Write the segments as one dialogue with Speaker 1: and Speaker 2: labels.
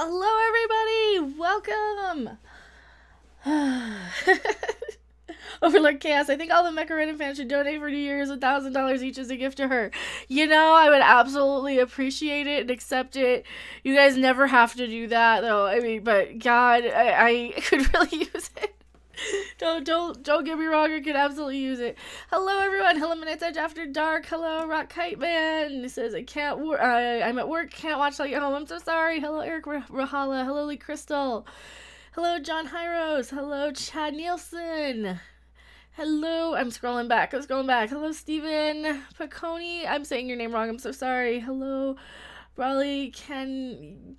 Speaker 1: Hello, everybody! Welcome! Overlord Chaos, I think all the Macarena fans should donate for New Year's $1,000 each as a gift to her. You know, I would absolutely appreciate it and accept it. You guys never have to do that, though. I mean, but God, I could really use it. Don't get me wrong, I could absolutely use it. Hello, everyone. Hello, Minutes Edge After Dark. Hello, Rock Kite Man. It says, I'm at work, can't watch till I get home. I'm so sorry. Hello, Eric Rahala. Hello, Lee Crystal. Hello, John Hyros. Hello, Chad Nielsen. Hello, I'm scrolling back. Hello, Steven Paconi. I'm saying your name wrong. I'm so sorry. Hello, Brawley Kenelise.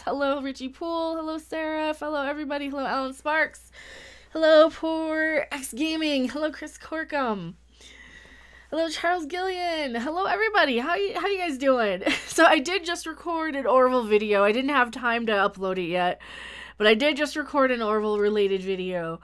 Speaker 1: Hello, Richie Poole. Hello, Sarah. Hello, everybody. Hello, Alan Sparks. Hello, Poor X Gaming. Hello, Chris Corkum. Hello, Charles Gillian. Hello, everybody. How you guys doing? So I did just record an Orville video. I didn't have time to upload it yet, but I did just record an Orville related video.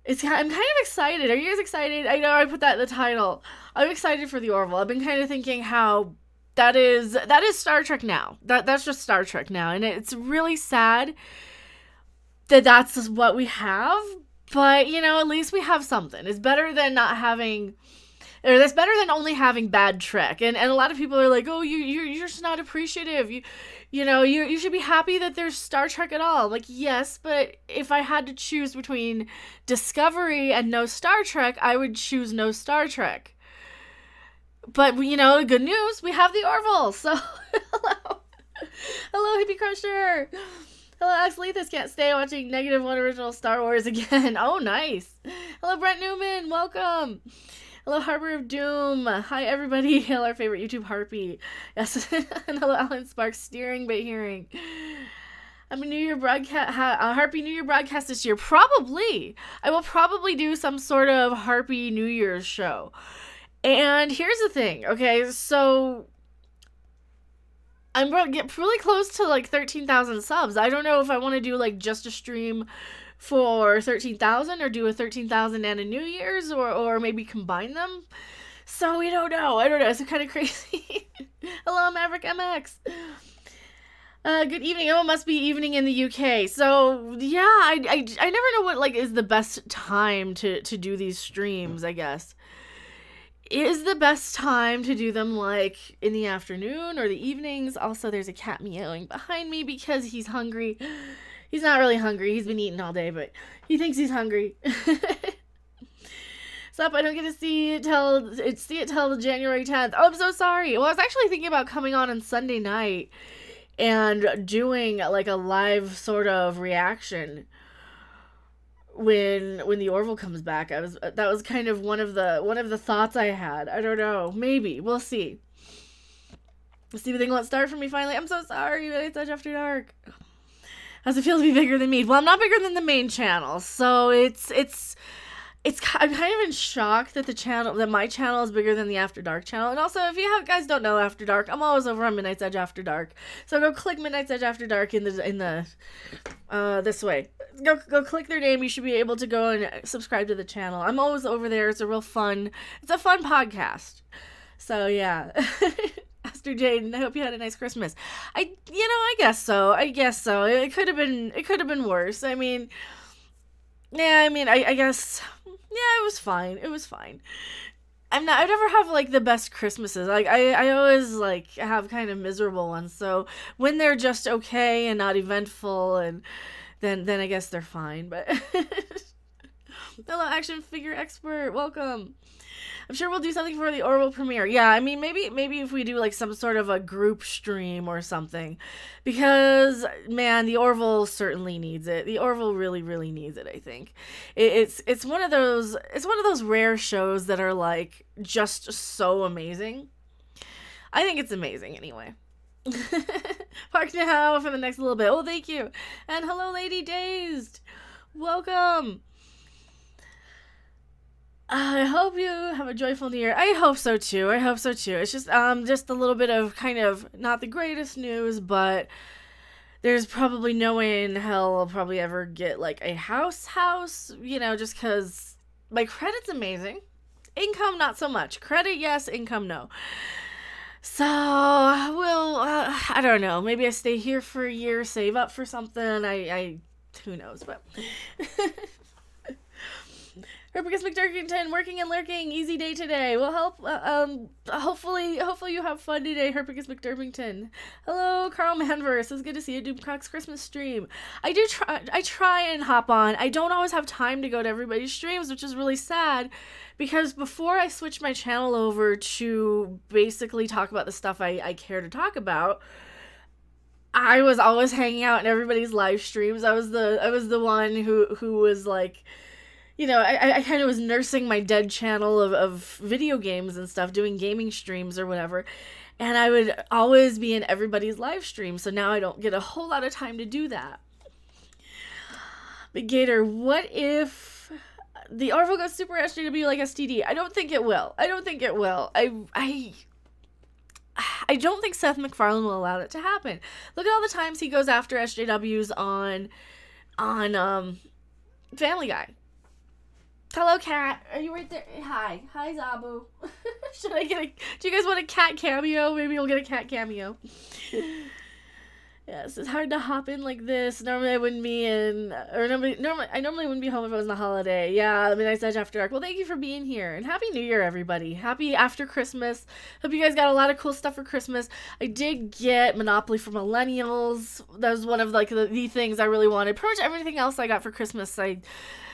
Speaker 1: I'm kind of excited. Are you guys excited? I know I put that in the title. I'm excited for the Orville. I've been kind of thinking how that is Star Trek now. That's just Star Trek now, and it's really sad that that's what we have. But you know, at least we have something. It's better than not having. Or that's better than only having bad Trek. And a lot of people are like, oh, you're just not appreciative. You should be happy that there's Star Trek at all. Like, yes, but if I had to choose between Discovery and no Star Trek, I would choose no Star Trek. But, you know, good news, we have the Orville. So, hello. Hello, Hippie Crusher. Hello, Alex Lethus. Can't stay watching -1 original Star Wars again. Oh, nice. Hello, Brent Newman. Welcome. Hello, Harbor of Doom. Hi, everybody. Hello, our favorite YouTube Harpy. Yes. And hello, Alan Sparks. Steering but hearing. I'm a New Year broadcast. Harpy New Year broadcast this year. Probably. I will probably do some sort of Harpy New Year's show. And here's the thing. Okay, so I'm going to get really close to like 13,000 subs. I don't know if I want to do like just a stream for 13,000 or do a 13,000 and a New Year's or maybe combine them. So we don't know. I don't know. It's kind of crazy. Hello, Maverick MX. Good evening. Oh, it must be evening in the UK. So yeah, I never know what like is the best time to do these streams, I guess. Is the best time to do them like in the afternoon or the evenings? Also, there's a cat meowing behind me because he's hungry. He's not really hungry. He's been eating all day, but he thinks he's hungry. Stop, I don't get to see it till January 10th. Oh, I'm so sorry. Well, I was actually thinking about coming on Sunday night and doing like a live sort of reaction when the Orville comes back. That was kind of one of the thoughts I had. I don't know. Maybe. We'll see. Stephen won't start for me finally. I'm so sorry, but it's such after dark. How's it feel to be bigger than me? Well, I'm not bigger than the main channel, so it's I'm kind of in shock that my channel is bigger than the After Dark channel. And also, if you guys don't know After Dark, I'm always over on Midnight's Edge After Dark. So go click Midnight's Edge After Dark in the this way. Go click their name. You should be able to go and subscribe to the channel. I'm always over there. It's a fun podcast. So yeah. Master Jane, I hope you had a nice Christmas. I guess so. It could have been worse. I mean, yeah, I guess, yeah, it was fine. I never have like the best Christmases. Like I always like have kind of miserable ones. So when they're just okay and not eventful, and then I guess they're fine. But hello, action figure expert, welcome. I'm sure we'll do something for the Orville premiere. Yeah, I mean, maybe if we do like some sort of a group stream or something, because man, the Orville certainly needs it. The Orville really, really needs it. I think it's one of those rare shows that are like just so amazing. I think it's amazing anyway. Park now for the next little bit. Well, thank you, and hello, Lady Dazed. Welcome. I hope you have a joyful New Year. I hope so too. It's just a little bit of kind of not the greatest news, but there's probably no way in hell I'll probably ever get like a house, just because my credit's amazing. Income, not so much. Credit, yes. Income, no. So, I I don't know. Maybe I stay here for a year, save up for something. Who knows, but... Herpicus McDurkington, working and lurking, easy day today. Well, hopefully you have fun today, Herpicus McDurkington. Hello, Carl Manverse. It's good to see you, Doomcock's Christmas stream. I try and hop on. I don't always have time to go to everybody's streams, which is really sad, because before I switched my channel over to basically talk about the stuff I care to talk about, I was always hanging out in everybody's live streams. I was the one who was like, you know, I kind of was nursing my dead channel of video games and stuff, doing gaming streams or whatever. And I would always be in everybody's live stream. So now I don't get a whole lot of time to do that. But Gator, what if the Orville goes Super SJW like STD? I don't think it will. I don't think Seth MacFarlane will allow that to happen. Look at all the times he goes after SJWs on Family Guy. Hello, cat. Are you right there? Hi, Zabu. Do you guys want a cat cameo? Maybe we'll get a cat cameo. Yes, it's hard to hop in like this. Normally I wouldn't be in, I normally wouldn't be home if it was a holiday. Yeah, I mean, I said after dark. Well, thank you for being here, and Happy New Year, everybody. Happy after Christmas. Hope you guys got a lot of cool stuff for Christmas. I did get Monopoly for Millennials. That was one of like the things I really wanted. Pretty much everything else I got for Christmas, I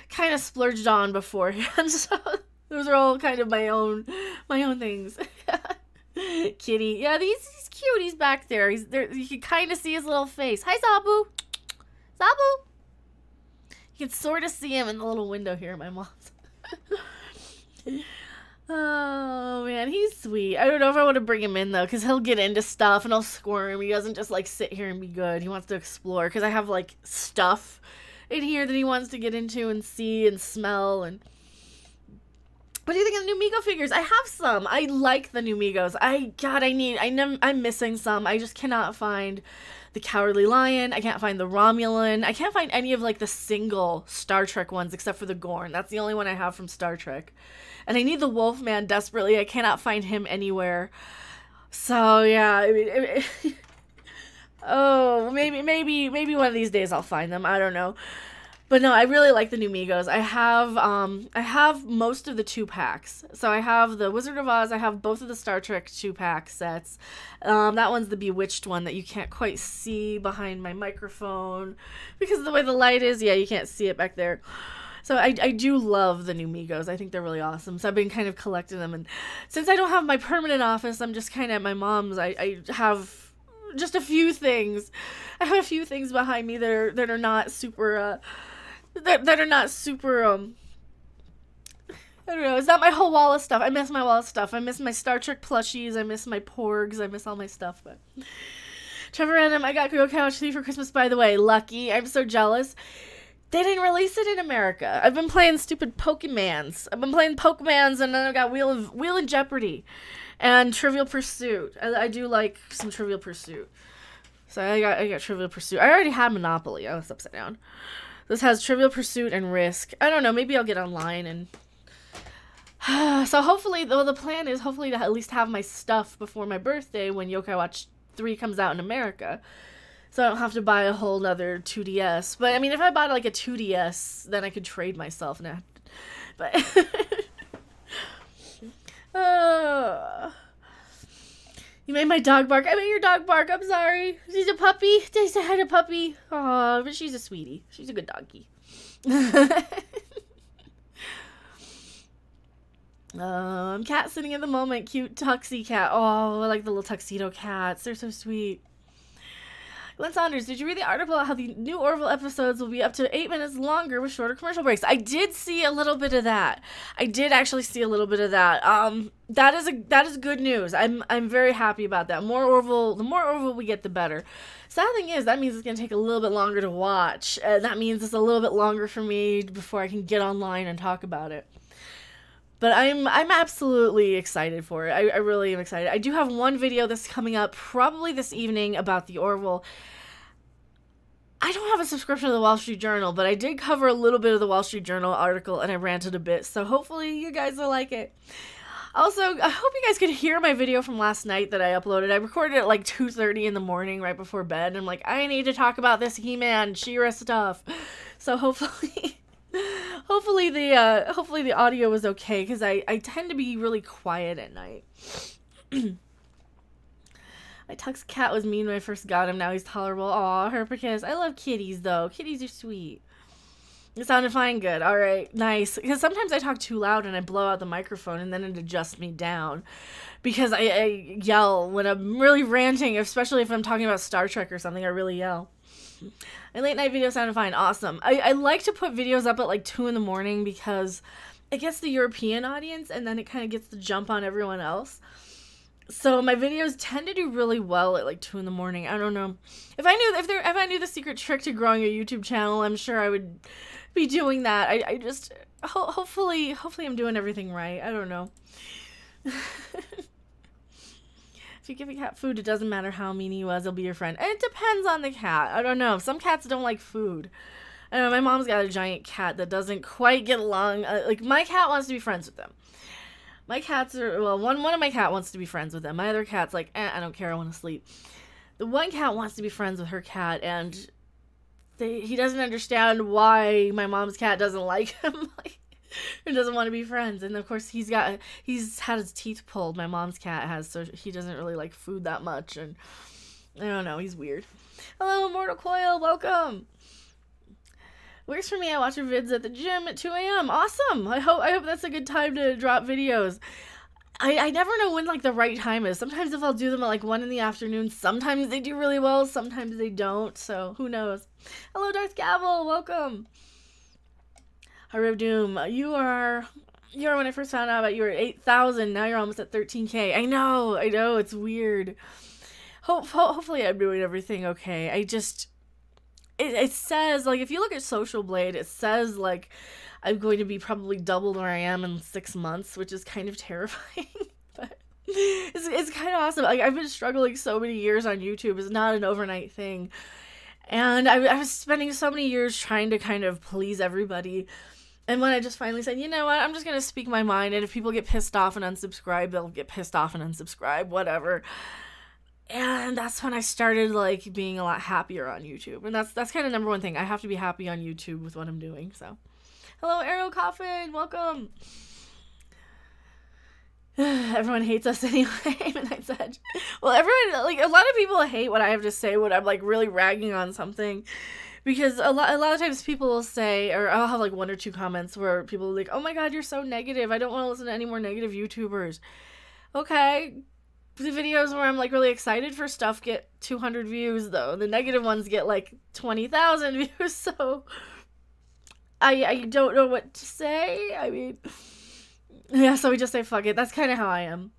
Speaker 1: kind of splurged on beforehand. So those are all kind of my own things. Kitty. Yeah, he's cute. He's back there. He's there. You can kind of see his little face. Hi, Zabu. Zabu. You can sort of see him in the little window here at my mom's. Oh, man. He's sweet. I don't know if I want to bring him in, though, because he'll get into stuff and he'll squirm. He doesn't just, like, sit here and be good. He wants to explore, because I have, like, stuff in here that he wants to get into and see and smell. And what do you think of the new Mego figures? I have some. I like the new Megos. I'm missing some. I just cannot find the Cowardly Lion. I can't find the Romulan. I can't find any of like the single Star Trek ones except for the Gorn. That's the only one I have from Star Trek. And I need the Wolfman desperately. I cannot find him anywhere. So yeah, I mean, oh, maybe one of these days I'll find them. I don't know. But no, I really like the new Megos. I have most of the 2-packs. So I have the Wizard of Oz. I have both of the Star Trek 2-pack sets. That one's the Bewitched one that you can't quite see behind my microphone because of the way the light is. Yeah, you can't see it back there. So I do love the new Megos. I think they're really awesome. So I've been kind of collecting them. And since I don't have my permanent office, I'm just kind of at my mom's. I have just a few things. I have a few things behind me that are not super that are not super I don't know, it's not my whole wall of stuff. I miss my wall of stuff. I miss my Star Trek plushies. I miss my Porgs. I miss all my stuff. But Trevor Random, I got Yokai Watch 3 for Christmas, by the way. Lucky. I'm so jealous. They didn't release it in America. I've been playing stupid Pokemans. I've been playing Pokemans, and then I got Wheel of Jeopardy and Trivial Pursuit. I do like some Trivial Pursuit. So I got Trivial Pursuit. I already had Monopoly. Oh, it's upside down. This has Trivial Pursuit and Risk. I don't know. Maybe I'll get online and... So hopefully, though, the plan is hopefully to at least have my stuff before my birthday when Yokai Watch 3 comes out in America. So I don't have to buy a whole nother 2DS. But, I mean, if I bought, like, a 2DS, then I could trade myself now. But... You made my dog bark. I made your dog bark. I'm sorry. She's a puppy. They said hi to puppy. Oh, but she's a sweetie. She's a good doggy. I'm cat sitting at the moment. Cute tuxie cat. Oh, I like the little tuxedo cats. They're so sweet. Glenn Saunders, did you read the article about how the new Orville episodes will be up to 8 minutes longer with shorter commercial breaks? I did see a little bit of that. I did actually see a little bit of that. That is good news. I'm very happy about that. The more Orville we get, the better. Sad thing is, that means it's going to take a little bit longer to watch. That means it's a little bit longer for me before I can get online and talk about it. But I'm absolutely excited for it. I really am excited. I do have one video that's coming up probably this evening about the Orville. I don't have a subscription to the Wall Street Journal, but I did cover a little bit of the Wall Street Journal article and I ranted a bit. So hopefully you guys will like it. Also, I hope you guys could hear my video from last night that I uploaded. I recorded at like 2:30 in the morning right before bed. And I'm like, I need to talk about this He-Man, She-Ra stuff. So hopefully the audio was okay, because I tend to be really quiet at night. My Tux cat was mean when I first got him. Now he's tolerable. Aw, Herpicus. I love kitties, though. Kitties are sweet. It sounded fine. Good. All right. Nice. Because sometimes I talk too loud and I blow out the microphone, and then it adjusts me down. Because I yell when I'm really ranting, especially if I'm talking about Star Trek or something. I really yell. My late night video sounded fine. Awesome. I like to put videos up at like 2 in the morning because it gets the European audience, and then it kind of gets the jump on everyone else. So my videos tend to do really well at like 2 in the morning. I don't know. If I knew the secret trick to growing a YouTube channel, I'm sure I would be doing that. I just hopefully I'm doing everything right. I don't know. If you give a cat food, it doesn't matter how mean he was, he'll be your friend. And it depends on the cat. I don't know. Some cats don't like food. I don't know. My mom's got a giant cat that doesn't quite get along. Like, my cat wants to be friends with them. My cats are, well, one of my cat wants to be friends with them. My other cat's like, I don't care, I want to sleep. The one cat wants to be friends with her cat, and he doesn't understand why my mom's cat doesn't like him. Like, he doesn't want to be friends. And of course he's had his teeth pulled, my mom's cat has, so he doesn't really like food that much, and I don't know, he's weird. Hello, Immortal Coil, welcome. Works for me. I watch your vids at the gym at 2 a.m. Awesome. I hope that's a good time to drop videos. I never know when like the right time is. Sometimes if I'll do them at like 1 in the afternoon, sometimes they do really well, sometimes they don't. So who knows? Hello, Darth Gavel. Welcome. Hariv Doom. You are when I first found out about you were at 8,000. Now you're almost at 13K. I know. It's weird. Hopefully I'm doing everything okay. It says, like, if you look at Social Blade, it says, like, I'm going to be probably double where I am in 6 months, which is kind of terrifying, but it's kind of awesome. Like, I've been struggling so many years on YouTube. It's not an overnight thing, and I was spending so many years trying to kind of please everybody, and when I just finally said, you know what, I'm just going to speak my mind, and if people get pissed off and unsubscribe, they'll get pissed off and unsubscribe, whatever. And that's when I started, like, being a lot happier on YouTube. And that's kind of number one thing. I have to be happy on YouTube with what I'm doing, so. Hello, Arrow Coffin. Welcome. Everyone hates us anyway, Midnight Edge. Well, everyone, like, a lot of people hate what I have to say when I'm, like, really ragging on something. Because a lot of times people will say, or I'll have, like, 1 or 2 comments where people are like, oh my god, you're so negative. I don't want to listen to any more negative YouTubers. Okay. The videos where I'm, like, really excited for stuff get 200 views, though. The negative ones get, like, 20,000 views, so I don't know what to say. I mean, yeah, so we just say fuck it. That's kind of how I am.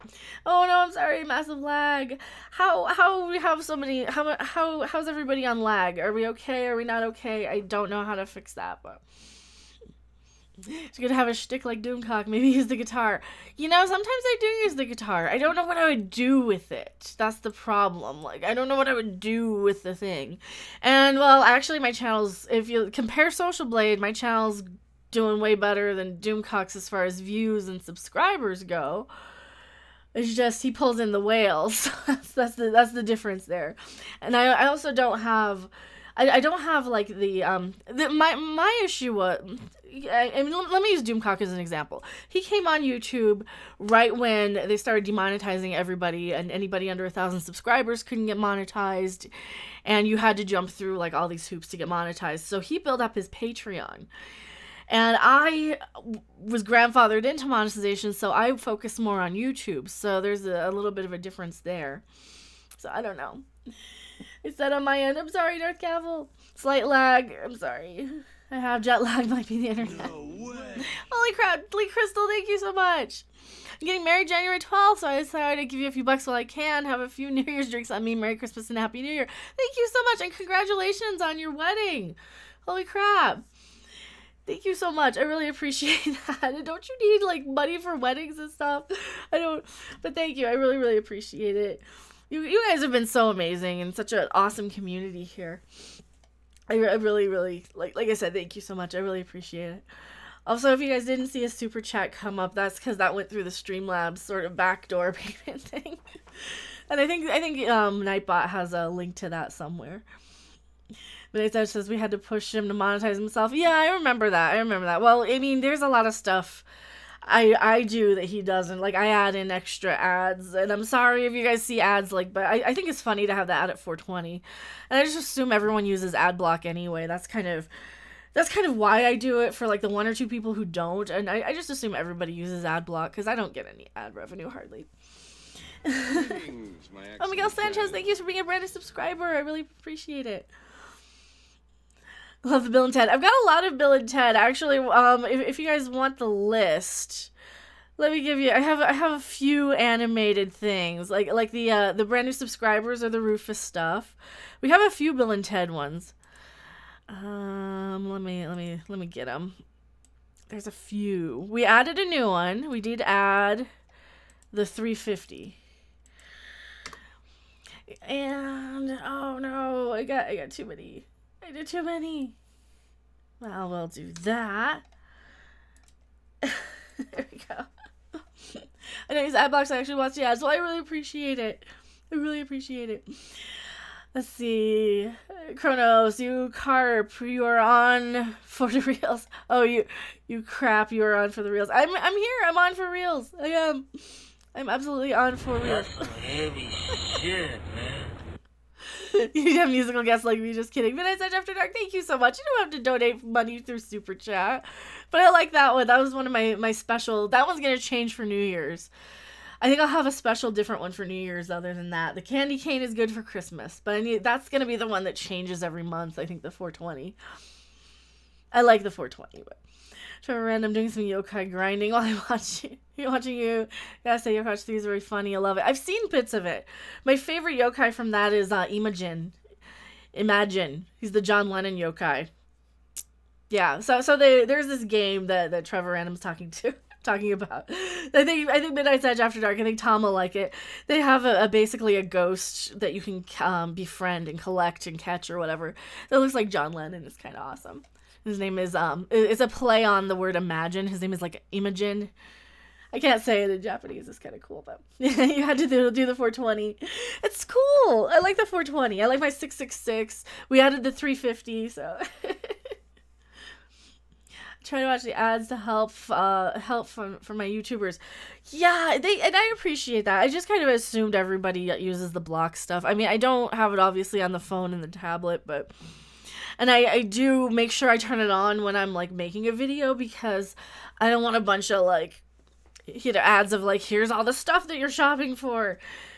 Speaker 1: Oh, no, I'm sorry. Massive lag. How we have so many, how's everybody on lag? Are we okay? Are we not okay? I don't know how to fix that, but she's gonna have a shtick like Doomcock, maybe use the guitar. You know, sometimes I do use the guitar. I don't know what I would do with it. That's the problem. Like, I don't know what I would do with the thing. And, well, actually, my channel's, if you compare Social Blade, my channel's doing way better than Doomcock's as far as views and subscribers go. It's just, he pulls in the whales. that's the difference there. And I also don't have, I don't have, like, my issue was, I mean, let me use Doomcock as an example. He came on YouTube right when they started demonetizing everybody, and anybody under 1,000 subscribers couldn't get monetized, and you had to jump through, like, all these hoops to get monetized. So he built up his Patreon, and I was grandfathered into monetization, so I focused more on YouTube. So there's a little bit of a difference there. So I don't know. I said on my end, I'm sorry, Darth Gavel. Slight lag. I'm sorry. I have jet lag, might be the internet. No way. Holy crap, Lee Crystal, thank you so much. I'm getting married January 12th, so I decided to give you a few bucks while I can. Have a few New Year's drinks on me. Merry Christmas and Happy New Year. Thank you so much, and congratulations on your wedding. Holy crap. Thank you so much. I really appreciate that. And don't you need, like, money for weddings and stuff? I don't, but thank you. I really, really appreciate it. You guys have been so amazing and such an awesome community here. I really, really, like I said, thank you so much. I really appreciate it. Also, if you guys didn't see a super chat come up, that's because that went through the Streamlabs sort of backdoor payment thing. And I think Nightbot has a link to that somewhere. But it says we had to push him to monetize himself. Yeah, I remember that. Well, I mean, there's a lot of stuff I do that he doesn't. Like, I add in extra ads, and I'm sorry if you guys see ads, like, but I think it's funny to have the ad at 420. And I just assume everyone uses ad block anyway. That's kind of why I do it, for like the 1 or 2 people who don't. And I just assume everybody uses ad block because I don't get any ad revenue hardly. Oh, Miguel Sanchez, thank you for being a brand new subscriber. I really appreciate it. Love the Bill and Ted. I've got a lot of Bill and Ted, actually. If you guys want the list, let me give you. I have a few animated things, like the brand new subscribers or the Rufus stuff. We have a few Bill and Ted ones. Let me get them. There's a few. We added a new one. We did add the 350. And oh no, I got too many. I did too many. Well, we'll do that. There we go. I know these ad blocks I actually watch the ads, so I really appreciate it. Let's see. Kronos, you carp, you are on for the reals. Oh, you crap, you are on for the reals. I'm here. I'm on for reals. I am. I'm absolutely on for reals.
Speaker 2: That's some heavy shit, man.
Speaker 1: You have musical guests like me, just kidding. Midnight Such After Dark, thank you so much. You don't have to donate money through Super Chat. But I like that one. That was one of my special. That one's going to change for New Year's. I think I'll have a special different one for New Year's other than that. The candy cane is good for Christmas. But that's going to be the one that changes every month. I think the 420. I like the 420. But Trevor Random doing some yokai grinding while I'm watching you. Yeah, say Yokai 3 is very funny. I love it. I've seen bits of it. My favorite yokai from that is Imagine. He's the John Lennon yokai. Yeah, so there's this game that Trevor Random's talking about. I think Midnight Edge After Dark. I think Tom will like it. They have basically a ghost that you can befriend and collect and catch or whatever. That looks like John Lennon. It's kind of awesome. His name is it's a play on the word imagine. His name is like Imogen. I can't say it in Japanese. It's kind of cool though. You had to do the 420. It's cool. I like the 420. I like my 666. We added the 350. So try to watch the ads to help for my YouTubers. Yeah, and I appreciate that. I just kind of assumed everybody uses the block stuff. I mean, I don't have it obviously on the phone and the tablet, but. And I do make sure I turn it on when I'm, like, making a video because I don't want a bunch of, like, ads of, like, here's all the stuff that you're shopping for.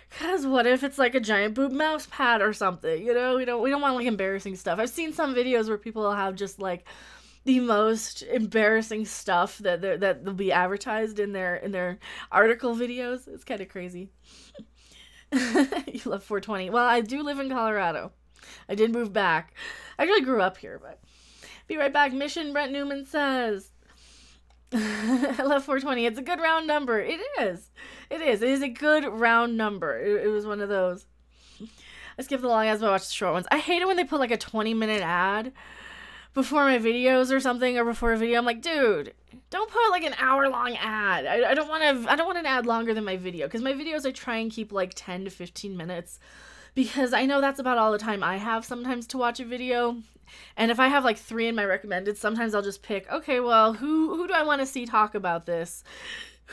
Speaker 1: Because what if it's, like, a giant boob mouse pad or something, you know? We don't want, like, embarrassing stuff. I've seen some videos where people will have just, like, the most embarrassing stuff that will be advertised in their article videos. It's kind of crazy. You love 420. Well, I do live in Colorado. I did move back. I actually grew up here, but be right back. Mission Brent Newman says. I love 420. It's a good round number. It is. It is a good round number. It was one of those. I skip the long ads, but I watch the short ones. I hate it when they put like a 20-minute ad before my videos or something, or before a video. I'm like, dude, don't put like an hour-long ad. I don't want an ad longer than my video, because my videos I try and keep like 10 to 15 minutes. Because I know that's about all the time I have sometimes to watch a video. And if I have like 3 in my recommended, sometimes I'll just pick, okay, well, who do I want to see talk about this?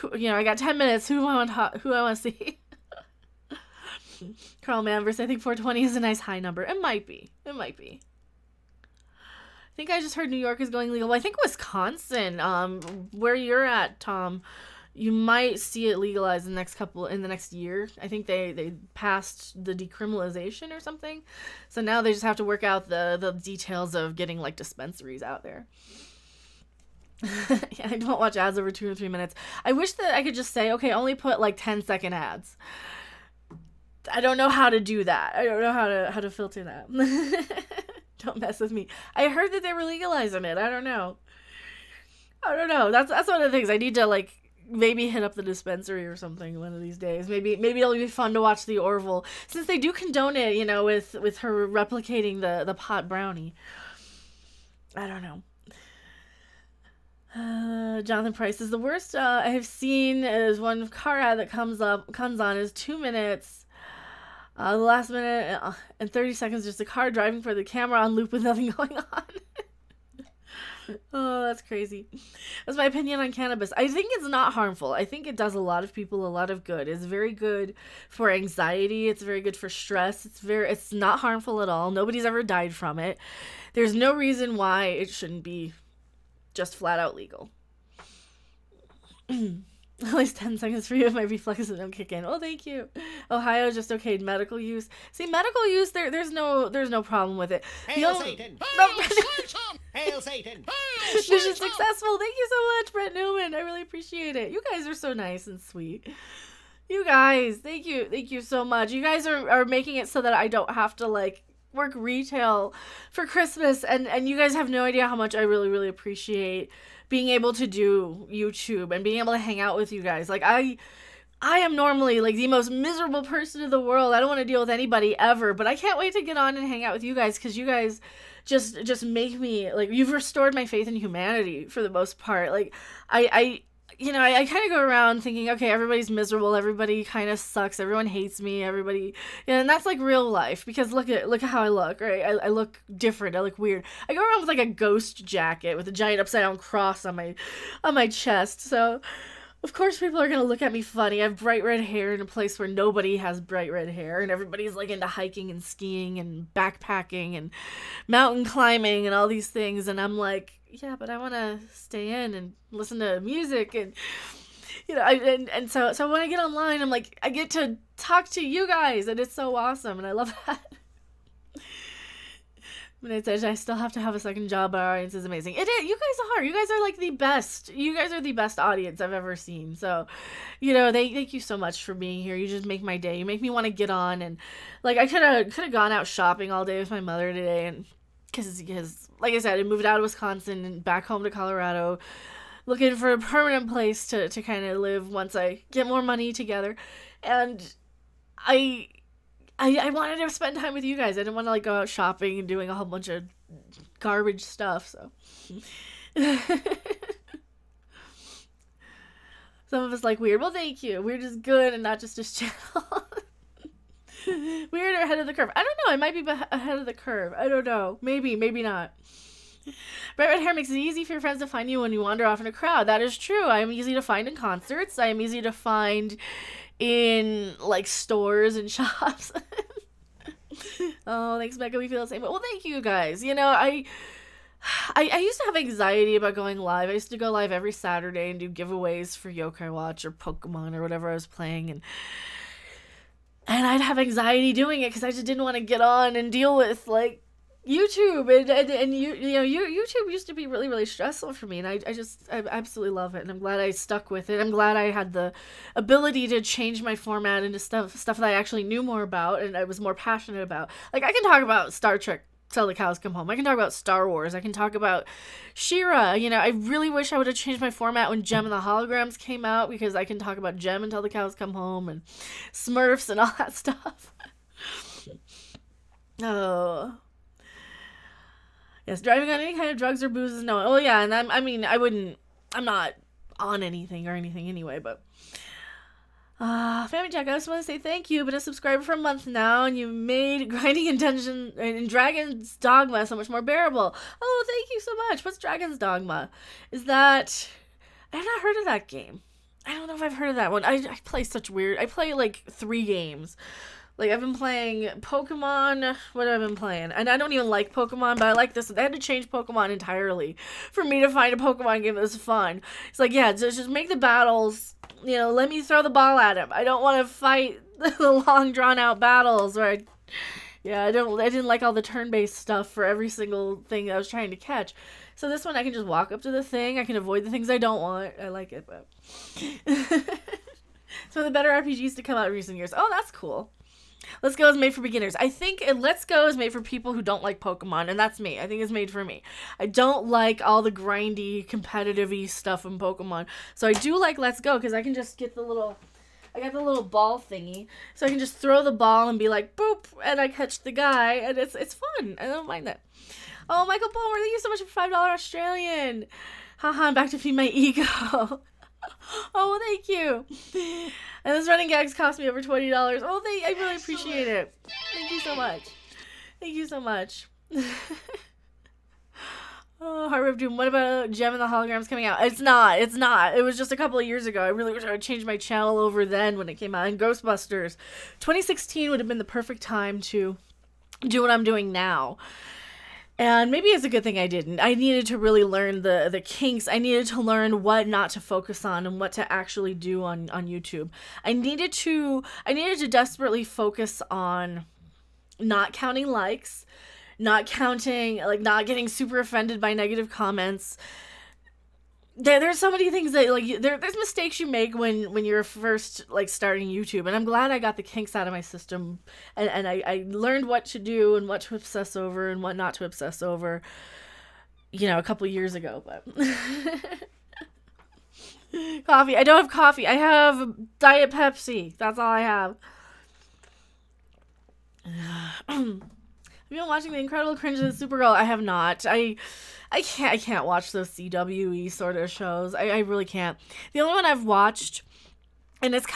Speaker 1: I got 10 minutes. Who do I want to see? Carl Manvers, I think 420 is a nice high number. It might be. I think I just heard New York is going legal. Well, I think Wisconsin, where you're at, Tom, you might see it legalized in the next year. I think they passed the decriminalization or something. So now they just have to work out the details of getting like dispensaries out there. Yeah, I don't watch ads over 2 or 3 minutes. I wish that I could just say, okay, only put like 10-second ads. I don't know how to do that. I don't know how to filter that. Don't mess with me. I heard that they were legalizing it. I don't know. That's one of the things I need to like maybe hit up the dispensary or something one of these days. Maybe it'll be fun to watch the Orville, since they do condone it, with her replicating the pot brownie. I don't know. Jonathan Price is the worst I have seen is one car ad that comes on is 2 minutes. The last minute and 30 seconds, just a car driving for the camera on loop with nothing going on. Oh, that's crazy. That's my opinion on cannabis. I think it's not harmful. I think it does a lot of people a lot of good. It's very good for anxiety. It's very good for stress. It's not harmful at all. Nobody's ever died from it. There's no reason why it shouldn't be just flat out legal. At least 10 seconds for you if my reflexes don't kick in. Oh, thank you. Ohio just okayed medical use. See, medical use, there's no problem with it.
Speaker 3: Hail Satan! Hail Satan! Hail Satan!
Speaker 1: Mission successful. Thank you so much, Brett Newman. I really appreciate it. You guys are so nice and sweet. You guys, thank you so much. You guys are making it so that I don't have to like work retail for Christmas, and you guys have no idea how much I really, really appreciate being able to do YouTube and being able to hang out with you guys. Like, I am normally, like, the most miserable person in the world. I don't want to deal with anybody ever, but I can't wait to get on and hang out with you guys, because you guys just make me, like, you've restored my faith in humanity for the most part. Like, I kind of go around thinking, okay, everybody's miserable, everybody kind of sucks, everyone hates me, everybody, and that's like real life, because look at how I look, right? I look different, I look weird. I go around with like a ghost jacket with a giant upside down cross on my chest, so of course people are gonna look at me funny. I have bright red hair in a place where nobody has bright red hair, and everybody's like into hiking and skiing and backpacking and mountain climbing and all these things, and I'm like, yeah, but I want to stay in and listen to music, and and so when I get online, I'm like, I get to talk to you guys, and it's so awesome, and I love that. But I still have to have a second job, but our audience is amazing. It is. You guys are like the best. You guys are the best audience I've ever seen. So, thank you so much for being here. You just make my day. You make me want to get on, and like I could have gone out shopping all day with my mother today, and because like I said, I moved out of Wisconsin and back home to Colorado, looking for a permanent place to kind of live once I get more money together, and I wanted to spend time with you guys. I didn't want to like go out shopping and doing a whole bunch of garbage stuff, so some of us like weird. Well, thank you. Weird is good and not just this channel. Weird or ahead of the curve? I don't know. I might be ahead of the curve. I don't know. Maybe not. Bright red hair makes it easy for your friends to find you when you wander off in a crowd. That is true. I am easy to find in concerts. I am easy to find in like stores and shops. Oh, thanks, Becca. We feel the same. Well, thank you guys. I used to have anxiety about going live. I used to go live every Saturday and do giveaways for Yokai Watch or Pokemon or whatever I was playing, and I'd have anxiety doing it because I just didn't want to get on and deal with like YouTube and YouTube used to be really, really stressful for me, and I absolutely love it, and I'm glad I stuck with it. I'm glad I had the ability to change my format into stuff that I actually knew more about and I was more passionate about. Like, I can talk about Star Trek till the cows come home. I can talk about Star Wars. I can talk about She-Ra. I really wish I would have changed my format when Gem and the Holograms came out, because I can talk about Gem until the cows come home and Smurfs and all that stuff. Oh. Yes, driving on any kind of drugs or booze is no. Oh, yeah, and I'm not on anything or anything anyway, but Family Jack, I just want to say thank you. Been a subscriber for a month now, and you made grinding in Dungeon and Dragon's Dogma so much more bearable. Oh, thank you so much. What's Dragon's Dogma? Is that... I've not heard of that game. I don't know if I've heard of that one. I play such weird... I play, like, 3 games. Like, I've been playing Pokemon. What have I been playing? And I don't even like Pokemon, but I like this. They had to change Pokemon entirely for me to find a Pokemon game that was fun. It's like, yeah, just make the battles... let me throw the ball at him. I don't want to fight the long drawn out battles where I didn't like all the turn-based stuff for every single thing I was trying to catch. So this one I can just walk up to the thing. I can avoid the things I don't want. I like it, but some of the better RPGs to come out in recent years. Oh, that's cool. Let's Go is made for beginners. I think Let's Go is made for people who don't like Pokemon, and that's me. I think it's made for me. I don't like all the grindy, competitive-y stuff in Pokemon. So I do like Let's Go, because I can just get the little... I got the little ball thingy, so I can just throw the ball and be like, boop, and I catch the guy, and it's fun. I don't mind that. Oh, Michael Palmer, thank you so much for $5 Australian. Haha, I'm back to feed my ego. Oh, well, thank you. And this running gags cost me over $20. Oh, I really appreciate it. Thank you so much. Thank you so much. Oh, Heart of Doom. What about Gem and the Holograms coming out? It's not. It was just a couple of years ago. I really wish I would change my channel over then when it came out. And Ghostbusters. 2016 would have been the perfect time to do what I'm doing now. And maybe it's a good thing I didn't. I needed to really learn the kinks. I needed to learn what not to focus on and what to actually do on YouTube. I needed to desperately focus on not counting likes, not counting, like, not getting super offended by negative comments. There's so many things that, like, there's mistakes you make when you're first, like, starting YouTube. And I'm glad I got the kinks out of my system. And I learned what to do and what to obsess over and what not to obsess over, you know, a couple years ago. But coffee. I don't have coffee. I have Diet Pepsi. That's all I have. Have you been watching The Incredible Cringe and Supergirl? I have not. I can't watch those CWE sort of shows. I really can't. The only one I've watched, and it's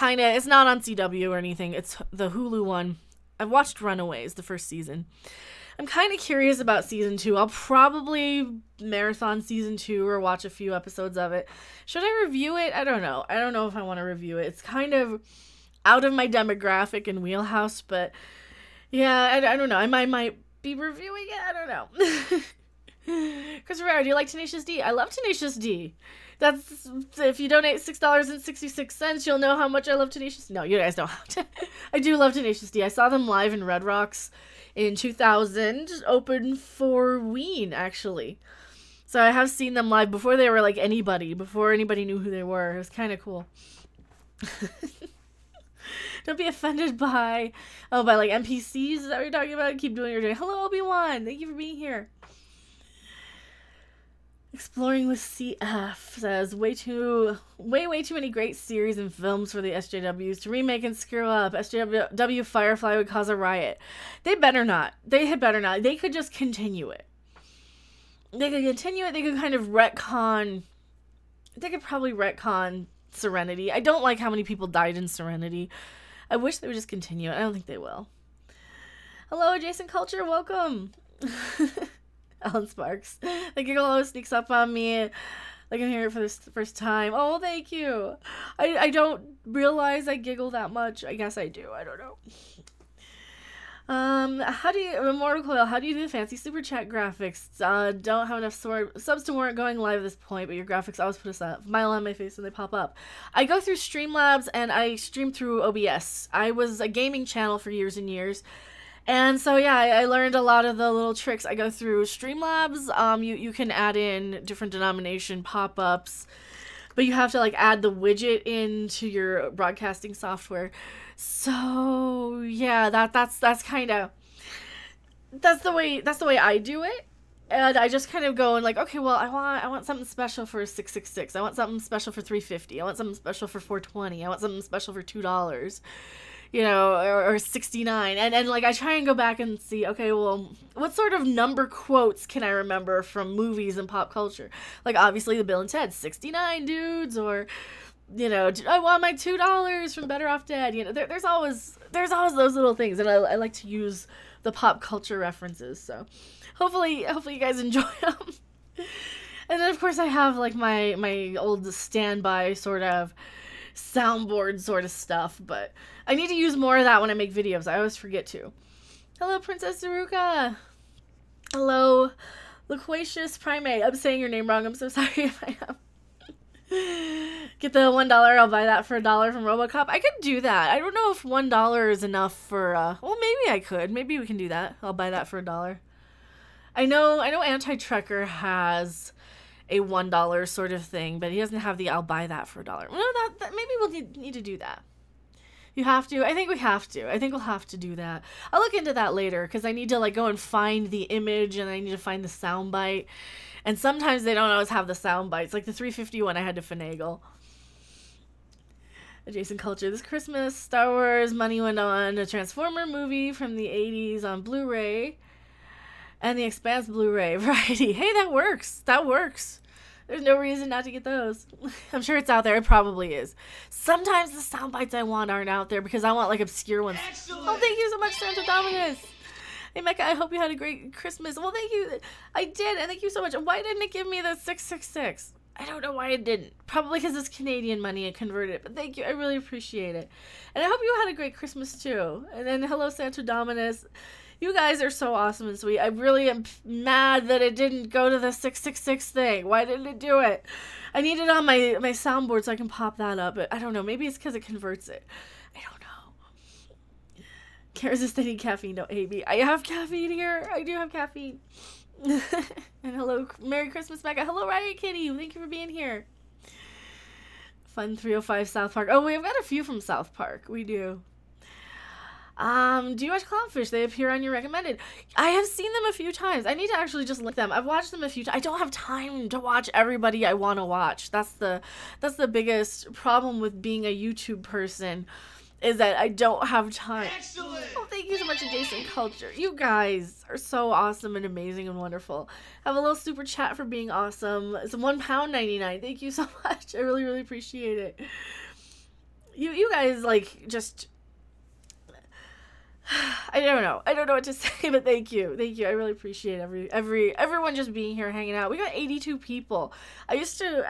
Speaker 1: not on CW or anything, it's the Hulu one. I've watched Runaways, the first season. I'm kind of curious about season 2. I'll probably marathon season 2 or watch a few episodes of it. Should I review it? I don't know. I don't know if I want to review it. It's kind of out of my demographic and wheelhouse, but yeah, I don't know. I might be reviewing it. I don't know. Chris Rivera, do you like Tenacious D? I love Tenacious D. That's, if you donate $6.66, you'll know how much I love Tenacious D. No, you guys don't have to. I do love Tenacious D. I saw them live in Red Rocks in 2000, open for Ween, actually. So I have seen them live before they were like anybody, before anybody knew who they were. It was kind of cool. Don't be offended by like NPCs. Is that what you're talking about? Keep doing what you're doing. Hello, Obi-Wan. Thank you for being here. Exploring with CF says, way too many great series and films for the SJWs to remake and screw up. SJW Firefly would cause a riot. They better not. They had better not. They could just continue it. They could continue it. They could kind of retcon. They could probably retcon Serenity. I don't like how many people died in Serenity. I wish they would just continue it. I don't think they will. Hello, Adjacent Culture. Welcome. Alan Sparks. The giggle always sneaks up on me. Like I'm hearing it for the first time. Oh, thank you. I don't realize I giggle that much. I guess I do. I don't know. How do you, Immortal Coil, how do you do the fancy super chat graphics? Don't have enough subs to warrant going live at this point, but your graphics always put a smile on my face when they pop up. I go through Streamlabs and I stream through OBS. I was a gaming channel for years and years. And so, yeah, I learned a lot of the little tricks. I go through Streamlabs. You can add in different denomination pop-ups, but you have to, like, add the widget into your broadcasting software. So, yeah, that's kind of, that's the way I do it. And I just kind of go and like, okay, well, I want something special for 666. I want something special for $3.50. I want something special for $4.20. I want something special for $2. You know, or 69. And like I try and go back and see, okay, well, what sort of number quotes can I remember from movies and pop culture? Like obviously the Bill and Ted 69 dudes, or you know, I want my $2 from Better Off Dead. You know, there's always those little things, and I like to use the pop culture references. So hopefully you guys enjoy them. And then of course I have like my old standby sort of soundboard sort of stuff, but I need to use more of that when I make videos. I always forget to. Hello, Princess Saruka. Hello, Loquacious Primate. I'm saying your name wrong. I'm so sorry if I am. Get the $1. I'll buy that for $1 from RoboCop. I could do that. I don't know if $1 is enough for, well, maybe I could. Maybe we can do that. I'll buy that for $1. I know Anti-Trucker has a $1 sort of thing, but he doesn't have the I'll buy that for $1. No, that maybe we'll need to do that. You have to. I think we have to. I think we'll have to do that. I'll look into that later because I need to like go and find the image and I need to find the soundbite. And sometimes they don't always have the sound bites. Like the 350 one I had to finagle. Adjacent culture. This Christmas, Star Wars money went on a Transformer movie from the 80s on Blu-ray. And the Expanse Blu-ray variety. Hey, that works. That works. There's no reason not to get those. I'm sure it's out there. It probably is. Sometimes the sound bites I want aren't out there because I want, like, obscure ones. Excellent. Oh, thank you so much, Santa Dominus. Hey, Mecca, I hope you had a great Christmas. Well, thank you. I did, and thank you so much. Why didn't it give me the 666? I don't know why it didn't. Probably because it's Canadian money and converted it. But thank you. I really appreciate it. And I hope you had a great Christmas, too. And then hello, Santa Dominus. You guys are so awesome and sweet. I really am mad that it didn't go to the 666 thing. Why didn't it do it? I need it on my soundboard so I can pop that up. But I don't know. Maybe it's because it converts it. I don't know. Can't resist any caffeine. Don't hate me. I have caffeine here. I do have caffeine. And hello, Merry Christmas, Mecca. Hello, Riot Kitty. Thank you for being here. Fun 305 South Park. Oh, we've got a few from South Park. We do. Do you watch Clownfish? They appear on your recommended. I have seen them a few times. I need to actually just link them. I've watched them a few times. I don't have time to watch everybody I want to watch. That's the biggest problem with being a YouTube person, is that I don't have time. Excellent. Oh, thank you so much, Adjacent Culture. You guys are so awesome and amazing and wonderful. Have a little super chat for being awesome. It's £1.99. Thank you so much. I really, really appreciate it. You guys, like, just... I don't know what to say, but thank you. I really appreciate everyone just being here hanging out. We got 82 people. I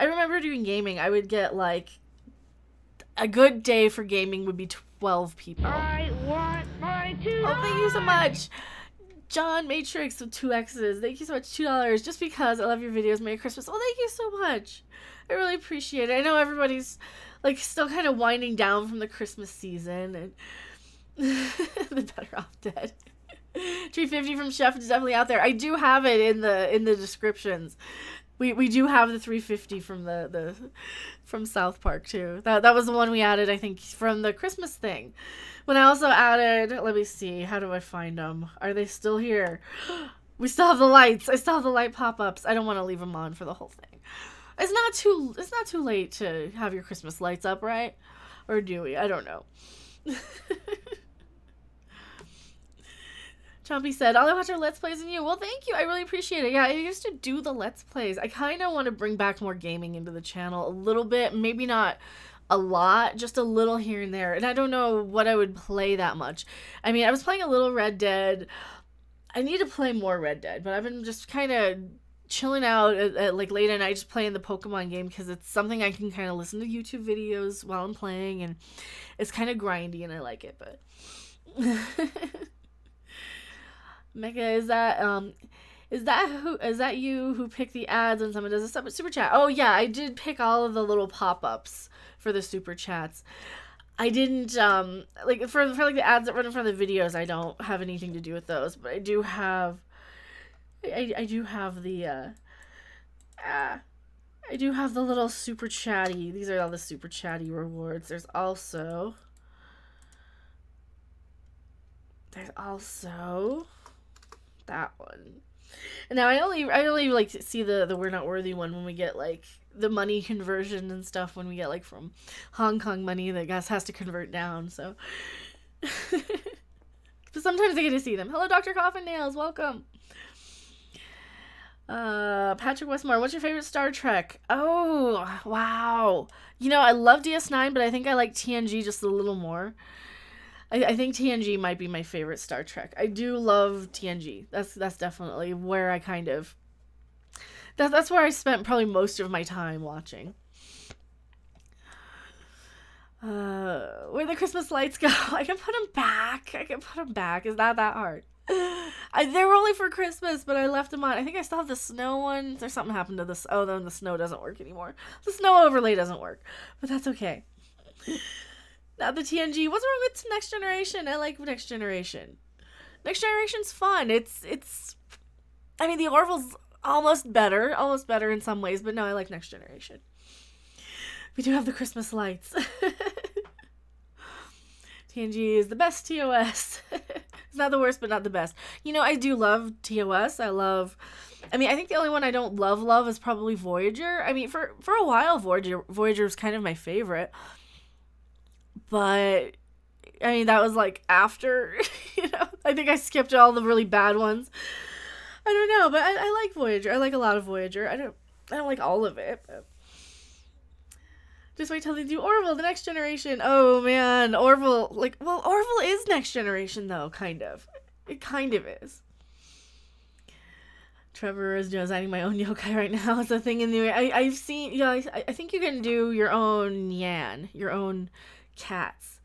Speaker 1: remember doing gaming. I would get, like, a good day for gaming would be 12 people. I want my $2. Oh, thank you so much. John Matrix with 2 X's. Thank you so much. $2 just because I love your videos. Merry Christmas. Oh, thank you so much. I really appreciate it. I know everybody's, like, still kind of winding down from the Christmas season, and the Better Off Dead. 350 from Chef is definitely out there. I do have it in the descriptions. We do have the 350 from from South Park too. That was the one we added, I think, from the Christmas thing. When I also added, let me see, how do I find them? Are they still here? We still have the lights. I still have the light pop-ups. I don't want to leave them on for the whole thing. It's not too late to have your Christmas lights up, right? Or do we? I don't know. Chompy said, I'll watch our Let's Plays and you. Well, thank you. I really appreciate it. Yeah, I used to do the Let's Plays. I kind of want to bring back more gaming into the channel a little bit. Maybe not a lot, just a little here and there. And I don't know what I would play that much. I mean, I was playing a little Red Dead. I need to play more Red Dead, but I've been just kind of chilling out at like late at night, just playing the Pokemon game because it's something I can kind of listen to YouTube videos while I'm playing, and it's kind of grindy and I like it. But Mecca, is that you who picked the ads when someone does a super chat? Oh yeah, I did pick all of the little pop-ups for the super chats. I didn't like for like the ads that run in front of the videos. I don't have anything to do with those, but I do have I do have the little super chatty. These are all the super chatty rewards. There's also that one. And now I only like see the We're Not Worthy one when we get like the money conversion and stuff, when we get like from Hong Kong money that has to convert down. So but sometimes I get to see them. Hello, Dr. Coffin Nails, welcome. Patrick Westmore, what's your favorite Star Trek? Oh, wow. You know, I love DS9, but I think I like TNG just a little more. I think TNG might be my favorite Star Trek. I do love TNG. That's definitely where I kind of... That's where I spent probably most of my time watching. Where the Christmas lights go? I can put them back. It's not that hard. They were only for Christmas, but I left them on. I think I still have the snow one. There's something happened to this. Oh, then the snow doesn't work anymore. The snow overlay doesn't work, but that's okay. Now the TNG. What's wrong with Next Generation? I like Next Generation. Next Generation's fun. It's. I mean, the Orville's almost better in some ways, but no, I like Next Generation. We do have the Christmas lights. TNG is the best TOS. It's not the worst, but not the best. You know, I do love TOS. I think the only one I don't love is probably Voyager. I mean, for a while, Voyager was kind of my favorite. but I mean, that was like after, you know, I think I skipped all the really bad ones. I don't know, but I like Voyager. I like a lot of Voyager. I don't like all of it, but just wait till they do Orville, the Next Generation. Oh man, Orville, like, well, Orville is Next Generation though, kind of. It kind of is. Trevor is designing my own yokai right now. It's a thing in the I've seen, yeah, I think you can do your own Yan, your own cats.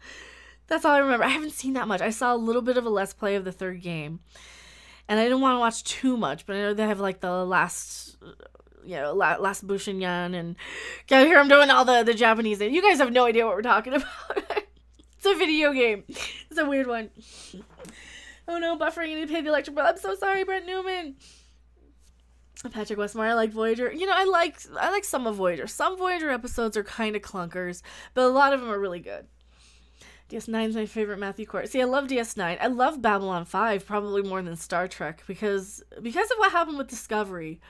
Speaker 1: That's all I remember. I haven't seen that much. I saw a little bit of a Let's Play of the third game. And I didn't want to watch too much, but I know they have like the last, you know, last Bushinyan, and God, here I'm doing all the Japanese names. You guys have no idea what we're talking about. It's a video game. It's a weird one. Oh no, buffering, you need to pay the electric bill. I'm so sorry, Brent Newman. Patrick Westmore, I like Voyager. You know, I like some of Voyager. Some Voyager episodes are kind of clunkers, but a lot of them are really good. DS9 is my favorite Matthew Court. See, I love DS9. I love Babylon 5 probably more than Star Trek because of what happened with Discovery.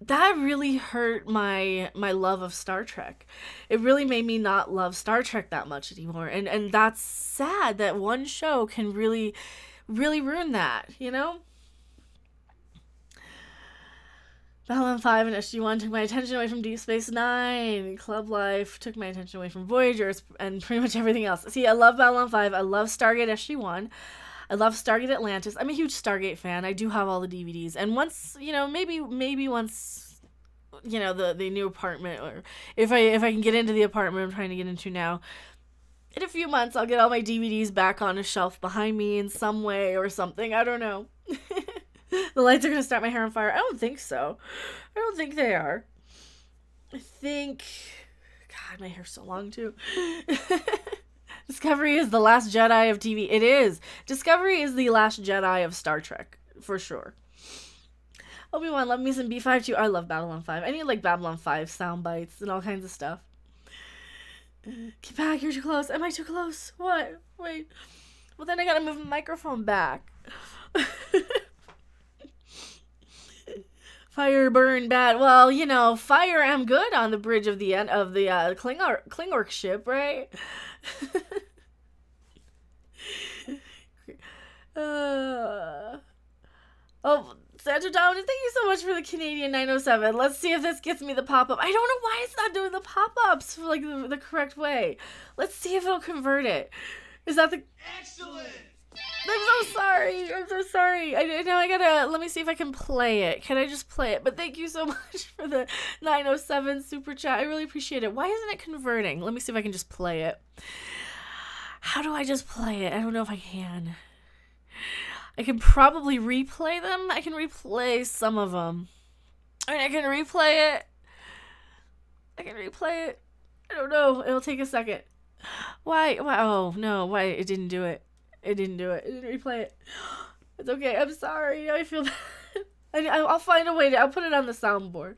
Speaker 1: That really hurt my love of Star Trek. It really made me not love Star Trek that much anymore. And that's sad that one show can really, really ruin that, you know? Babylon 5 and SG-1 took my attention away from Deep Space Nine. Club Life took my attention away from Voyagers and pretty much everything else. See, I love Babylon 5. I love Stargate SG-1. I love Stargate Atlantis. I'm a huge Stargate fan. I do have all the DVDs. And once, you know, maybe once, you know, the new apartment, or if I can get into the apartment I'm trying to get into now, in a few months I'll get all my DVDs back on a shelf behind me in some way or something. I don't know. The lights are going to start my hair on fire. I don't think so. I don't think they are. I think... God, my hair's so long, too. Discovery is the last Jedi of TV. It is. Discovery is the last Jedi of Star Trek, for sure. Obi-Wan, love me some B5 too. I love Babylon 5. I need, like, Babylon 5 sound bites and all kinds of stuff. Get back, you're too close. Am I too close? What? Wait. Well, then I gotta move the microphone back. Fire burn bad. Well, you know, fire am good on the bridge of the end of the Klingork ship, right? Oh, Santa Down, thank you so much for the Canadian 907. Let's see if this gets me the pop-up. I don't know why it's not doing the pop-ups for like the correct way. Let's see if it'll convert it. Is that the...
Speaker 3: Excellent!
Speaker 1: I'm so sorry. I'm so sorry. I gotta, let me see if I can play it. Can I just play it? But thank you so much for the 907 super chat. I really appreciate it. Why isn't it converting? Let me see if I can just play it. How do I just play it? I don't know if I can. I can probably replay them. I can replay some of them. I mean, I can replay it. I don't know. It'll take a second. Why? Oh, no. Why? It didn't do it. It didn't replay it. It's okay. I'm sorry. I feel bad. I'll find a way to... I'll put it on the soundboard.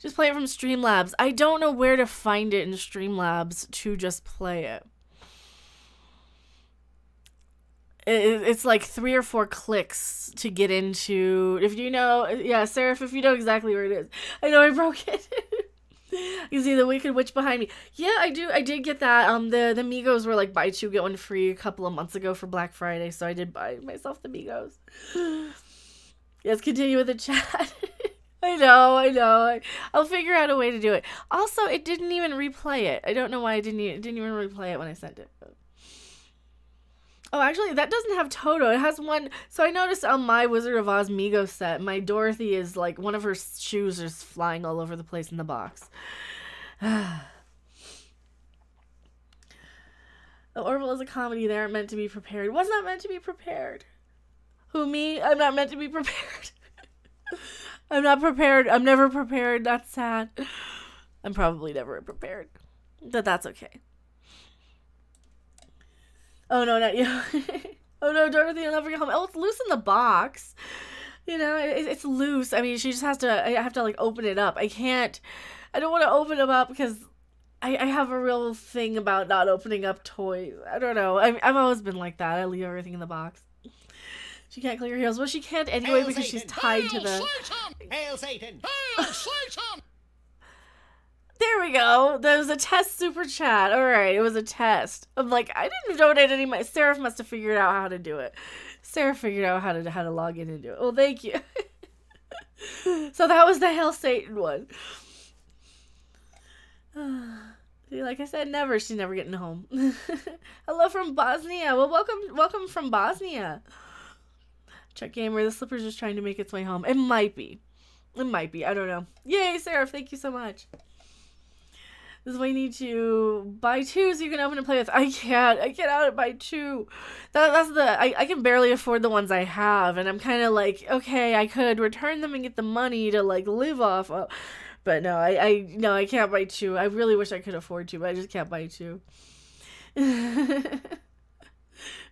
Speaker 1: Just play it from Streamlabs. I don't know where to find it in Streamlabs to just play it. It's like 3 or 4 clicks to get into... If you know... Yeah, Seraph, if you know exactly where it is. I know I broke it. You see the Wicked Witch behind me. Yeah, I do. I did get that. The Migos were like buy 2 get 1 free a couple of months ago for Black Friday, so I did buy myself the Migos. Yes, continue with the chat. I know. I'll figure out a way to do it. Also, it didn't even replay it. I don't know why it didn't even replay it when I sent it. Oh, actually, that doesn't have Toto. It has one. So I noticed on my Wizard of Oz Migos set, my Dorothy is like, one of her shoes is flying all over the place in the box. Orville is a comedy. They aren't meant to be prepared. Was not meant to be prepared. Who, me? I'm not meant to be prepared. I'm not prepared. I'm never prepared. That's sad. I'm probably never prepared. But that's okay. Oh, no, not you. Oh, no, Dorothy, I'll never get home. Oh, it's loose in the box. You know, it's loose. I mean, she just has to, I have to, like, open it up. I don't want to open them up because I have a real thing about not opening up toys. I don't know. I've always been like that. I leave everything in the box. She can't clear her heels. Well, she can't anyway because she's tied to the...
Speaker 3: Hail Satan!
Speaker 2: Hail Satan!
Speaker 1: There we go. That was a test super chat. All right, it was a test. I'm like, I didn't donate any money. Sarah must have figured out how to do it. Sarah figured out how to log in and do it. Well, thank you. So that was the Hail Satan one. See, like I said, never. She's never getting home. Hello from Bosnia. Well, welcome from Bosnia. Chuck Gamer, the slipper's just trying to make its way home. It might be. I don't know. Yay, Sarah, thank you so much. This is why you need to buy 2 so you can open and play with. I can't buy 2. I can barely afford the ones I have, and I'm kind of like, okay, I could return them and get the money to like live off of, but no, I can't buy 2. I really wish I could afford to, but I just can't buy 2.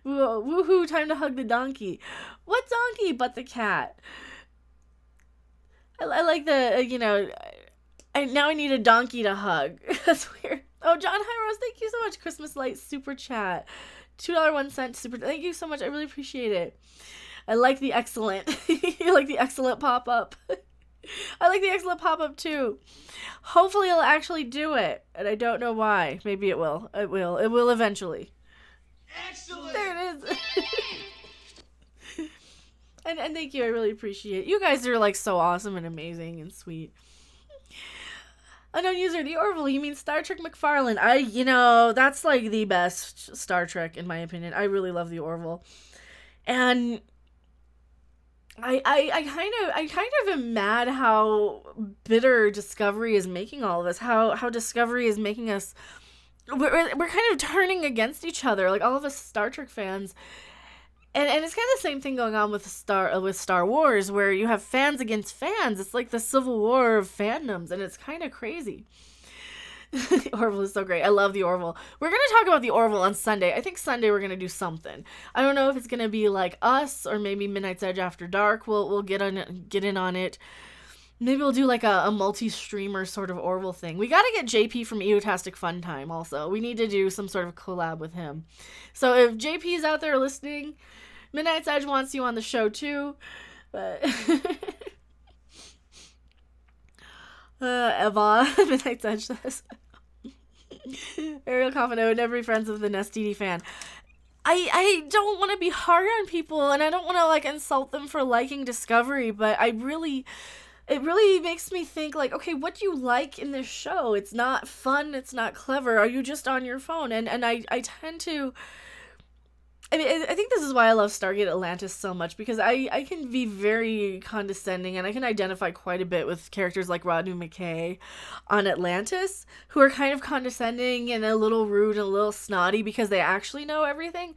Speaker 1: Woohoo, time to hug the donkey. What donkey but the cat? I like the, now I need a donkey to hug. That's weird. Oh, John Hyros, thank you so much. Christmas Light Super Chat. $2.01 Super. Thank you so much. I really appreciate it. I like the excellent. You like the excellent pop-up. I like the excellent pop-up too. Hopefully it'll actually do it. And I don't know why. Maybe it will. It will. It will eventually.
Speaker 3: Excellent.
Speaker 1: There it is. And thank you. I really appreciate it. You guys are like so awesome and amazing and sweet. Unknown user, the Orville, you mean Star Trek McFarlane. That's like the best Star Trek in my opinion. I really love the Orville. And I kind of am mad how bitter Discovery is making all of us. How Discovery is making us, we're kind of turning against each other, like all of us Star Trek fans. And it's kind of the same thing going on with Star Wars, where you have fans against fans. It's like the civil war of fandoms, and it's kind of crazy. The Orville is so great. I love the Orville. We're going to talk about the Orville on Sunday. I think Sunday we're going to do something. I don't know if it's going to be like us or maybe Midnight's Edge After Dark. We'll get in on it. Maybe we'll do like a multi-streamer sort of Orville thing. We got to get JP from Eotastic Fun Time also. We need to do some sort of collab with him. So if JP's out there listening, Midnight's Edge wants you on the show too. But Eva, Midnight's Edge says. Ariel Coffin would never be friends with the NestDD fan. I don't want to be hard on people, and I don't want to like insult them for liking Discovery, but it really makes me think like, okay, what do you like in this show? It's not fun, it's not clever. Are you just on your phone? And I tend to, I mean, I think this is why I love Stargate Atlantis so much, because I can be very condescending, and I can identify quite a bit with characters like Rodney McKay on Atlantis, who are kind of condescending and a little rude and a little snotty because they actually know everything.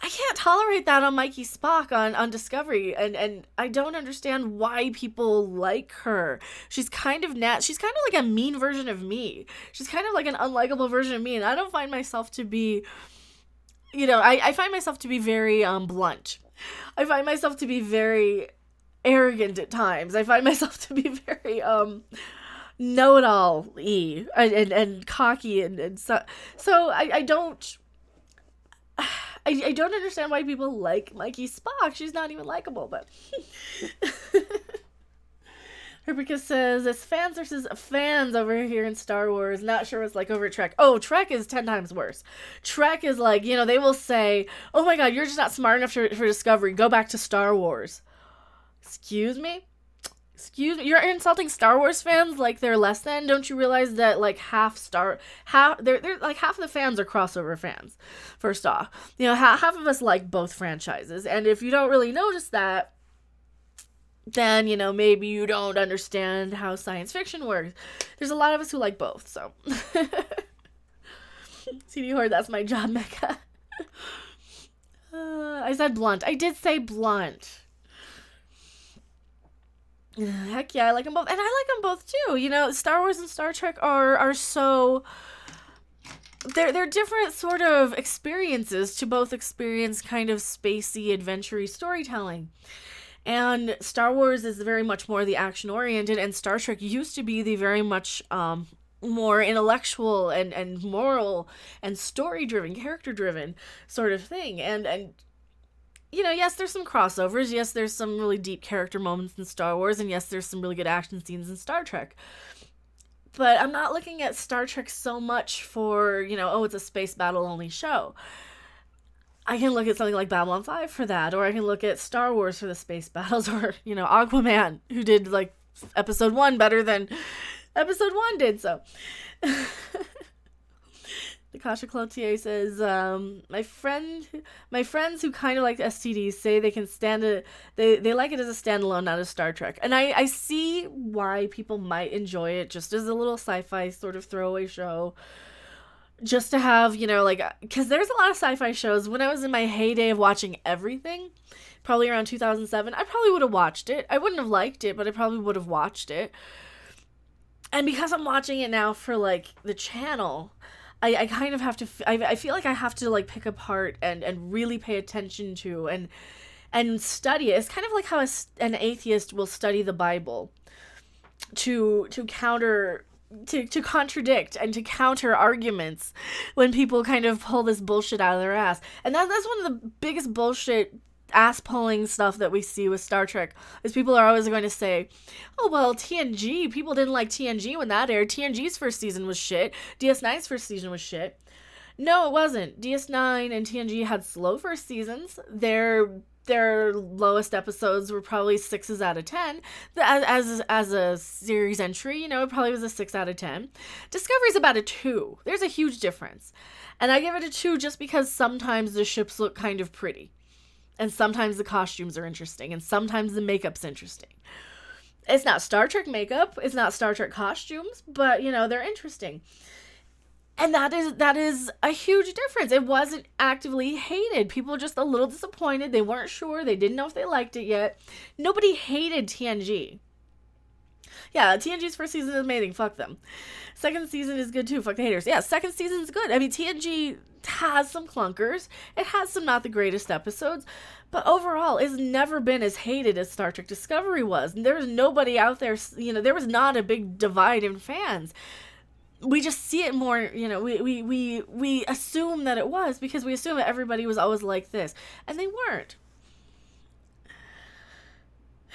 Speaker 1: I can't tolerate that on Mikey Spock on Discovery, and I don't understand why people like her. She's kind of she's kind of like a mean version of me. She's kind of like an unlikable version of me, and I don't find myself to be, I find myself to be very blunt. I find myself to be very arrogant at times. I find myself to be very know-it-all-y and cocky and so I don't understand why people like Mikey Spock. She's not even likable, but Rebecca says, it's fans versus fans over here in Star Wars. Not sure what it's like over at Trek. Oh, Trek is 10 times worse. Trek is like, they will say, oh my god, you're just not smart enough for Discovery. Go back to Star Wars. Excuse me? You're insulting Star Wars fans like they're less than? Don't you realize that like half of the fans are crossover fans, first off. Half of us like both franchises. And if you don't really notice that, then, maybe you don't understand how science fiction works. There's a lot of us who like both, so. CD Horde, that's my job, Mecca. I said blunt. I did say blunt. Heck yeah, I like them both. And I like them both, too. Star Wars and Star Trek are so... They're different sort of experiences to both experience kind of spacey, adventure-y storytelling. And Star Wars is very much more the action-oriented, and Star Trek used to be the very much more intellectual and moral and story-driven, character-driven sort of thing. And yes, there's some crossovers. Yes, there's some really deep character moments in Star Wars, and yes, there's some really good action scenes in Star Trek. But I'm not looking at Star Trek so much for, you know, oh, it's a space battle only show. I can look at something like Babylon 5 for that, or I can look at Star Wars for the space battles, or, you know, Aquaman, who did, like, episode 1 better than episode 1 did, so. Nakasha Cloutier says, my friends who kind of like STDs say they can stand it, they like it as a standalone, not as Star Trek. And I see why people might enjoy it just as a little sci-fi sort of throwaway show. Just to have, you know, like, because there's a lot of sci-fi shows. When I was in my heyday of watching everything, probably around 2007, I probably would have watched it. I wouldn't have liked it, but I probably would have watched it. And because I'm watching it now for, like, the channel, I kind of have to, I feel like I have to, like, pick apart and really pay attention to and study it. It's kind of like how an atheist will study the Bible to counter, to contradict and to counter arguments when people kind of pull this bullshit out of their ass. And that's one of the biggest bullshit ass-pulling stuff that we see with Star Trek, is people are always going to say, oh, well, TNG, people didn't like TNG when that aired. TNG's first season was shit. DS9's first season was shit. No, it wasn't. DS9 and TNG had slow first seasons. Their lowest episodes were probably 6s out of 10. As a series entry, you know, it probably was a 6 out of 10. Discovery's about a 2. There's a huge difference. And I give it a 2 just because sometimes the ships look kind of pretty. And sometimes the costumes are interesting. And sometimes the makeup's interesting. It's not Star Trek makeup. It's not Star Trek costumes. But, you know, they're interesting. And that is a huge difference. It wasn't actively hated. People were just a little disappointed. They weren't sure. They didn't know if they liked it yet. Nobody hated TNG. Yeah, TNG's first season is amazing. Fuck them. Second season is good too. Fuck the haters. Yeah, second season's good. I mean, TNG has some clunkers. It has some not the greatest episodes. But overall, it's never been as hated as Star Trek Discovery was. There was nobody out there, you know, there was not a big divide in fans. We just see it more, you know, we assume that it was because we assume that everybody was always like this. And they weren't.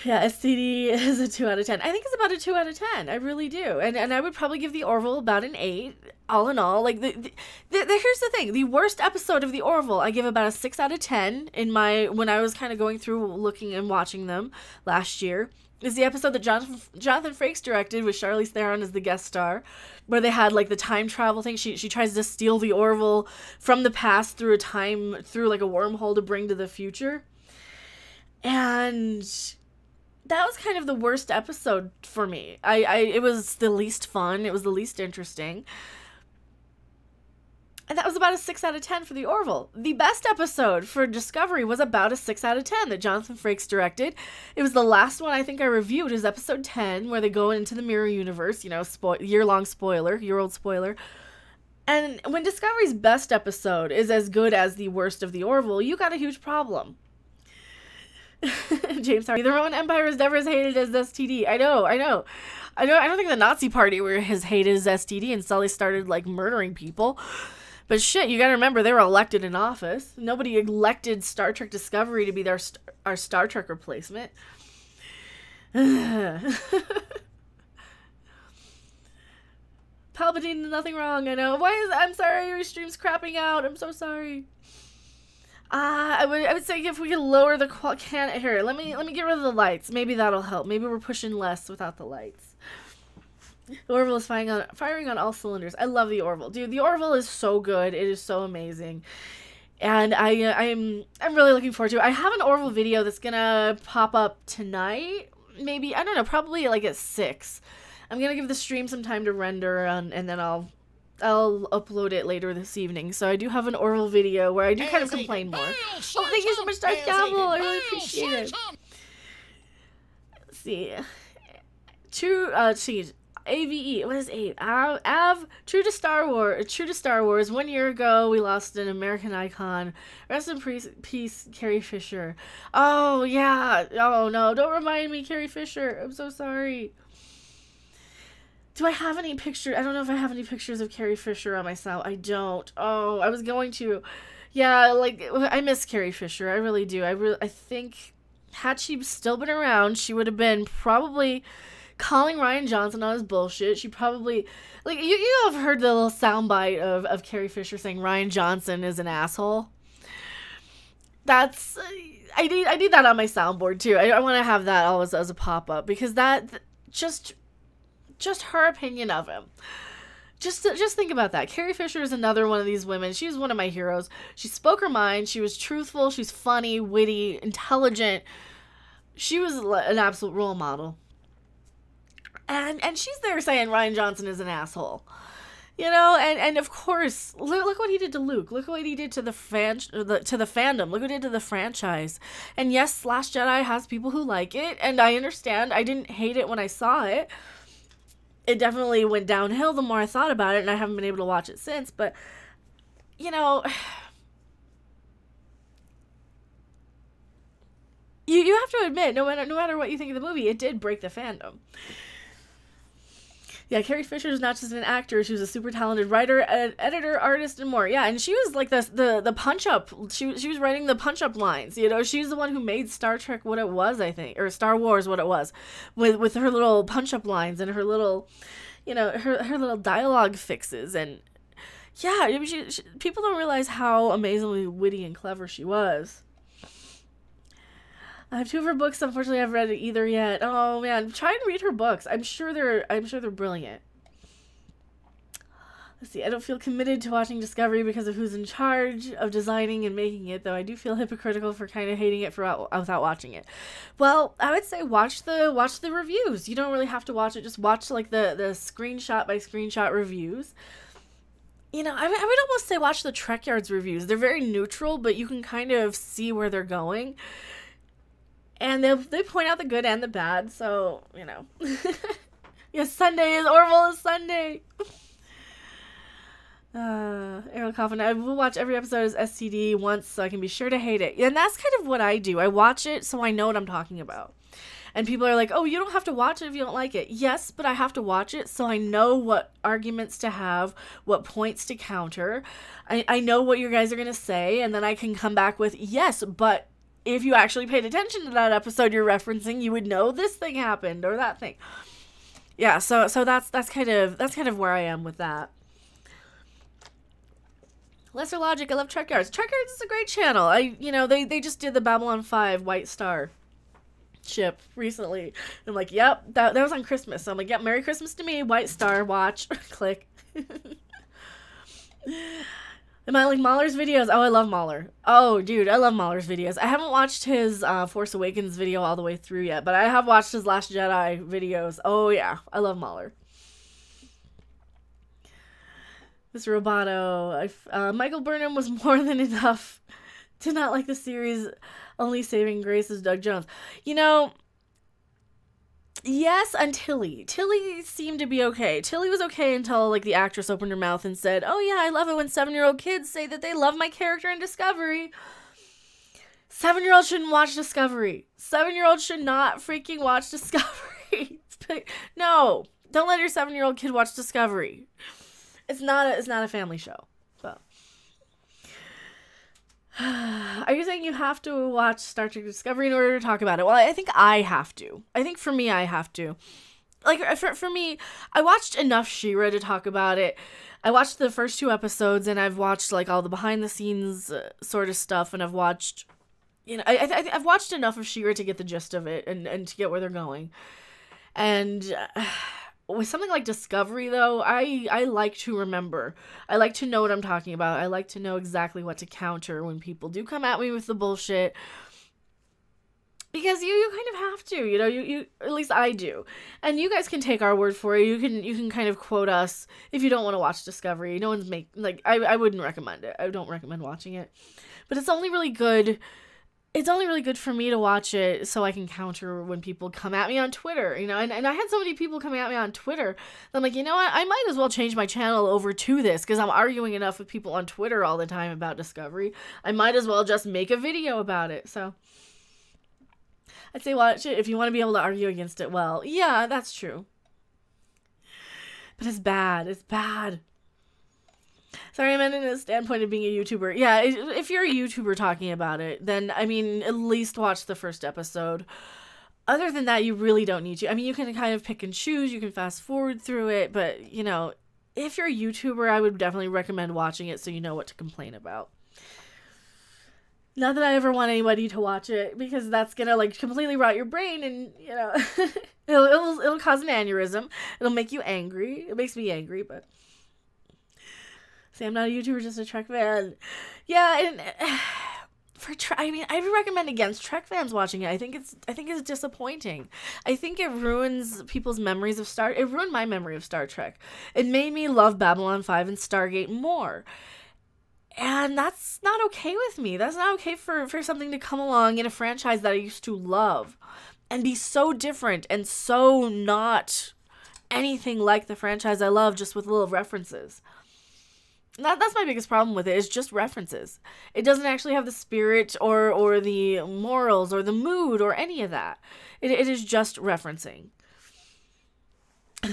Speaker 1: Yeah, STD is a 2 out of 10. I think it's about a 2 out of 10. I really do. And I would probably give the Orville about an 8. All in all, like, here's the thing. The worst episode of the Orville, I give about a 6 out of 10 when I was kind of going through looking and watching them last year. Is the episode that Jonathan Frakes directed with Charlize Theron as the guest star, where they had, like, the time travel thing. She tries to steal the Orville from the past through like a wormhole to bring to the future. And that was kind of the worst episode for me. It was the least fun. It was the least interesting. And that was about a 6 out of 10 for the Orville. The best episode for Discovery was about a 6 out of 10 that Jonathan Frakes directed. It was the last one I think I reviewed, is episode 10, where they go into the mirror universe, you know, year-old spoiler. And when Discovery's best episode is as good as the worst of the Orville, you got a huge problem. James Hardy, the Roman Empire is never as hated as STD. I know. I don't think the Nazi party were as hated as STD until they started, like, murdering people. But shit, you gotta remember, they were elected in office. Nobody elected Star Trek Discovery to be our Star Trek replacement. Palpatine did nothing wrong, I know. I'm sorry, your stream's crapping out. I'm so sorry. I would say if we could lower the here, let me get rid of the lights. Maybe that'll help. Maybe we're pushing less without the lights. The Orville is firing on all cylinders. I love the Orville. Dude, the Orville is so good. It is so amazing. And I'm really looking forward to it. I have an Orville video that's gonna pop up tonight. Maybe, I don't know, probably like at 6. I'm gonna give the stream some time to render, and then I'll upload it later this evening. So I do have an Orville video where I do kind of complain more. Oh, thank you so much, Darth Gavel. I really appreciate it. Let's see. AVE, what is 8? True to Star Wars. 1 year ago, we lost an American icon. Rest in peace, Carrie Fisher. Oh, yeah. Oh, no. Don't remind me, Carrie Fisher. I'm so sorry. Do I have any pictures? I don't know if I have any pictures of Carrie Fisher on myself. I don't. Oh, I was going to. Yeah, like, I miss Carrie Fisher. I really do. I think, had she still been around, she would have been probably calling Ryan Johnson on his bullshit. She probably, like, you have heard the little soundbite of Carrie Fisher saying Ryan Johnson is an asshole. That's, I need that on my soundboard too. I want to have that always as a pop-up, because that, just her opinion of him. Just think about that. Carrie Fisher is another one of these women. She's one of my heroes. She spoke her mind. She was truthful. She's funny, witty, intelligent. She was an absolute role model. And she's there saying Ryan Johnson is an asshole. You know, and of course, look what he did to Luke. Look what he did to the fandom. Look what he did to the franchise. And yes, Last Jedi has people who like it, and I understand. I didn't hate it when I saw it. It definitely went downhill the more I thought about it, and I haven't been able to watch it since. But, you know, you have to admit, no matter what you think of the movie, it did break the fandom. Yeah, Carrie Fisher is not just an actor. She was a super talented writer, editor, artist, and more. Yeah, and she was like the punch-up. She was writing the punch-up lines. You know, she's the one who made Star Trek what it was, I think. Or Star Wars what it was. With her little punch-up lines and her little, you know, her little dialogue fixes. And, yeah, I mean, people don't realize how amazingly witty and clever she was. I have 2 of her books. Unfortunately, I haven't read it either yet. Oh man, try and read her books. I'm sure they're brilliant. Let's see. I don't feel committed to watching Discovery because of who's in charge of designing and making it, though I do feel hypocritical for kind of hating it without watching it. Well, I would say watch the reviews. You don't really have to watch it. Just watch like the screenshot by screenshot reviews. You know, I would almost say watch the Trek Yards reviews. They're very neutral, but you can kind of see where they're going. And they point out the good and the bad, so, you know. Yes, Orville is Sunday. Errol Coffin, I will watch every episode as STD once so I can be sure to hate it. And that's kind of what I do. I watch it so I know what I'm talking about. And people are like, oh, you don't have to watch it if you don't like it. Yes, but I have to watch it so I know what arguments to have, what points to counter. I know what you guys are going to say, and then I can come back with, yes, but if you actually paid attention to that episode you're referencing, you would know this thing happened or that thing. Yeah, so that's kind of where I am with that. Lesser Logic, I love Trek Yards. Trek Yards is a great channel. They just did the Babylon 5 White Star ship recently. I'm like, yep, that was on Christmas. So I'm like, yep, Merry Christmas to me, White Star, watch, click. Am I like Mahler's videos? Oh, I love Mahler. Oh, dude, I love Mahler's videos. I haven't watched his Force Awakens video all the way through yet, but I have watched his Last Jedi videos. Oh, yeah. I love Mahler. Mr. Roboto. Michael Burnham was more than enough to not like the series. Only saving grace is Doug Jones. You know, yes, and Tilly. Tilly seemed to be okay. Tilly was okay until, like, the actress opened her mouth and said, oh, yeah, I love it when 7-year-old kids say that they love my character in Discovery. 7-year-olds shouldn't watch Discovery. 7-year-olds should not freaking watch Discovery. No, don't let your 7-year-old kid watch Discovery. It's not a family show. But are you saying you have to watch Star Trek Discovery in order to talk about it? Well, I think I have to. I think for me, I have to. Like, for me, I watched enough She-Ra to talk about it. I watched the first 2 episodes, and I've watched, like, all the behind-the-scenes sort of stuff, and I've watched, you know, I've watched enough of She-Ra to get the gist of it and to get where they're going. And with something like Discovery, though, I like to remember. I like to know what I'm talking about. I like to know exactly what to counter when people do come at me with the bullshit. Because you kind of have to, you know, you at least I do. And you guys can take our word for it. You can kind of quote us if you don't want to watch Discovery. No one's I wouldn't recommend it. I don't recommend watching it. But it's only really good. It's only really good for me to watch it so I can counter when people come at me on Twitter, you know, and I had so many people coming at me on Twitter that I'm like, you know what, I might as well change my channel over to this because I'm arguing enough with people on Twitter all the time about Discovery. I might as well just make a video about it. So I'd say watch it if you want to be able to argue against it. Well, yeah, that's true. But it's bad. It's bad. Sorry, I meant in a standpoint of being a YouTuber. Yeah, if you're a YouTuber talking about it, then, I mean, at least watch the first episode. other than that, you really don't need to. I mean, you can kind of pick and choose. You can fast forward through it. But, you know, if you're a YouTuber, I would definitely recommend watching it so you know what to complain about. Not that I ever want anybody to watch it, because that's gonna, like, completely rot your brain, and, you know, it'll cause an aneurysm. It'll make you angry. It makes me angry, but... See, I'm not a YouTuber, just a Trek fan. Yeah, and... I mean, I would recommend against Trek fans watching it. I think it's disappointing. I think it ruins people's memories of It ruined my memory of Star Trek. It made me love Babylon 5 and Stargate more. And that's not okay with me. That's not okay for something to come along in a franchise that I used to love and be so different and so not anything like the franchise I love, just with little references. That's my biggest problem with it, is just references. It doesn't actually have the spirit or the morals or the mood or any of that. It is just referencing.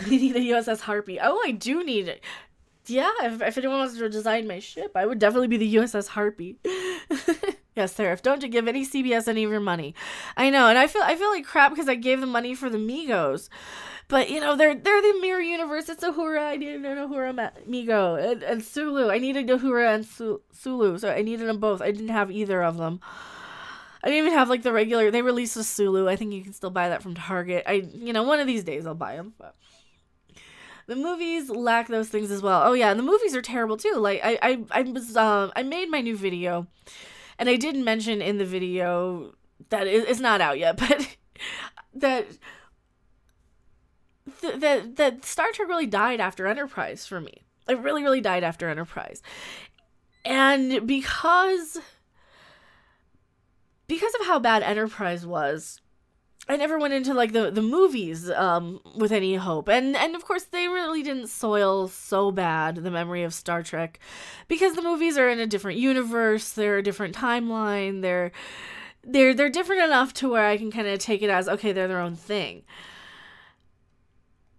Speaker 1: We need a USS Harpy. Oh, I do need it. Yeah, if anyone wants to design my ship, I would definitely be the USS Harpy. Yes, Seraph, don't give any CBS any of your money. I know, and I feel like crap because I gave them money for the Migos. But, you know, they're the mirror universe. It's Uhura. I needed an Uhura Migo. And Sulu. I needed Uhura and Sulu. So I needed them both. I didn't have either of them. I didn't even have, like, the regular. They released a Sulu. I think you can still buy that from Target. One of these days I'll buy them. But the movies lack those things as well. Oh, yeah. And the movies are terrible, too. Like, I made my new video. And I did mention in the video that it's not out yet. But that Star Trek really died after Enterprise for me. It really, really died after Enterprise. And because of how bad Enterprise was, I never went into, like, the movies with any hope. And of course, they really didn't soil so bad the memory of Star Trek, because the movies are in a different universe, they're a different timeline, they're different enough to where I can kind of take it as, okay, they're their own thing.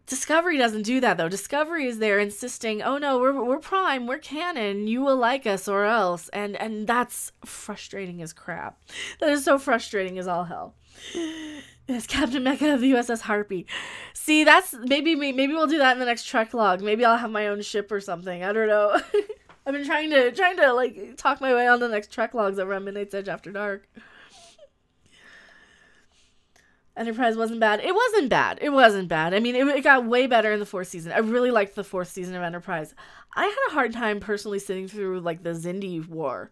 Speaker 1: Discovery doesn't do that, though. Discovery is there insisting, oh no, we're Prime, we're canon, you will like us or else. And that's frustrating as crap. That is so frustrating as all hell. It's Captain Mecha of the USS Harpy. See, that's, maybe we'll do that in the next Trek log. Maybe I'll have my own ship or something. I don't know. I've been trying to like, talk my way on the next Trek logs over on Midnight's Edge After Dark. Enterprise wasn't bad. It wasn't bad. It wasn't bad. I mean, it got way better in the fourth season. I really liked the fourth season of Enterprise. I had a hard time personally sitting through, like, the Xindi War.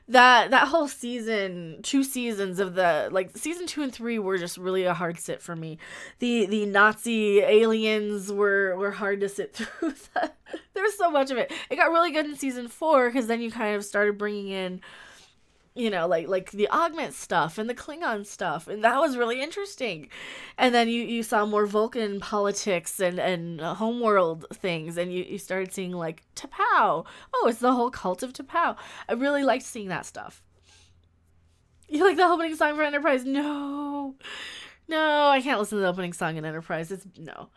Speaker 1: That whole season, 2 seasons of the, like, season 2 and 3 were just really a hard sit for me. The Nazi aliens were hard to sit through. There was so much of it. It got really good in season 4, because then you kind of started bringing in, you know, like the augment stuff and the Klingon stuff, and that was really interesting. And then you saw more Vulcan politics and homeworld things, and you started seeing, like, T'Pau. Oh, it's the whole cult of T'Pau. I really liked seeing that stuff. You like the opening song for Enterprise? No, I can't listen to the opening song in Enterprise. It's no.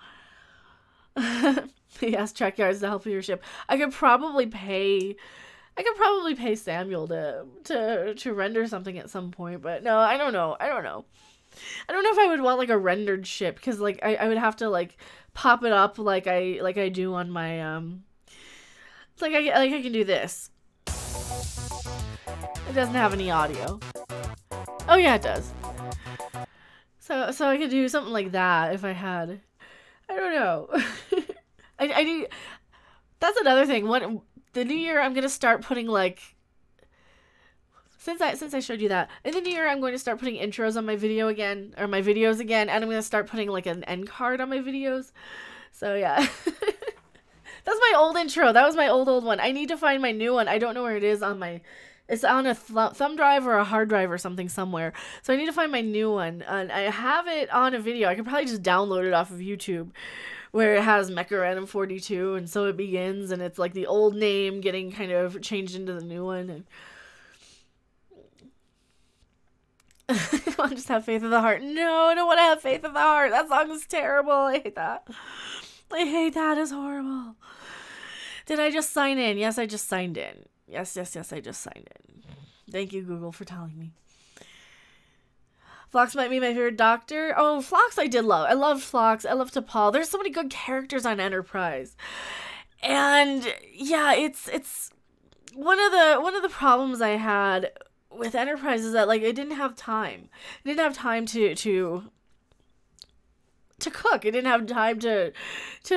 Speaker 1: He asked Trek Yards to help with your ship. I could probably pay Samuel to render something at some point, but no, I don't know. I don't know if I would want, like, a rendered ship, because, like, I would have to, like, pop it up like I do on my like I can do this. It doesn't have any audio. Oh yeah, it does. So I could do something like that if I had. I don't know. I do. That's another thing. The new year, I'm gonna start putting, like, since I showed you that, in the new year I'm going to start putting intros on my videos again, and I'm gonna start putting, like, an end card on my videos. So yeah, that's my old intro. That was my old one. I need to find my new one. I don't know where it is on my. It's on a thumb drive or a hard drive or something somewhere. So I need to find my new one, and I have it on a video. I could probably just download it off of YouTube, where it has Mecha Random 42, and so it begins, and it's, like, the old name getting kind of changed into the new one. And I'll just have faith in the heart. No, I don't want to have faith in the heart. That song is terrible. I hate that. I hate that. It's horrible. Did I just sign in? Yes, I just signed in. Yes, I just signed in. Thank you, Google, for telling me. Phlox might be my favorite doctor. Oh, Phlox I did love. I loved Phlox. I loved T'Pol. There's so many good characters on Enterprise. And yeah, it's one of the problems I had with Enterprise is that, like, I didn't have time. I didn't have time to cook. I didn't have time to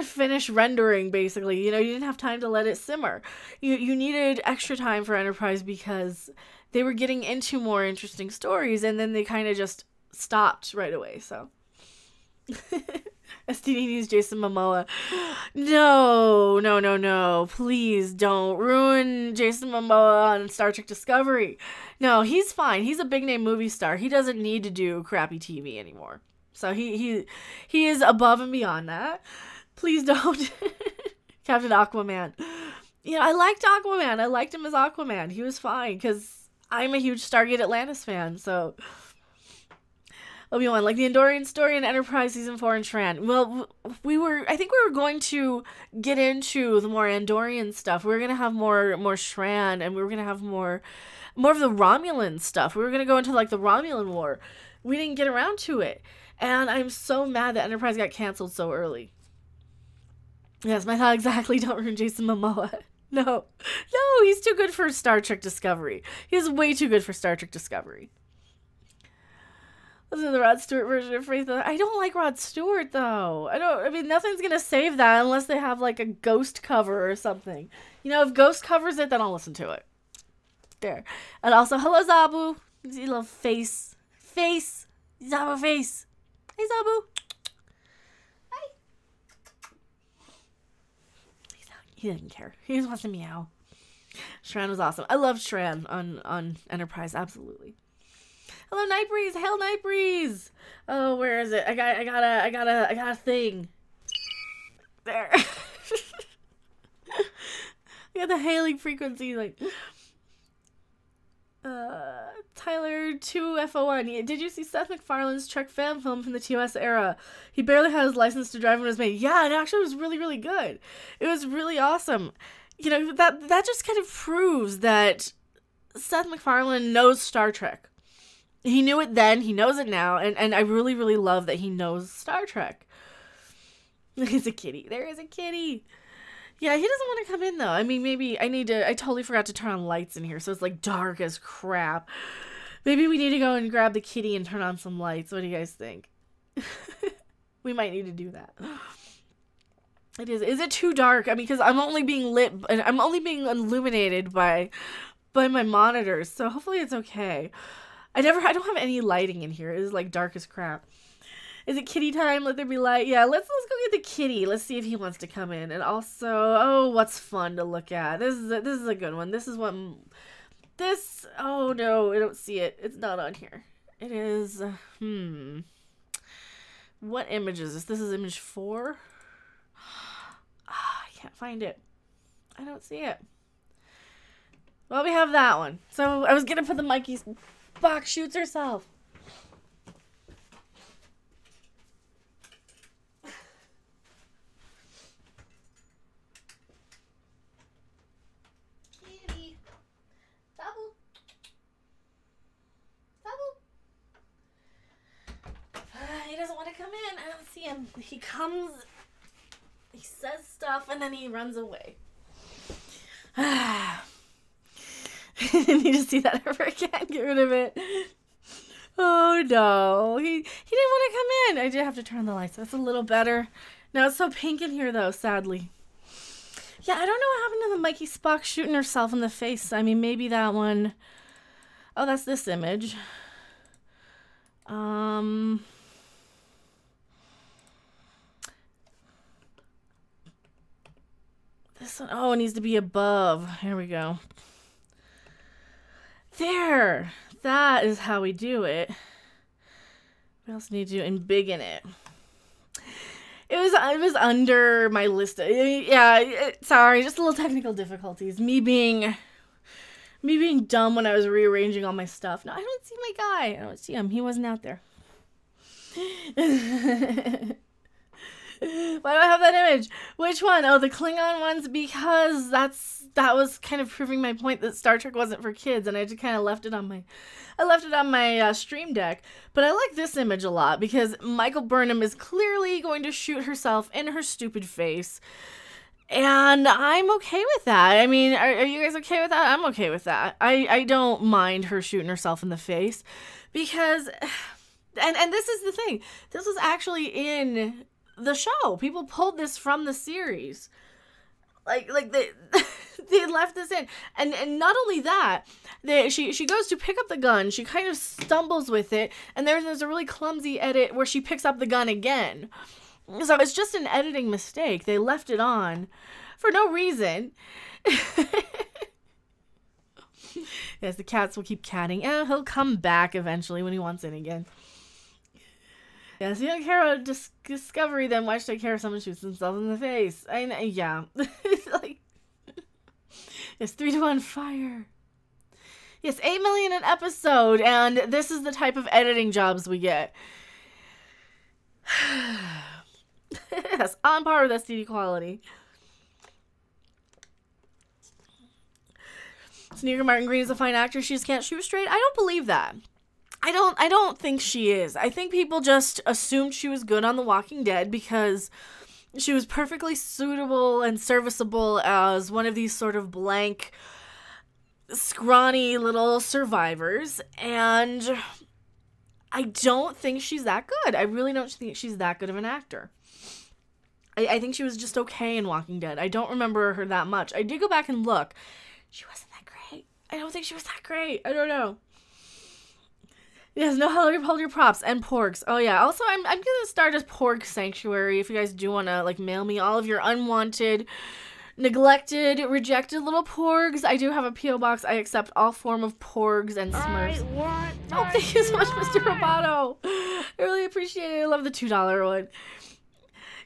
Speaker 1: finish rendering, basically. You know, you didn't have time to let it simmer. You needed extra time for Enterprise because they were getting into more interesting stories, and then they kind of just stopped right away, so. STD needs Jason Momoa. No. Please don't ruin Jason Momoa on Star Trek Discovery. No, he's fine. He's a big name movie star. He doesn't need to do crappy TV anymore. So he is above and beyond that. Please don't. Captain Aquaman. You know, I liked Aquaman. I liked him as Aquaman. He was fine because I'm a huge Stargate Atlantis fan, so... Obi-Wan, like the Andorian story in Enterprise Season 4 and Shran. Well, I think we were going to get into the more Andorian stuff. We were going to have more Shran, and we were going to have more of the Romulan stuff. We were going to go into, like, the Romulan War. We didn't get around to it. And I'm so mad that Enterprise got canceled so early. Yes, my thought exactly. Don't ruin Jason Momoa. No, he's too good for Star Trek Discovery. He's way too good for Star Trek Discovery. Listen to the Rod Stewart version of Faith. I don't like Rod Stewart, though. I mean, nothing's going to save that unless they have, like, a Ghost cover or something. You know, if Ghost covers it, then I'll listen to it. There. And also, hello, Zabu. You little face. Zabu face. Hey, Zabu. Hi. He doesn't care. He just wants to meow. Shran was awesome. I loved Shran on Enterprise, absolutely. Hello, Nightbreeze. Hail, Nightbreeze. Oh, where is it? I got a thing. There. I got the hailing frequency, like. Tyler 2FO1. Did you see Seth MacFarlane's Trek fan film from the TOS era? He barely had his license to drive when it was made. Yeah, it actually was really, really good. It was really awesome. You know, that just kind of proves that Seth MacFarlane knows Star Trek. He knew it then, he knows it now, and I really, really love that he knows Star Trek. There's a kitty. There is a kitty. Yeah, he doesn't want to come in, though. I mean, maybe I totally forgot to turn on lights in here, so it's, like, dark as crap. Maybe we need to go and grab the kitty and turn on some lights. What do you guys think? We might need to do that. It is. Is it too dark? I mean, because I'm only being lit, and I'm only being illuminated by my monitors, so hopefully it's okay. I don't have any lighting in here. It is, like, dark as crap. Is it kitty time? Let there be light. Yeah, let's go get the kitty. Let's see if he wants to come in. And also, oh, what's fun to look at? This is a good one. Oh no, I don't see it. It's not on here. It is, what image is this? This is image 4? I can't find it. I don't see it. Well, we have that one. So I was gonna put the Mikey's box shoots herself. Kitty. Double. He doesn't want to come in. I don't see him. He comes, he says stuff, and then he runs away. Didn't need to see that ever again. Get rid of it. Oh no. He didn't want to come in. I did have to turn the lights. That's a little better. Now it's so pink in here though, sadly. Yeah, I don't know what happened to the Mikey Spock shooting herself in the face. I mean, maybe that one. Oh, that's this image. This one, oh, it needs to be above. Here we go. There. That is how we do it. We also need to do embiggen it. It was under my list. Yeah, sorry, just a little technical difficulties. Me being dumb when I was rearranging all my stuff. No, I don't see my guy. I don't see him. He wasn't out there. Why do I have that image? Which one? Oh, the Klingon ones, because that was kind of proving my point that Star Trek wasn't for kids, and I just kind of left it on my stream deck. But I like this image a lot because Michael Burnham is clearly going to shoot herself in her stupid face. And I'm okay with that. I mean, are you guys okay with that? I'm okay with that. I don't mind her shooting herself in the face because, and this is the thing. This was actually in the show. People pulled this from the series. Like they they left this in. And not only that, she goes to pick up the gun. She kind of stumbles with it. And there's a really clumsy edit where she picks up the gun again. So it's just an editing mistake. They left it on for no reason. Yes, the cats will keep catting. He'll come back eventually when he wants in again. Yes, you don't care about discovery, then why should I care if someone shoots themselves in the face? Yeah. It's like, it's 3-to-1 fire. Yes, 8 million an episode, and this is the type of editing jobs we get. Yes, on par with STD quality. Sneaker Martin Green is a fine actor. She just can't shoot straight. I don't believe that. I don't think she is. I think people just assumed she was good on The Walking Dead because she was perfectly suitable and serviceable as one of these sort of blank, scrawny little survivors. And I don't think she's that good. I really don't think she's that good of an actor. I think she was just okay in Walking Dead. I don't remember her that much. I did go back and look. She wasn't that great. I don't think she was that great. I don't know. Yes, no, hold your props. And Porgs. Oh, yeah. Also, I'm going to start a Porg sanctuary if you guys do want to, like, mail me all of your unwanted, neglected, rejected little Porgs. I do have a P.O. box. I accept all form of Porgs and Smurfs. Oh, thank you so much, Mr. Roboto. I really appreciate it. I love the $2 one.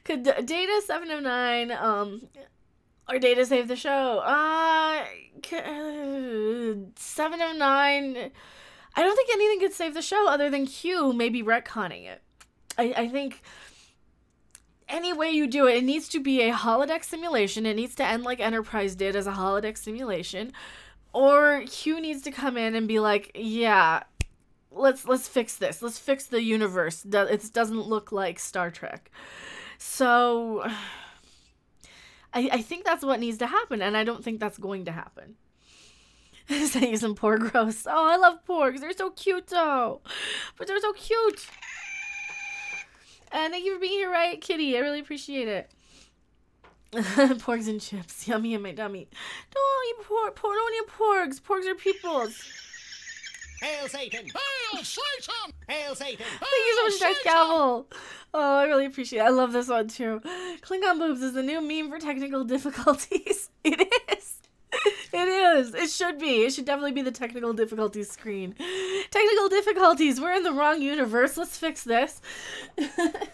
Speaker 1: Could Data 709, or Data save the show? 709... I don't think anything could save the show other than Q maybe retconning it. I think any way you do it, it needs to be a holodeck simulation. It needs to end like Enterprise did as a holodeck simulation. Or Q needs to come in and be like, yeah, let's fix this. Let's fix the universe. It doesn't look like Star Trek. So I think that's what needs to happen, and I don't think that's going to happen. Saying some Porg gross. Oh, I love Porgs. They're so cute, though. But they're so cute. And thank you for being here, Riot Kitty. I really appreciate it. Porgs and chips. Yummy in my dummy. Don't eat don't eat porgs. Porgs are peoples.
Speaker 3: Hail Satan! Hail Satan! Hail Satan!
Speaker 1: Thank you so much, Dice Gavel. Oh, I really appreciate it. I love this one, too. Klingon boobs is the new meme for technical difficulties. It is. It is. It should be. It should definitely be the technical difficulties screen. Technical difficulties. We're in the wrong universe. Let's fix this. You guys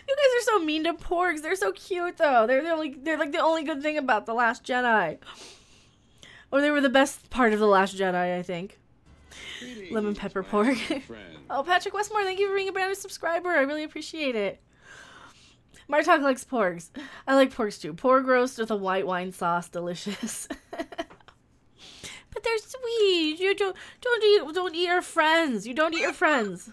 Speaker 1: are so mean to Porgs. They're so cute, though. They're like the only good thing about The Last Jedi. Or they were the best part of The Last Jedi, I think. Lemon pepper pork. Oh, Patrick Westmore, thank you for being a brand new subscriber. I really appreciate it. Martok likes Porgs. I like Porgs too. Porg roast with a white wine sauce, delicious. But they're sweet. You don't eat your friends. You don't eat your friends.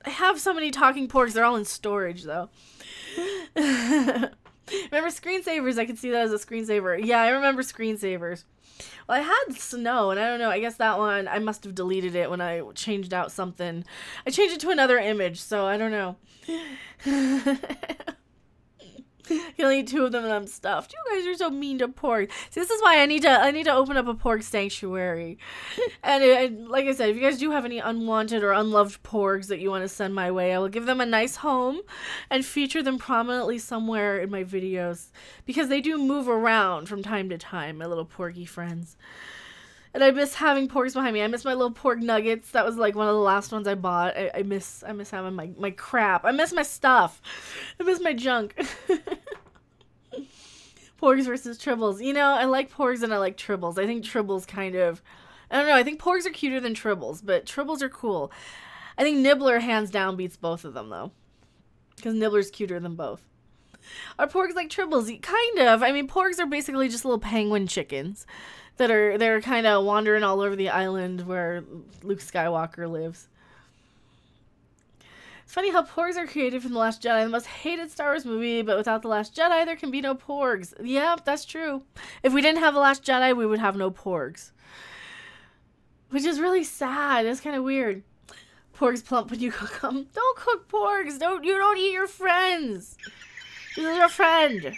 Speaker 1: I have so many talking Porgs. They're all in storage though. Remember screensavers? I could see that as a screensaver. Yeah, I remember screensavers. Well, I had snow, and I don't know. I guess that one, I must have deleted it when I changed out something. I changed it to another image, so I don't know. You only eat 2 of them and I'm stuffed. You guys are so mean to Porg. See, this is why I need to open up a Porg sanctuary. And like I said, if you guys do have any unwanted or unloved Porgs that you want to send my way, I will give them a nice home and feature them prominently somewhere in my videos. Because they do move around from time to time, my little Porgy friends. And I miss having Porgs behind me. I miss my little Porg nuggets. That was like one of the last ones I bought. I miss having my crap. I miss my stuff. I miss my junk. Porgs versus Tribbles. You know, I like Porgs and I like Tribbles. I think Tribbles kind of... I don't know. I think Porgs are cuter than Tribbles, but Tribbles are cool. I think Nibbler hands down beats both of them, though. Because Nibbler's cuter than both. Are Porgs like Tribbles? Kind of. I mean, Porgs are basically just little penguin chickens they're kind of wandering all over the island where Luke Skywalker lives. It's funny how Porgs are created from The Last Jedi, the most hated Star Wars movie, but without The Last Jedi, there can be no Porgs. Yeah, that's true. If we didn't have The Last Jedi, we would have no Porgs. Which is really sad. It's kind of weird. Porgs plump when you cook them. Don't cook Porgs. You don't eat your friends. This is your friend.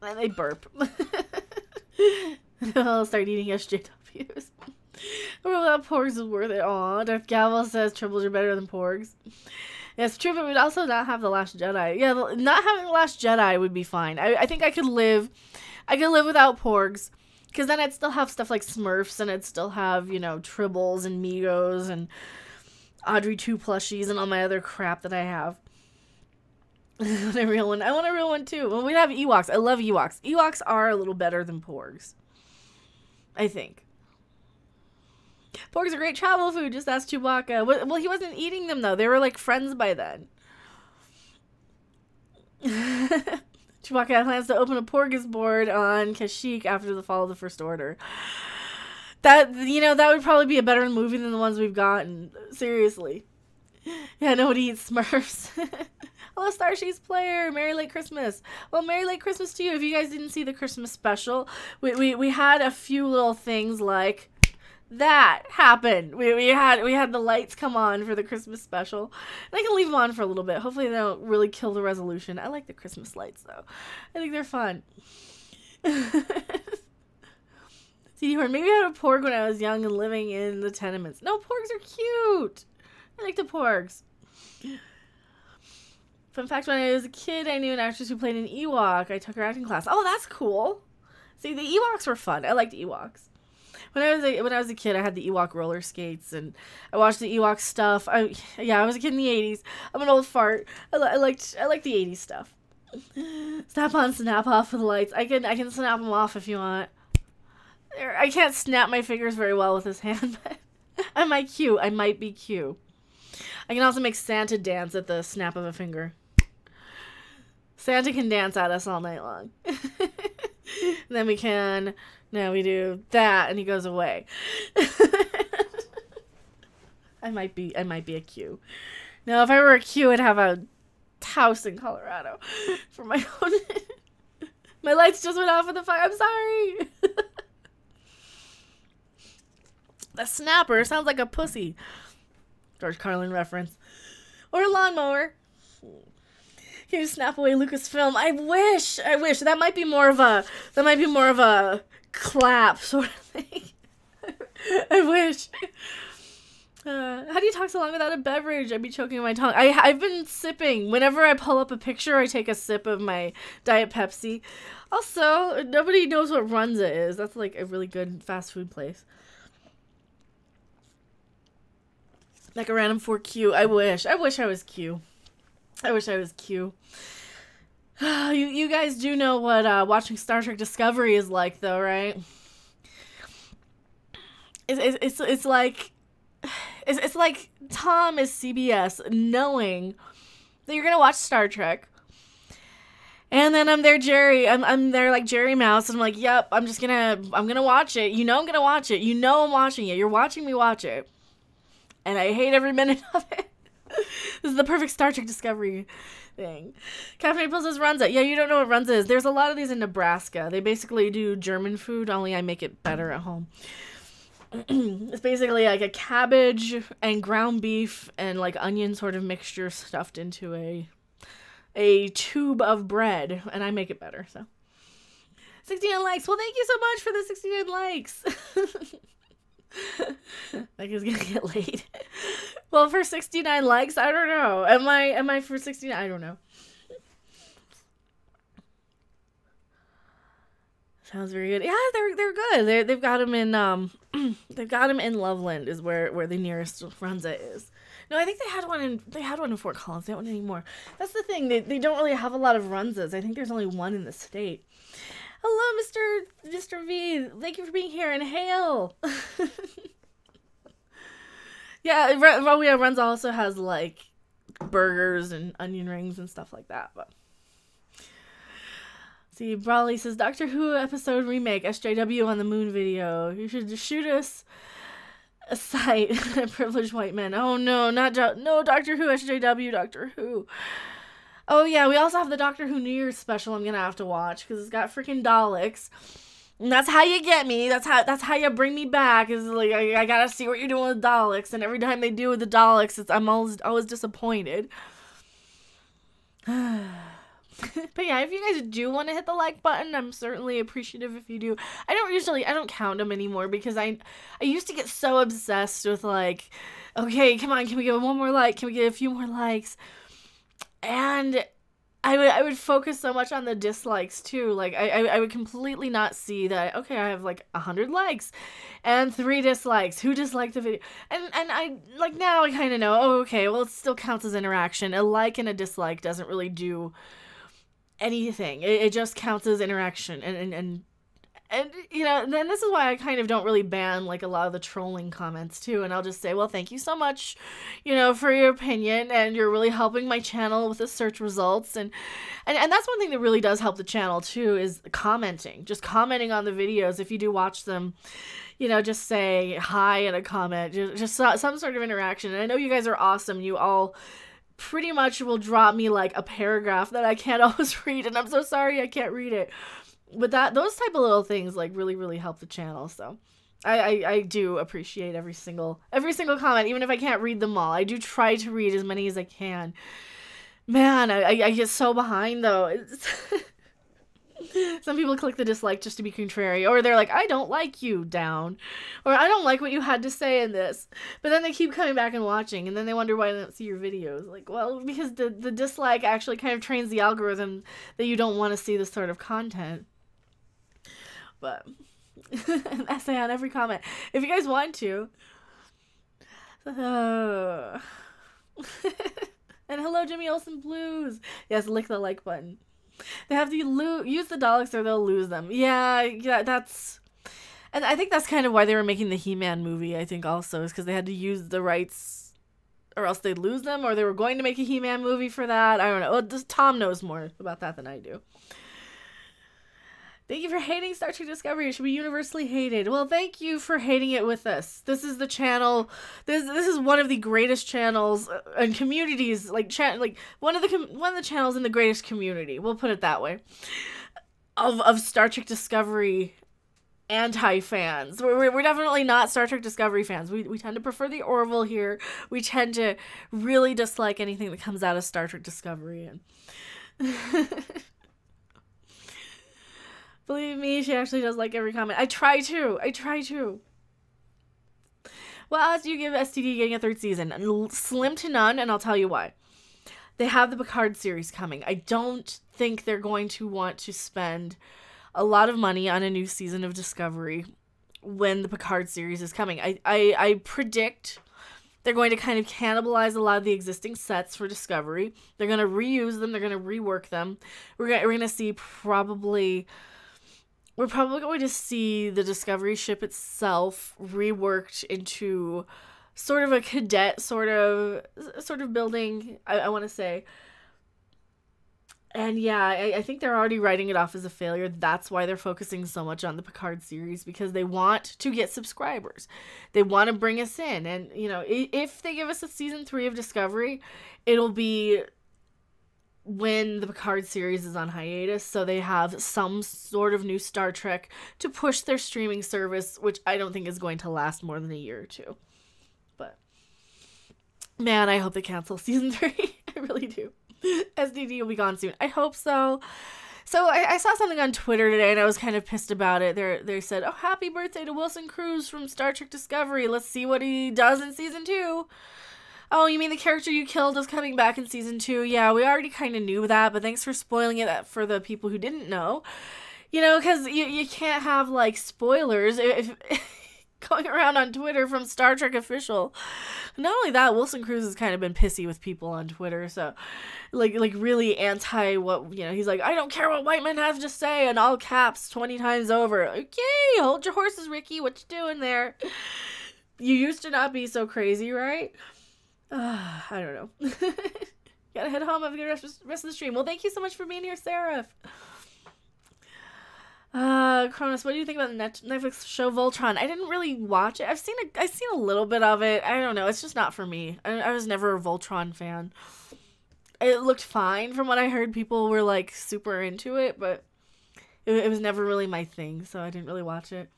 Speaker 1: And they burp. I'll start eating SJWs. Without Porgs is worth it. Aw, Darth Gavel says Tribbles are better than Porgs. Yeah, it's true, but we'd also not have The Last Jedi. Yeah, not having The Last Jedi would be fine. I think I could live without Porgs. Because then I'd still have stuff like Smurfs, and I'd still have, you know, Tribbles and Migos and Audrey 2 plushies and all my other crap that I have. I want a real one. I want a real one, too. Well, we'd have Ewoks. I love Ewoks. Ewoks are a little better than Porgs. I think. Porgs are great travel food. Just ask Chewbacca. Well, he wasn't eating them, though. They were, like, friends by then. Chewbacca plans to open a Porgus board on Kashyyyk after the fall of the First Order. That would probably be a better movie than the ones we've gotten. Seriously. Yeah, nobody eats Smurfs. Hello, Starsheets player. Merry Late Christmas. Well, Merry Late Christmas to you. If you guys didn't see the Christmas special, we had a few little things like that happen. We had the lights come on for the Christmas special. And I can leave them on for a little bit. Hopefully they don't really kill the resolution. I like the Christmas lights, though. I think they're fun. CD Horn, maybe I had a Porg when I was young and living in the tenements. No, Porgs are cute. I like the Porgs. Fun fact, when I was a kid, I knew an actress who played an Ewok. I took her acting class. Oh, that's cool. See, the Ewoks were fun. I liked Ewoks. When I was a kid, I had the Ewok roller skates, and I watched the Ewok stuff. I was a kid in the 80s. I'm an old fart. I like the 80s stuff. Snap on, snap off with the lights. I can snap them off if you want. I can't snap my fingers very well with this hand, but I might be Q. I can also make Santa dance at the snap of a finger. Santa can dance at us all night long. Then we do that, and he goes away. I might be a Q. Now, if I were a Q, I'd have a house in Colorado for my own. My lights just went off with the fire. I'm sorry. The snapper sounds like a pussy. George Carlin reference. Or a lawnmower. Can you snap away Lucasfilm? I wish. That might be more of a clap sort of thing. I wish. How do you talk so long without a beverage? I'd be choking on my tongue. I've been sipping. Whenever I pull up a picture, I take a sip of my Diet Pepsi. Also, nobody knows what Runza is. That's like a really good fast food place. Like a random 4Q. I wish I was Q. You guys do know what watching Star Trek Discovery is like, though, right? It's like Tom is CBS knowing that you're gonna watch Star Trek, and then I'm there, Jerry. I'm there like Jerry Mouse, and I'm like, yep, I'm gonna watch it. You know I'm gonna watch it. You know I'm watching it. You're watching me watch it, and I hate every minute of it. This is the perfect Star Trek Discovery thing. Caffeine Pills says Runza. Yeah, you don't know what Runza is. There's a lot of these in Nebraska. They basically do German food, only I make it better at home. It's basically like a cabbage and ground beef and like onion sort of mixture stuffed into a tube of bread, and I make it better. So 69 likes. Well, thank you so much for the 69 likes. Like it's gonna get late. Well, for 69 likes, I don't know. Am I for 69? I don't know. Sounds very good. Yeah, they're good. They've got them in Loveland is where the nearest Runza is. No, I think they had one in Fort Collins. They don't anymore. That's the thing. They don't really have a lot of Runzas. I think there's only one in the state. Hello, Mr. V. Thank you for being here, and hail. Yeah, Renz also has, like, burgers and onion rings and stuff like that, but... See, Brawley says, Doctor Who episode remake, SJW on the moon video. You should just shoot us a sight, privileged white men. Oh, no, no, Doctor Who, SJW, Doctor Who. Oh, yeah, we also have the Doctor Who New Year's special I'm gonna have to watch, because it's got freaking Daleks. And that's how you get me. That's how you bring me back. Is like I gotta see what you're doing with Daleks, and every time they do with the Daleks, I'm always disappointed. But yeah, if you guys do want to hit the like button, I'm certainly appreciative if you do. I don't count them anymore because I used to get so obsessed with like, okay, come on, can we get one more like? Can we get a few more likes? And I would focus so much on the dislikes too. Like I would completely not see that, okay, I have like 100 likes and 3 dislikes. Who disliked the video? And I like now I kind of know, oh, okay, well, it still counts as interaction. A like and a dislike doesn't really do anything. It just counts as interaction. And you know, and then this is why I kind of don't really ban like a lot of the trolling comments too, and I'll just say, well, thank you so much, you know, for your opinion, and you're really helping my channel with the search results, and that's one thing that really does help the channel too, is commenting. Just commenting on the videos if you do watch them, you know, just say hi in a comment, just some sort of interaction. And I know you guys are awesome. You all pretty much will drop me like a paragraph that I can't always read, and I'm so sorry I can't read it. But those type of little things like really, really help the channel. So I do appreciate every single comment, even if I can't read them all. I do try to read as many as I can. Man, I get so behind though. Some people click the dislike just to be contrary, or they're like, I don't like you, down, or I don't like what you had to say in this. But then they keep coming back and watching, and then they wonder why they don't see your videos. Like, well, because the dislike actually kind of trains the algorithm that you don't want to see this sort of content. But an essay on every comment if you guys want to. And hello, Jimmy Olsen Blues. Yes, lick the like button. They have to use the Daleks or they'll lose them. Yeah, that's... And I think that's kind of why they were making the He-Man movie, I think also, is because they had to use the rights or else they'd lose them, or they were going to make a He-Man movie for that. I don't know. Well, Tom knows more about that than I do. Thank you for hating Star Trek Discovery. It should be universally hated. Well, thank you for hating it with us. This is the channel. This is one of the greatest channels and communities. Like one of the channels in the greatest community. We'll put it that way. Of Star Trek Discovery anti-fans. We're definitely not Star Trek Discovery fans. We tend to prefer the Orville here. We tend to really dislike anything that comes out of Star Trek Discovery. And believe me, she actually does like every comment. I try to. What odds do you give STD getting a 3rd season? Slim to none, and I'll tell you why. They have the Picard series coming. I don't think they're going to want to spend a lot of money on a new season of Discovery when the Picard series is coming. I predict they're going to kind of cannibalize a lot of the existing sets for Discovery. They're going to reuse them. They're going to rework them. We're going to see We're probably going to see the Discovery ship itself reworked into sort of a cadet sort of building, I want to say. And yeah, I think they're already writing it off as a failure. That's why they're focusing so much on the Picard series, because they want to get subscribers. They want to bring us in. And, you know, if they give us a season 3 of Discovery, it'll be when the Picard series is on hiatus, so they have some sort of new Star Trek to push their streaming service, which I don't think is going to last more than a year or two. But, man, I hope they cancel season 3. I really do. SDD will be gone soon. I hope so. So I saw something on Twitter today, and I was kind of pissed about it. They said, oh, happy birthday to Wilson Cruz from Star Trek Discovery. Let's see what he does in season 2. Oh, you mean the character you killed is coming back in season 2? Yeah, we already kind of knew that, but thanks for spoiling it for the people who didn't know. You know, because you can't have, like, spoilers if going around on Twitter from Star Trek Official. Not only that, Wilson Cruz has kind of been pissy with people on Twitter, so, like really anti what, you know, he's like, I don't care what white men have to say, in all caps 20 times over. Okay, hold your horses, Ricky, what you doing there? You used to not be so crazy, right? I don't know. Gotta head home. Have a good rest of the stream. Well, thank you so much for being here, Seraph. Cronus, what do you think about the Netflix show Voltron? I didn't really watch it. I've seen a little bit of it. I don't know. It's just not for me. I was never a Voltron fan. It looked fine from what I heard. People were like super into it, but it was never really my thing, so I didn't really watch it.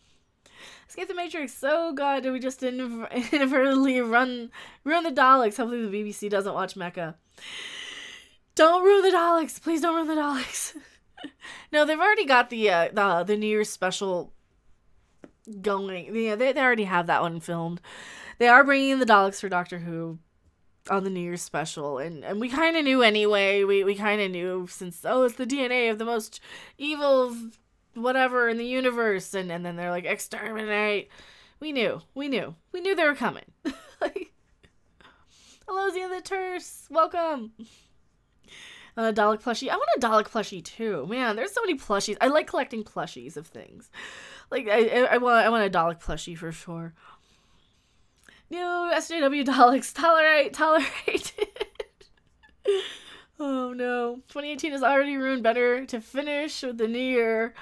Speaker 1: Escape the Matrix. Oh god, did we just inadvertently ruin the Daleks? Hopefully the BBC doesn't watch Mecha. Don't ruin the Daleks. Please don't ruin the Daleks. No, they've already got the New Year's special going. Yeah, they already have that one filmed. They are bringing in the Daleks for Doctor Who on the New Year's special, and we kind of knew anyway. We kind of knew since, it's the DNA of the most evil whatever in the universe, and then they're like, exterminate. We knew they were coming. Like, hello, Zia the Terse, welcome. Dalek plushie. I want a Dalek plushie too. Man, there's so many plushies. I like collecting plushies of things. Like I want a Dalek plushie for sure. New SJW Daleks. Tolerate. Oh no. 2018 is already ruined. Better to finish with the new year.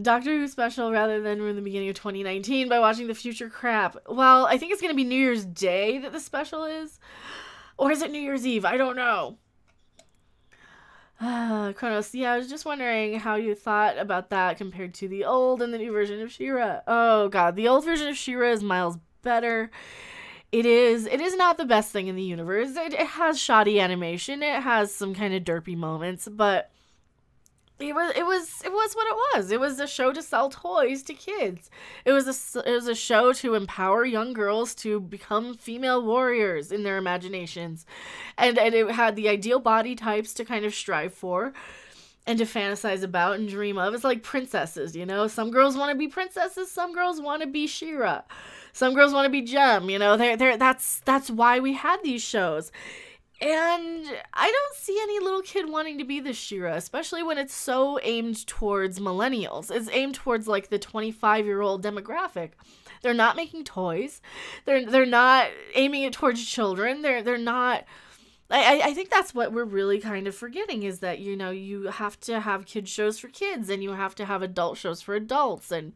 Speaker 1: Doctor Who special rather than ruin the beginning of 2019 by watching the future crap. Well, I think it's going to be New Year's Day that the special is. Or is it New Year's Eve? I don't know. Kronos, yeah, I was just wondering how you thought about that compared to the old and the new version of She-Ra. Oh god, the old version of She-Ra is miles better. It is not the best thing in the universe. It has shoddy animation. It has some kind of derpy moments, but it was what it was. It was a show to sell toys to kids. It was a show to empower young girls to become female warriors in their imaginations. And it had the ideal body types to kind of strive for and to fantasize about and dream of. It's like princesses, you know? Some girls want to be princesses, some girls want to be She-Ra. Some girls want to be Gem, you know? That's why we had these shows. And I don't see any little kid wanting to be the She-Ra, especially when it's so aimed towards millennials. It's aimed towards like the 25-year-old demographic. They're not making toys. They're not aiming it towards children. They're not. I think that's what we're really kind of forgetting, is that, you know, you have to have kid shows for kids and you have to have adult shows for adults, and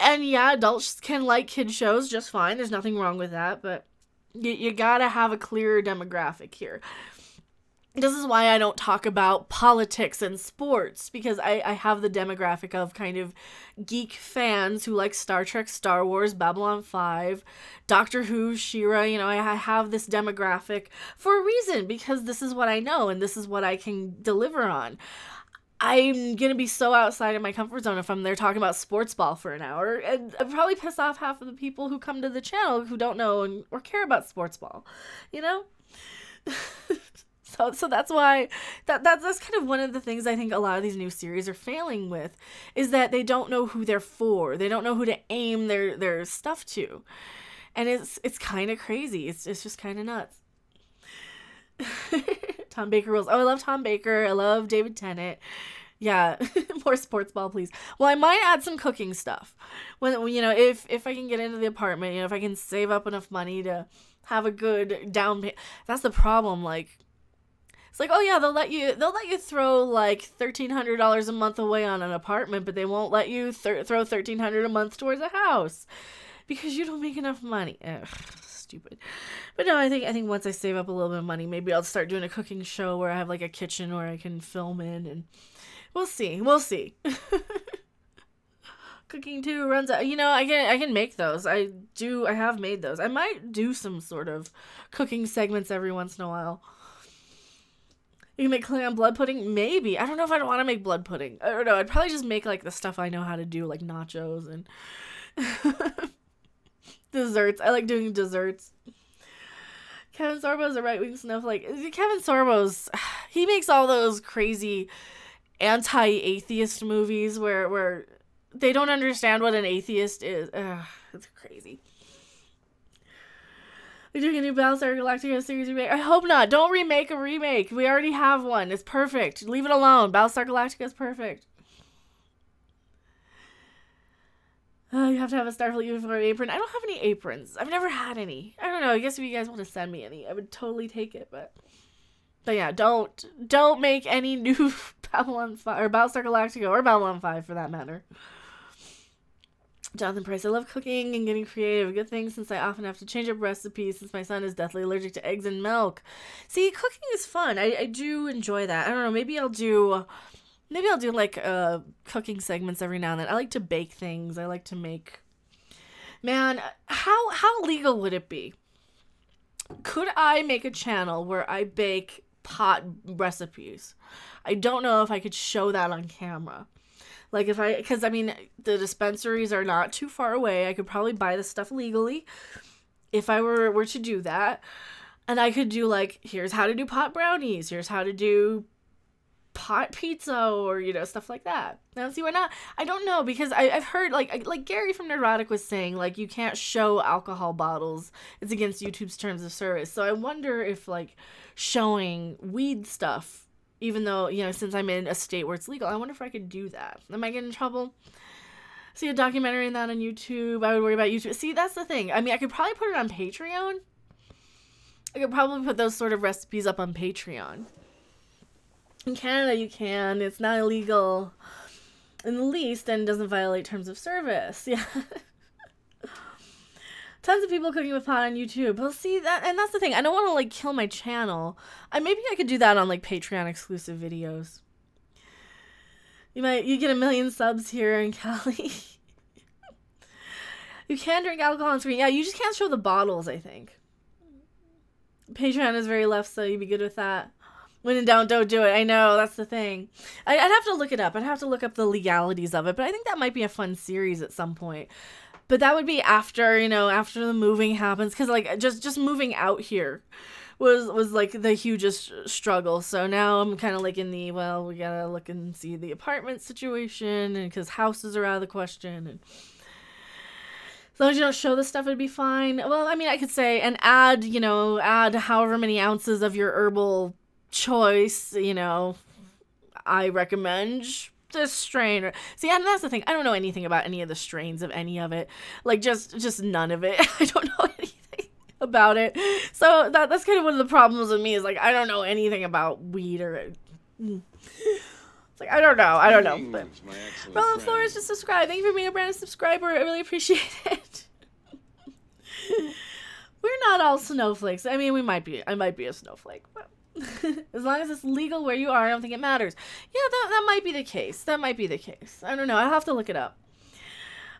Speaker 1: yeah, adults can like kid shows just fine. There's nothing wrong with that, but you gotta have a clearer demographic here. This is why I don't talk about politics and sports, because I have the demographic of kind of geek fans who like Star Trek, Star Wars, Babylon 5, Doctor Who, She-Ra. You know, I have this demographic for a reason, because this is what I know and this is what I can deliver on. I'm going to be so outside of my comfort zone if I'm there talking about sports ball for an hour, and I'd probably piss off half of the people who come to the channel who don't know or care about sports ball, you know? So that's why that's kind of one of the things I think a lot of these new series are failing with, is that they don't know who they're for. They don't know who to aim their stuff to. And it's kind of crazy. It's just kind of nuts. Tom Baker rules. Oh, I love Tom Baker. I love David Tennant. Yeah, more sports ball, please. Well, I might add some cooking stuff when you know, if I can get into the apartment, you know, if I can save up enough money to have a good down payment. That's the problem. Like, it's like, oh yeah, they'll let you throw like $1,300 a month away on an apartment, but they won't let you throw $1,300 a month towards a house because you don't make enough money. Ugh, stupid. But no, I think once I save up a little bit of money, maybe I'll start doing a cooking show where I have like a kitchen where I can film in, and we'll see. Cooking too runs out. You know, I can make those. I have made those. I might do some sort of cooking segments every once in a while. You can make clay on blood pudding? Maybe. I don't know if I'd want to make blood pudding. I don't know. I'd probably just make like the stuff I know how to do, like nachos and desserts. I like doing desserts. Kevin Sorbo's a right-wing snowflake. Kevin Sorbo's, he makes all those crazy anti-atheist movies where they don't understand what an atheist is. Ugh, it's crazy. We're doing a new Battlestar Galactica series remake. I hope not. Don't remake a remake. We already have one. It's perfect. Leave it alone. Battlestar Galactica is perfect. You have to have a Starfleet uniform apron. I don't have any aprons. I've never had any. I don't know. I guess if you guys want to send me any, I would totally take it. But yeah, don't make any new Babylon 5 or Battlestar Galactica or Babylon 5 for that matter. Jonathan Price, I love cooking and getting creative. A good thing since I often have to change up recipes since my son is deathly allergic to eggs and milk. See, cooking is fun. I do enjoy that. I don't know. Maybe I'll do like cooking segments every now and then. I like to bake things. I like to make. Man, how legal would it be? Could I make a channel where I bake pot recipes? I don't know if I could show that on camera. Like because I mean, the dispensaries are not too far away. I could probably buy the stuff legally if I were to do that. And I could do like, here's how to do pot brownies. Here's how to do pot pizza or, stuff like that. I don't see why not. I don't know, because I've heard like Gary from Neurotic was saying, like, you can't show alcohol bottles. It's against YouTube's terms of service. So I wonder if like showing weed stuff, even though, since I'm in a state where it's legal, I wonder if I could do that. Am I getting in trouble? See a documentary on that on YouTube. I would worry about YouTube. See, that's the thing. I mean, I could probably put it on Patreon. I could probably put those sort of recipes up on Patreon. In Canada, you can. It's not illegal in the least and doesn't violate terms of service. Yeah. Tons of people cooking with pot on YouTube. Well, see, that's the thing. I don't want to, like, kill my channel. Maybe I could do that on, like, Patreon exclusive videos. You get 1 million subs here in Cali. You can drink alcohol on screen. Yeah, you just can't show the bottles, I think. Patreon is very left, so you'd be good with that. When in doubt, don't do it. I know, that's the thing. I'd have to look it up. I'd have to look up the legalities of it, but I think that might be a fun series at some point. But that would be after, after the moving happens. Because, like, just moving out here was like, the hugest struggle. So now I'm kind of, like, in the, well, we gotta look and see the apartment situation. And because houses are out of the question. And as long as you don't show this stuff, it'd be fine. Well, I mean, I could say, and add however many ounces of your herbal choice, I recommend this strain. See, and that's the thing, I don't know anything about any of the strains of any of it, like just none of it. I don't know anything about it, so that's kind of one of the problems with me, is like I don't know anything about weed or it's like I don't know. But Roland Flores just subscribed. Thank you for being a brand new subscriber. I really appreciate it. We're not all snowflakes. I mean, I might be a snowflake, but as long as it's legal where you are, I don't think it matters. Yeah, that might be the case. That might be the case. I don't know. I'll have to look it up.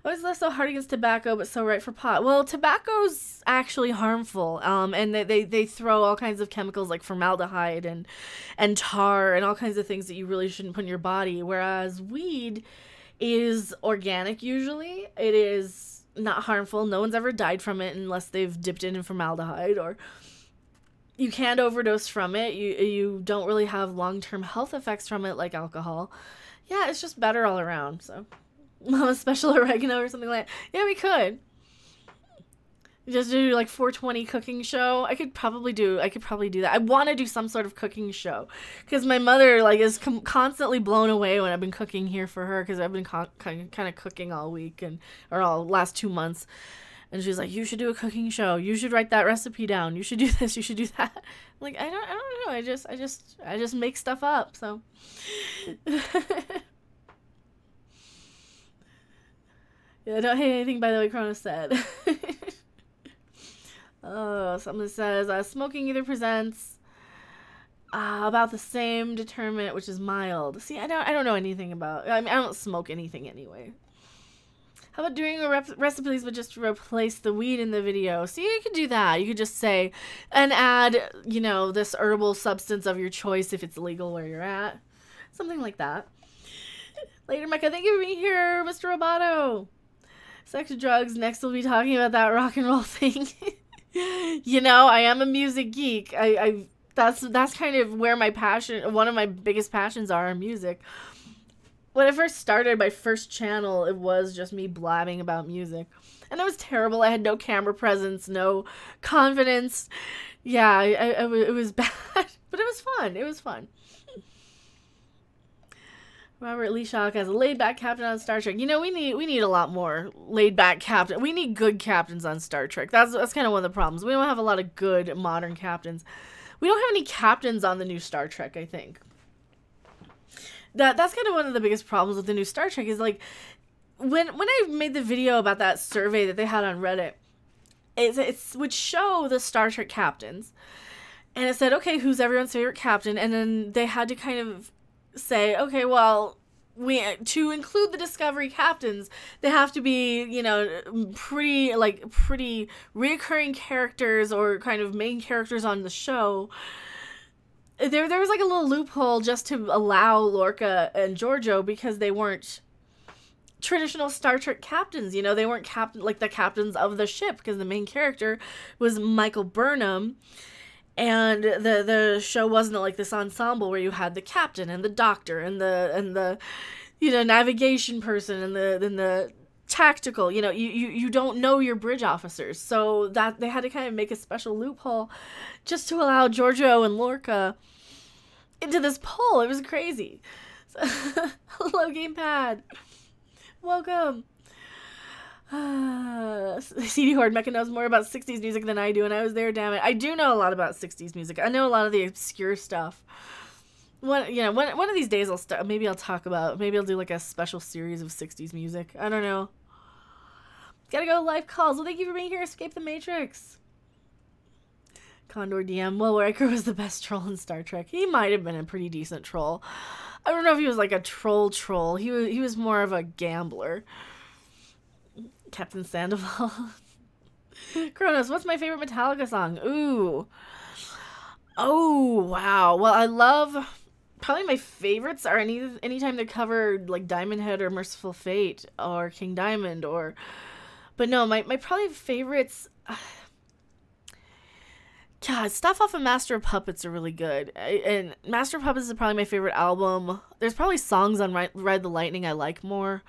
Speaker 1: Why is that so hard against tobacco but so right for pot? Well, tobacco's actually harmful. And they throw all kinds of chemicals like formaldehyde and tar and all kinds of things that you really shouldn't put in your body. Whereas weed is organic usually. It is not harmful. No one's ever died from it unless they've dipped it in formaldehyde, or you can't overdose from it. You don't really have long-term health effects from it like alcohol. Yeah, it's just better all around. So, a special oregano or something like that. Yeah, we could. Just do like 420 cooking show. I could probably do that. I want to do some sort of cooking show because my mother like is constantly blown away when I've been cooking here for her, because I've been kind of cooking all week or all last 2 months. And she's like, you should do a cooking show. You should write that recipe down. You should do this. You should do that. I'm like, I don't know. I just make stuff up. So, yeah, don't hate anything by the way Kronos said. Oh, someone says, smoking either presents about the same determinant, which is mild. See, I don't know anything about. I mean, I don't smoke anything anyway. How about doing a recipes but just replace the weed in the video? See, you could do that. You could just say, and add, this herbal substance of your choice if it's legal where you're at. Something like that. Later, Mecca. Thank you for being here, Mr. Roboto. Sex, drugs. Next, we'll be talking about that rock and roll thing. I am a music geek. That's kind of where my passion, one of my biggest passions are, music. When I first started my first channel, it was just me blabbing about music. And it was terrible. I had no camera presence, no confidence. Yeah, it was bad. But it was fun. It was fun. Robert Lee Schock as a laid-back captain on Star Trek. You know, we need a lot more laid-back captain. We need good captains on Star Trek. That's kind of one of the problems. We don't have a lot of good modern captains. We don't have any captains on the new Star Trek, I think. That's kind of one of the biggest problems with the new Star Trek is, like, when I made the video about that survey that they had on Reddit, it would show the Star Trek captains, and it said, okay, who's everyone's favorite captain? And then they had to kind of say, okay, well, to include the Discovery captains, they have to be, you know, pretty reoccurring characters or kind of main characters on the show. There was like a little loophole just to allow Lorca and Georgiou because they weren't traditional Star Trek captains. You know, they weren't the captains of the ship because the main character was Michael Burnham. And the show wasn't like this ensemble where you had the captain and the doctor and the you know, navigation person and the tactical, you know, you don't know your bridge officers. So that they had to kind of make a special loophole just to allow Georgiou and Lorca into this poll. It was crazy. So, hello, Gamepad. Welcome. CD Horde Mecca knows more about 60s music than I do, and I was there, damn it. I do know a lot about 60s music. I know a lot of the obscure stuff. One of these days maybe I'll do like a special series of 60s music. I don't know. Gotta go live calls. Well, thank you for being here. Escape the Matrix. Condor DM. Well, Riker was the best troll in Star Trek. He might have been a pretty decent troll. I don't know if he was like a troll. He was more of a gambler. Captain Sandoval. Kronos, what's my favorite Metallica song? Ooh. Oh, wow. Well, I love... Probably my favorites are anytime they cover, like, Diamond Head or Merciful Fate or King Diamond or... But no, my probably favorites... God, stuff off of Master of Puppets are really good. And Master of Puppets is probably my favorite album. There's probably songs on Ride the Lightning I like more.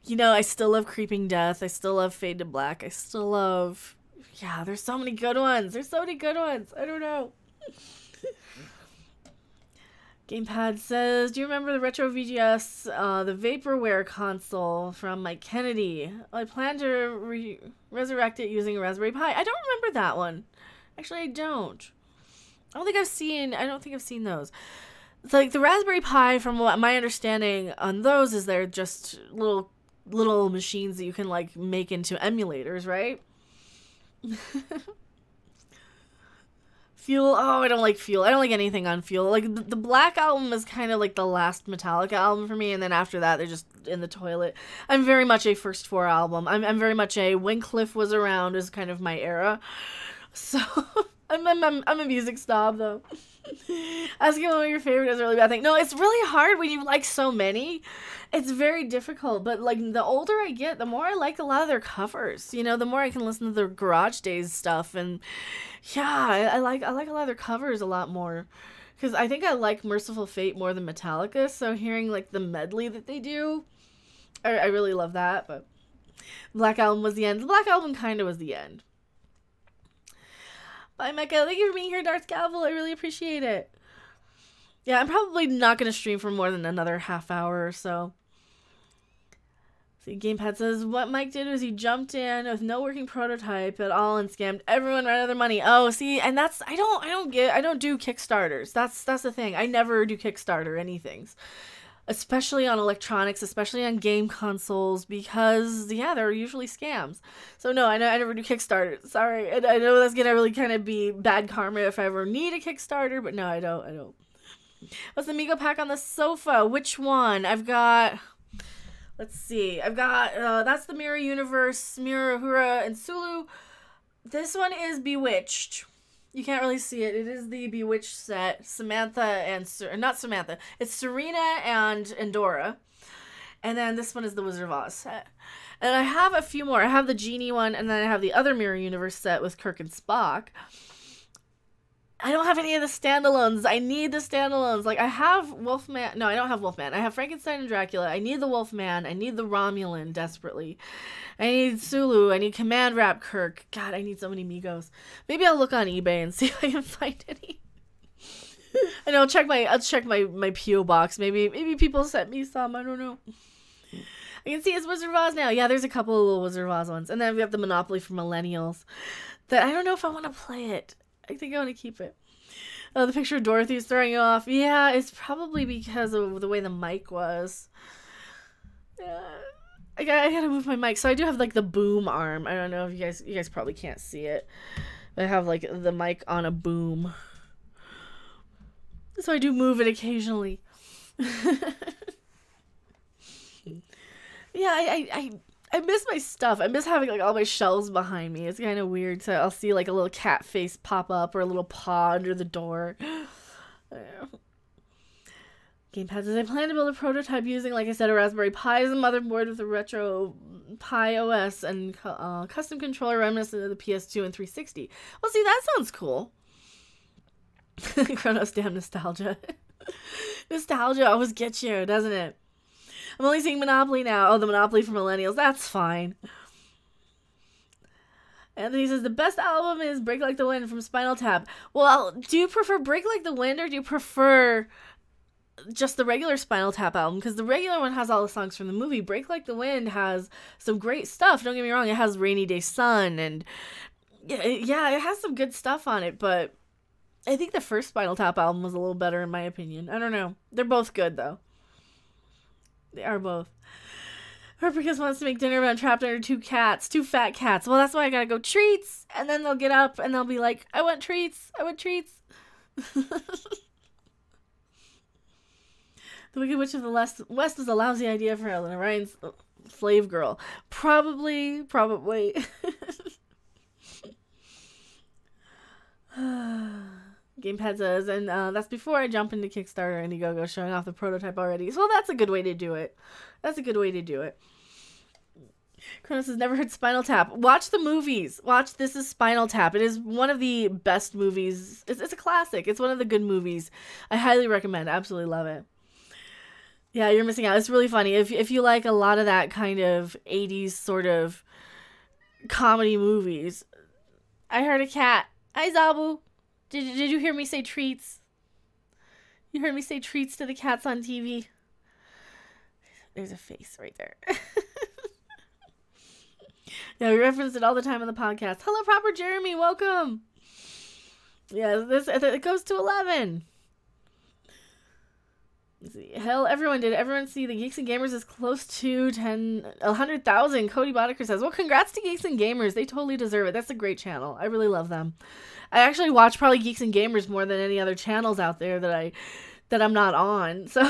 Speaker 1: You know, I still love Creeping Death. I still love Fade to Black. I still love... Yeah, there's so many good ones. There's so many good ones. I don't know. Gamepad says, do you remember the Retro VGS, the Vaporware console from Mike Kennedy? I plan to resurrect it using a Raspberry Pi. I don't remember that one. Actually, I don't. I don't think I've seen those. It's like the Raspberry Pi, from what my understanding on those, is they're just little machines that you can like make into emulators, right? Fuel. Oh, I don't like Fuel. I don't like anything on Fuel. Like the Black Album is kind of like the last Metallica album for me, and then after that they're just in the toilet. I'm very much a first four album. I'm very much a when Cliff was around is kind of my era. So I'm a music snob though. Asking what your favorite is a really bad thing. No, it's really hard when you like so many. It's very difficult, but like the older I get, the more I like a lot of their covers. You know, the more I can listen to their Garage Days stuff, and yeah, I like a lot of their covers a lot more. Because I think I like Merciful Fate more than Metallica, so hearing like the medley that they do, I really love that. But Black Album was the end. The Black Album kind of was the end. Bye, Mecca. Thank you for being here, Darth Gavel. I really appreciate it. Yeah, I'm probably not going to stream for more than another half hour or so. See, Gamepad says, what Mike did was he jumped in with no working prototype at all and scammed everyone right out of their money. Oh, see, and that's, I don't do Kickstarters. That's the thing. I never do Kickstarter anything. Especially on electronics, especially on game consoles, because, yeah, they're usually scams. So, no, I never do Kickstarter. Sorry, I know that's going to really kind of be bad karma if I ever need a Kickstarter, but no, I don't. What's the Migo pack on the sofa? Which one? I've got, let's see. I've got, that's the Mirror Universe, Mirror, Uhura, and Sulu. This one is Bewitched. You can't really see it. It is the Bewitched set. Samantha and... Not Samantha. It's Serena and Endora. And then this one is the Wizard of Oz set. And I have a few more. I have the Genie one, and then I have the other Mirror Universe set with Kirk and Spock. I don't have any of the standalones. I need the standalones. Like, I have Wolfman. No, I don't have Wolfman. I have Frankenstein and Dracula. I need the Wolfman. I need the Romulan desperately. I need Sulu. I need Command Wrap Kirk. God, I need so many Migos. Maybe I'll look on eBay and see if I can find any. And I'll check my PO box. Maybe people sent me some. I don't know. I can see it's Wizard of Oz now. Yeah, there's a couple of little Wizard of Oz ones, and then we have the Monopoly for Millennials. That I don't know if I want to play it. I think I want to keep it. Oh, the picture of Dorothy's throwing you off. Yeah, it's probably because of the way the mic was. Yeah, I gotta move my mic. So I do have like the boom arm. I don't know if you guys probably can't see it. I have like the mic on a boom. So I do move it occasionally. Yeah, I miss my stuff. I miss having like all my shelves behind me. It's kind of weird. So I'll see like a little cat face pop up or a little paw under the door. Gamepads. I plan to build a prototype using, like I said, a Raspberry Pi as a motherboard with a retro Pi OS and custom controller reminiscent of the PS2 and 360. Well, see, that sounds cool. Chronos, damn nostalgia. Nostalgia always gets you, doesn't it? I'm only seeing Monopoly now. Oh, the Monopoly for Millennials. That's fine. Anthony says, the best album is Break Like the Wind from Spinal Tap. Well, do you prefer Break Like the Wind or do you prefer just the regular Spinal Tap album? Because the regular one has all the songs from the movie. Break Like the Wind has some great stuff. Don't get me wrong. It has Rainy Day Sun and yeah, it has some good stuff on it. But I think the first Spinal Tap album was a little better in my opinion. I don't know. They're both good though. They are both. Herpicus wants to make dinner, but I'm trapped under two fat cats. Well, that's why I gotta go treats. And then they'll get up and they'll be like, I want treats. I want treats. The Wicked Witch of the West was a lousy idea for Ellen Ryan's slave girl. Probably. Gamepad says, and that's before I jump into Kickstarter and Indiegogo showing off the prototype already. So that's a good way to do it. Kronos has never heard Spinal Tap. Watch the movies. Watch This Is Spinal Tap. It is one of the best movies. It's a classic. It's one of the good movies. I highly recommend. Absolutely love it. Yeah, you're missing out. It's really funny. If you like a lot of that kind of 80s sort of comedy movies. I heard a cat. Hi, Zabu. Did you hear me say treats? You heard me say treats to the cats on TV? There's a face right there. Yeah, we reference it all the time on the podcast. Hello, Proper Jeremy. Welcome. Yeah, it goes to 11. Let's see. Hell, everyone did. Everyone see the Geeks and Gamers is close to 100,000. Cody Boddicker says, well, congrats to Geeks and Gamers. They totally deserve it. That's a great channel. I really love them. I actually watch probably Geeks and Gamers more than any other channels out there that I'm not on. So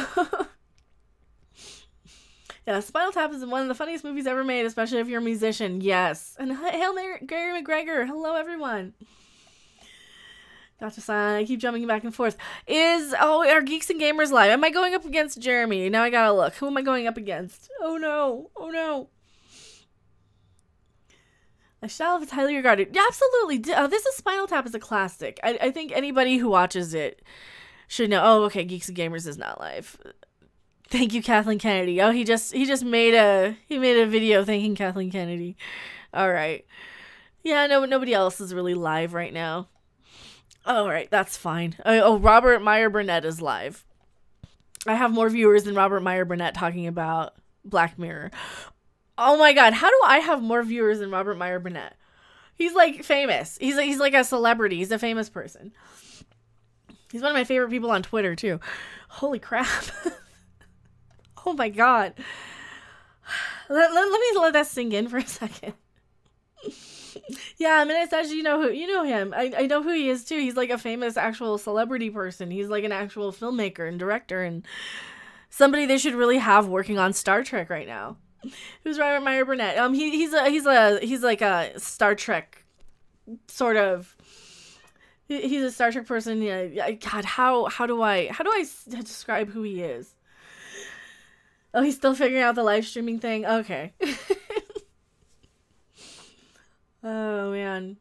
Speaker 1: yeah, Spinal Tap is one of the funniest movies ever made, especially if you're a musician. Yes. And hail Gary McGregor. Hello, everyone. Gotcha, sign. I keep jumping back and forth. Are Geeks and Gamers live? Am I going up against Jeremy? Now I gotta look. Who am I going up against? Oh no. A Shelf is highly regarded. Yeah, absolutely. This Is Spinal Tap is a classic. I think anybody who watches it should know. Oh, okay, Geeks and Gamers is not live. Thank you, Kathleen Kennedy. Oh, he just made a video thanking Kathleen Kennedy. All right. Yeah, no, nobody else is really live right now. All right, that's fine. Oh, Robert Meyer Burnett is live. I have more viewers than Robert Meyer Burnett talking about Black Mirror. Oh my God, how do I have more viewers than Robert Meyer Burnett? He's like famous. He's like a celebrity. He's a famous person. He's one of my favorite people on Twitter too. Holy crap. Oh my God. Let me let that sink in for a second. Yeah, I mean, it's actually, you know him. I know who he is too. He's like a famous actual celebrity person. He's like an actual filmmaker and director and somebody they should really have working on Star Trek right now. Who's Robert Meyer Burnett? He's like a Star Trek sort of. He's a Star Trek person. Yeah. God, how do I describe who he is? Oh, he's still figuring out the live streaming thing. Okay. Oh man,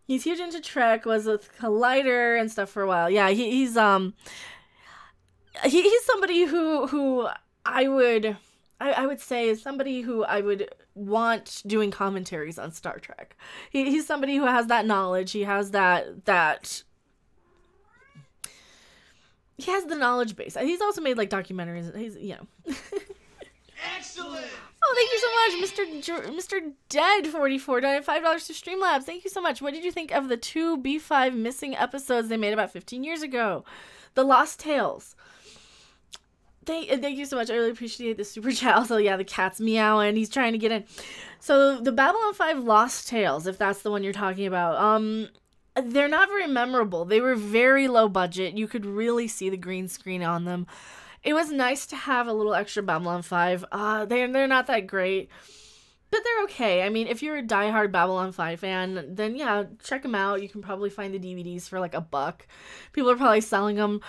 Speaker 1: he's huge into Trek. Was with Collider and stuff for a while. Yeah, he's somebody who I would say is somebody who I would want doing commentaries on Star Trek. He's somebody who has that knowledge. He has that he has the knowledge base. He's also made like documentaries. He's, you know.
Speaker 3: Excellent.
Speaker 1: Oh, thank you so much, Mr. Dead 44 donated $5 to Streamlabs. Thank you so much. What did you think of the 2 B5 missing episodes they made about 15 years ago? The Lost Tales. Thank you so much. I really appreciate the super chat. Also, yeah, the cat's meowing. He's trying to get in. So the Babylon 5 Lost Tales, if that's the one you're talking about, they're not very memorable. They were very low budget. You could really see the green screen on them. It was nice to have a little extra Babylon 5. They're not that great, but they're okay. I mean, if you're a diehard Babylon 5 fan, then yeah, check them out. You can probably find the DVDs for like $1. People are probably selling them.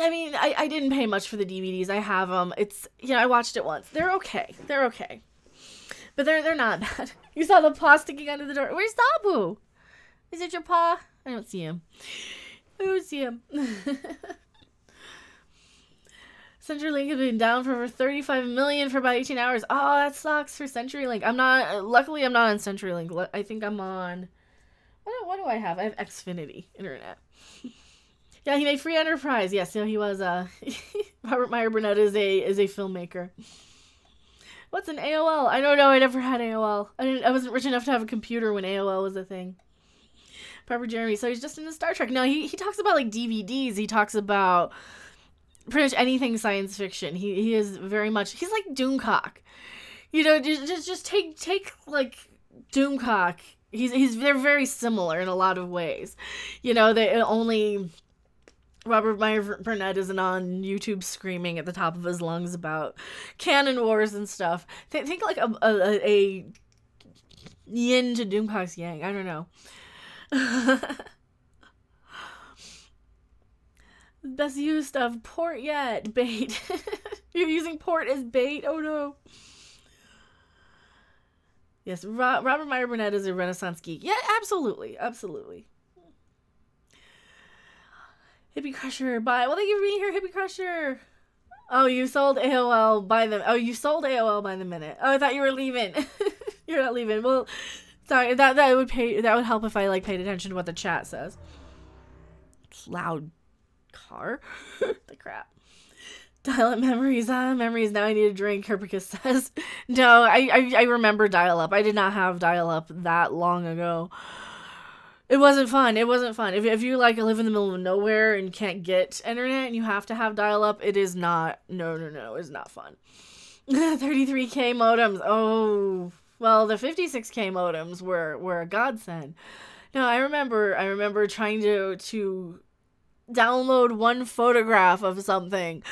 Speaker 1: I mean, I didn't pay much for the DVDs. I have them. It's, you know, I watched it once. They're okay. They're okay. But they're not bad. You saw the paw sticking under the door. Where's Sabu? Is it your paw? I don't see him. I don't see him. CenturyLink has been down for over 35 million for about 18 hours. Oh, that sucks for CenturyLink. Luckily I'm not on CenturyLink. I think I'm on, what do I have? I have Xfinity internet. Yeah, he made Free Enterprise. Yes, you know, he was, Robert Meyer Burnett is a filmmaker. What's an AOL? I don't know, I never had AOL. I wasn't rich enough to have a computer when AOL was a thing. Pepper Jeremy, so he's just into Star Trek. No, he talks about like DVDs. He talks about pretty much anything science fiction. He is very much, he's like Doomcock. You know, just take like Doomcock. They're very similar in a lot of ways. You know, Robert Meyer Burnett isn't on YouTube screaming at the top of his lungs about canon wars and stuff. Think like a yin to Doomcock's yang. I don't know. Best use of port yet. Bait. You're using port as bait? Oh no. Yes, Robert Meyer Burnett is a Renaissance geek. Yeah, absolutely. Absolutely. Hippie Crusher, bye. Well, thank you for being here, Hippie Crusher. Oh, you sold AOL by the minute. Oh, I thought you were leaving. You're not leaving. Well, sorry. That would help if I like paid attention to what the chat says. It's loud car. The crap. Dial-up memories. Memories. Now I need a drink. Herpicus says. No, I remember dial-up. I did not have dial-up that long ago. It wasn't fun. If you like live in the middle of nowhere and can't get internet and you have to have dial-up, it is not. No. It's not fun. 33K modems. Oh, well, the 56K modems were a godsend. No, I remember trying to download one photograph of something.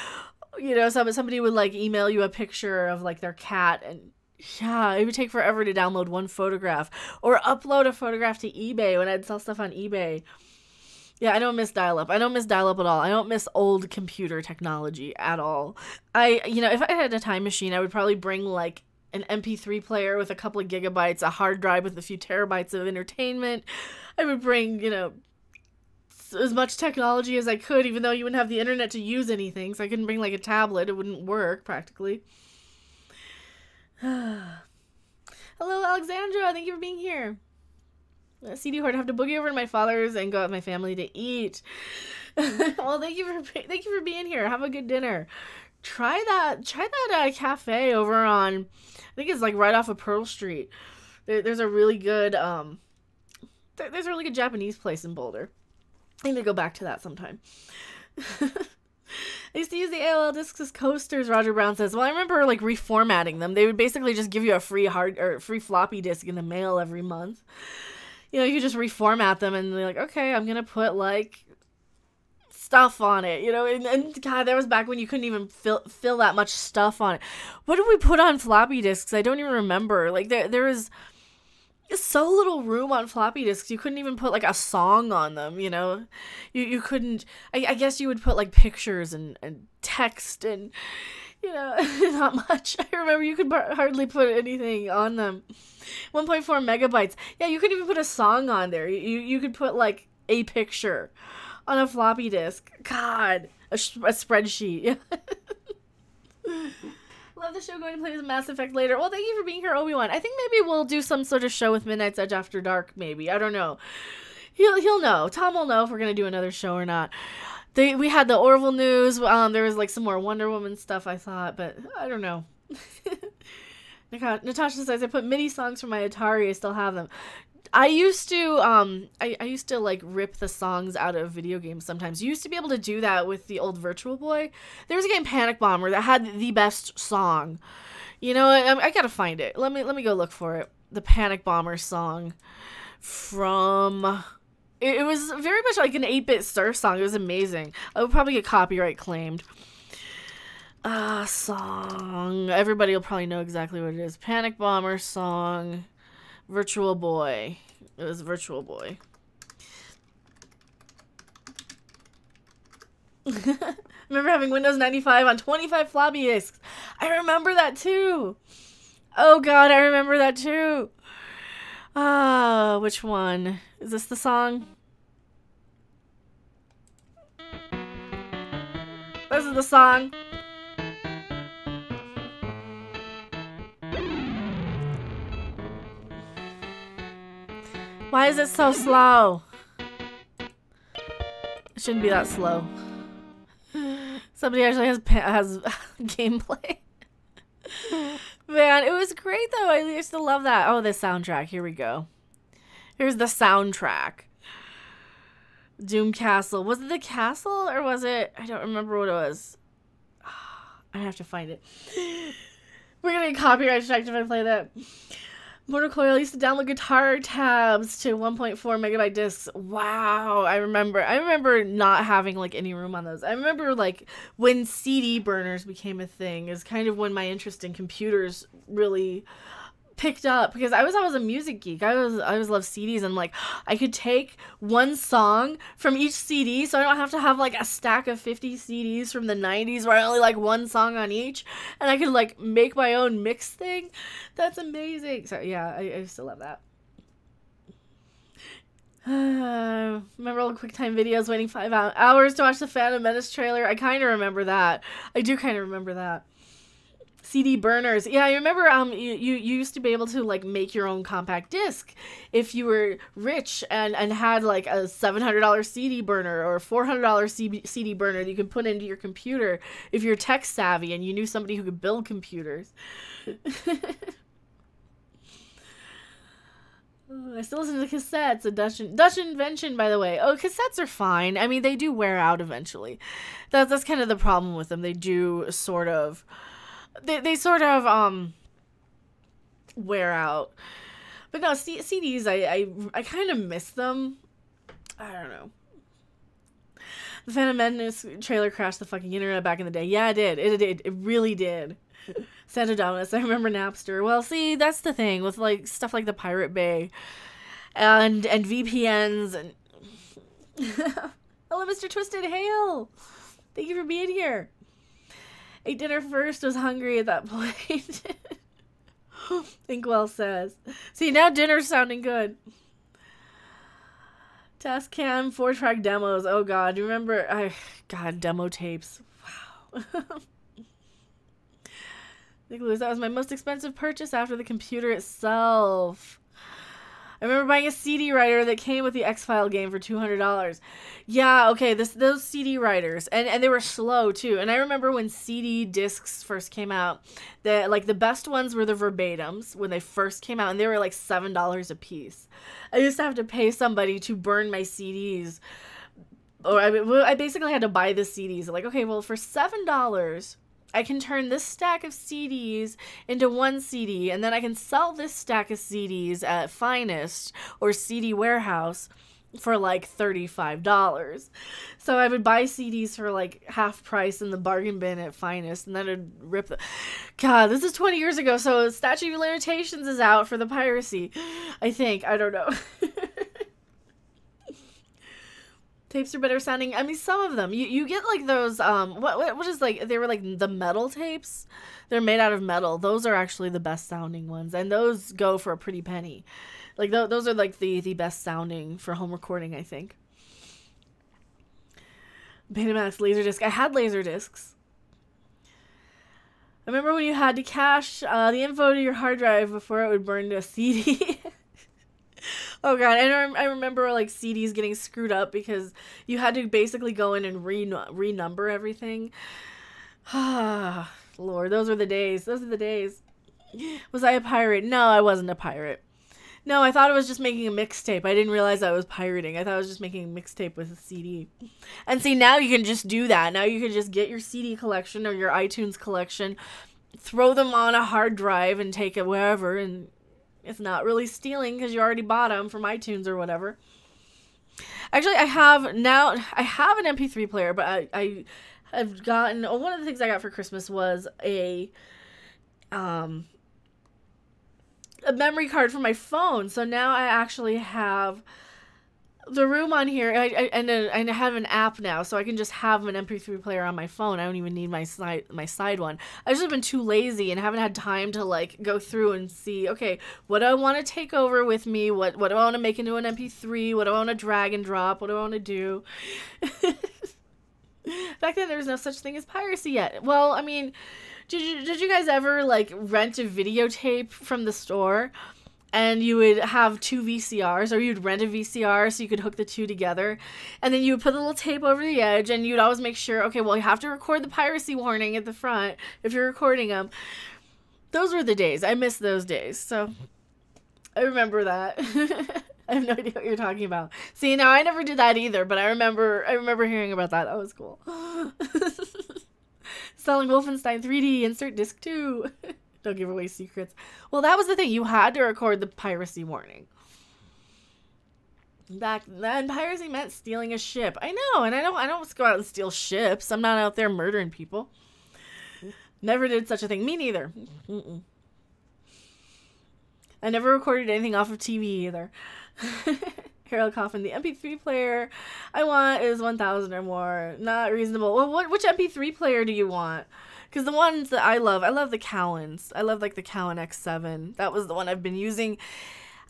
Speaker 1: You know, somebody would like email you a picture of like their cat, and yeah, it would take forever to download one photograph or upload a photograph to eBay when I'd sell stuff on eBay. Yeah, I don't miss dial-up. I don't miss dial-up at all. I don't miss old computer technology at all. If I had a time machine, I would probably bring like an MP3 player with a couple of gigabytes, a hard drive with a few terabytes of entertainment. I would bring, as much technology as I could, even though you wouldn't have the internet to use anything. So I couldn't bring like a tablet. It wouldn't work practically. Hello, Alexandra. Thank you for being here. CD Horde, I have to boogie over to my father's and go out with my family to eat. Well, thank you for being here. Have a good dinner. Try that cafe over on, I think it's like right off of Pearl Street. There's a really good Japanese place in Boulder. I need to go back to that sometime. I used to use the AOL discs as coasters, Roger Brown says. Well, I remember like reformatting them. They would basically just give you a free floppy disk in the mail every month. You could just reformat them and be like, okay, I'm gonna put like stuff on it, and God, that was back when you couldn't even fill that much stuff on it. What did we put on floppy disks? I don't even remember. Like there was so little room on floppy disks. You couldn't even put like a song on them, you couldn't. I guess you would put like pictures and text and not much. I remember you could hardly put anything on them. 1.4 megabytes. Yeah, you couldn't even put a song on there. You could put like a picture on a floppy disk. God, a spreadsheet. Love the show. Going to play with Mass Effect later. Well, thank you for being here, Obi-Wan. I think maybe we'll do some sort of show with Midnight's Edge after dark, maybe. I don't know. He'll know. Tom will know if we're gonna do another show or not. We had the Orville news. There was like some more Wonder Woman stuff, I thought, but I don't know. Natasha says I put MIDI songs from my Atari. I still have them. I used to I used to like rip the songs out of video games sometimes. You used to be able to do that with the old Virtual Boy. There was a game, Panic Bomber, that had the best song. You know, I gotta find it. Let me go look for it. The Panic Bomber song from... It was very much like an 8-bit surf song. It was amazing. I would probably get copyright claimed. Song. Everybody will probably know exactly what it is. Panic Bomber song. Virtual Boy. It was Virtual Boy. Remember having Windows 95 on 25 floppy disks. I remember that too. Oh god, I remember that too. Which one? Is this the song? This is the song. Why is it so slow? It shouldn't be that slow. Somebody actually has gameplay. Man, it was great though. I used to love that. Oh, the soundtrack. Here we go. Here's the soundtrack. Doom Castle. Was it the castle or was it... I don't remember what it was. I have to find it. We're gonna get copyright striked if I play that. Motor Coil used to download guitar tabs to 1.4 megabyte discs. Wow, I remember not having like any room on those. I remember like when CD burners became a thing is kind of when my interest in computers really picked up, because I was always a music geek. I always loved CDs, and like I could take one song from each CD, so I don't have to have like a stack of 50 CDs from the 90s where I only like one song on each, and I could like make my own mix thing. That's amazing. So yeah, I still love that. Remember all the QuickTime videos waiting 5 hours to watch the Phantom Menace trailer? I kind of remember that. I do kind of remember that. CD burners. Yeah, I remember you used to be able to like make your own compact disc if you were rich and had like a $700 CD burner or a $400 CD burner that you could put into your computer if you're tech savvy and you knew somebody who could build computers. I still listen to cassettes. A Dutch invention, by the way. Oh, cassettes are fine. I mean, they do wear out eventually. That's kind of the problem with them. They do sort of... They sort of wear out. But no, CDs, I kind of miss them. I don't know. The Phantom Menace trailer crashed the fucking internet back in the day. Yeah, it did. It really did. Santa Dominus. I remember Napster. Well, see, that's the thing with like stuff like the Pirate Bay and VPNs and hello, Mr. Twisted Hail. Thank you for being here. Ate dinner first, was hungry at that point. Inkwell says. See, now dinner's sounding good. Tascam 4-track demos. Oh god, do you remember? God, demo tapes. Wow. Nicholas, that was my most expensive purchase after the computer itself. I remember buying a CD writer that came with the X-File game for $200. Yeah, okay, those CD writers, and they were slow too. And I remember when CD discs first came out, the best ones were the verbatims when they first came out, and they were like $7 a piece. I used to have to pay somebody to burn my CDs, or I basically had to buy the CDs. Like, okay, well for $7. I can turn this stack of CDs into one CD, and then I can sell this stack of CDs at Finest or CD Warehouse for like $35. So I would buy CDs for like half price in the bargain bin at Finest, and then I'd rip the... God, this is 20 years ago, so statute of limitations is out for the piracy. I think. I don't know. Tapes are better sounding. I mean, some of them. You get like those, what is like, they were like the metal tapes. They're made out of metal. Those are actually the best sounding ones. And those go for a pretty penny. Like, those are like the best sounding for home recording, I think. Betamax Laserdisc. I had Laserdiscs. I remember when you had to cache the info to your hard drive before it would burn to a CD. Oh god, and I remember like CDs getting screwed up because you had to basically go in and renumber everything. Ah, Lord, those were the days. Those are the days. Was I a pirate? No, I wasn't a pirate. No, I thought it was just making a mixtape. I didn't realize I was pirating. I thought I was just making a mixtape with a CD. And see, now you can just do that. Now you can just get your CD collection or your iTunes collection, throw them on a hard drive and take it wherever, and it's not really stealing because you already bought them from iTunes or whatever. Actually, I have an MP3 player, but I've gotten, one of the things I got for Christmas was a memory card for my phone. So now I actually have the room on here, and I have an app now, so I can just have an MP3 player on my phone. I don't even need my side one. I've just been too lazy and haven't had time to like go through and see, okay, what do I want to take over with me? What do I want to make into an MP3? What do I want to drag and drop? What do I want to do? Back then, there was no such thing as piracy yet. Well, I mean, did you guys ever like rent a videotape from the store? And you would have 2 VCRs, or you'd rent a VCR so you could hook the two together. And then you would put a little tape over the edge, and you'd always make sure, okay, well, you have to record the piracy warning at the front if you're recording them. Those were the days. I miss those days. So I remember that. I have no idea what you're talking about. See, now I never did that either, but I remember hearing about that. That was cool. Selling Wolfenstein 3D, insert disc 2. Don't give away secrets. Well, that was the thing. You had to record the piracy warning. Back then, piracy meant stealing a ship. I know, and I don't go out and steal ships. I'm not out there murdering people. Never did such a thing. Me neither. Mm-mm. I never recorded anything off of TV either. Harold Coffin, the MP3 player I want is 1,000 or more. Not reasonable. Well, which MP3 player do you want? Because the ones that I love the Cowens. I love like the Cowen X7. That was the one I've been using.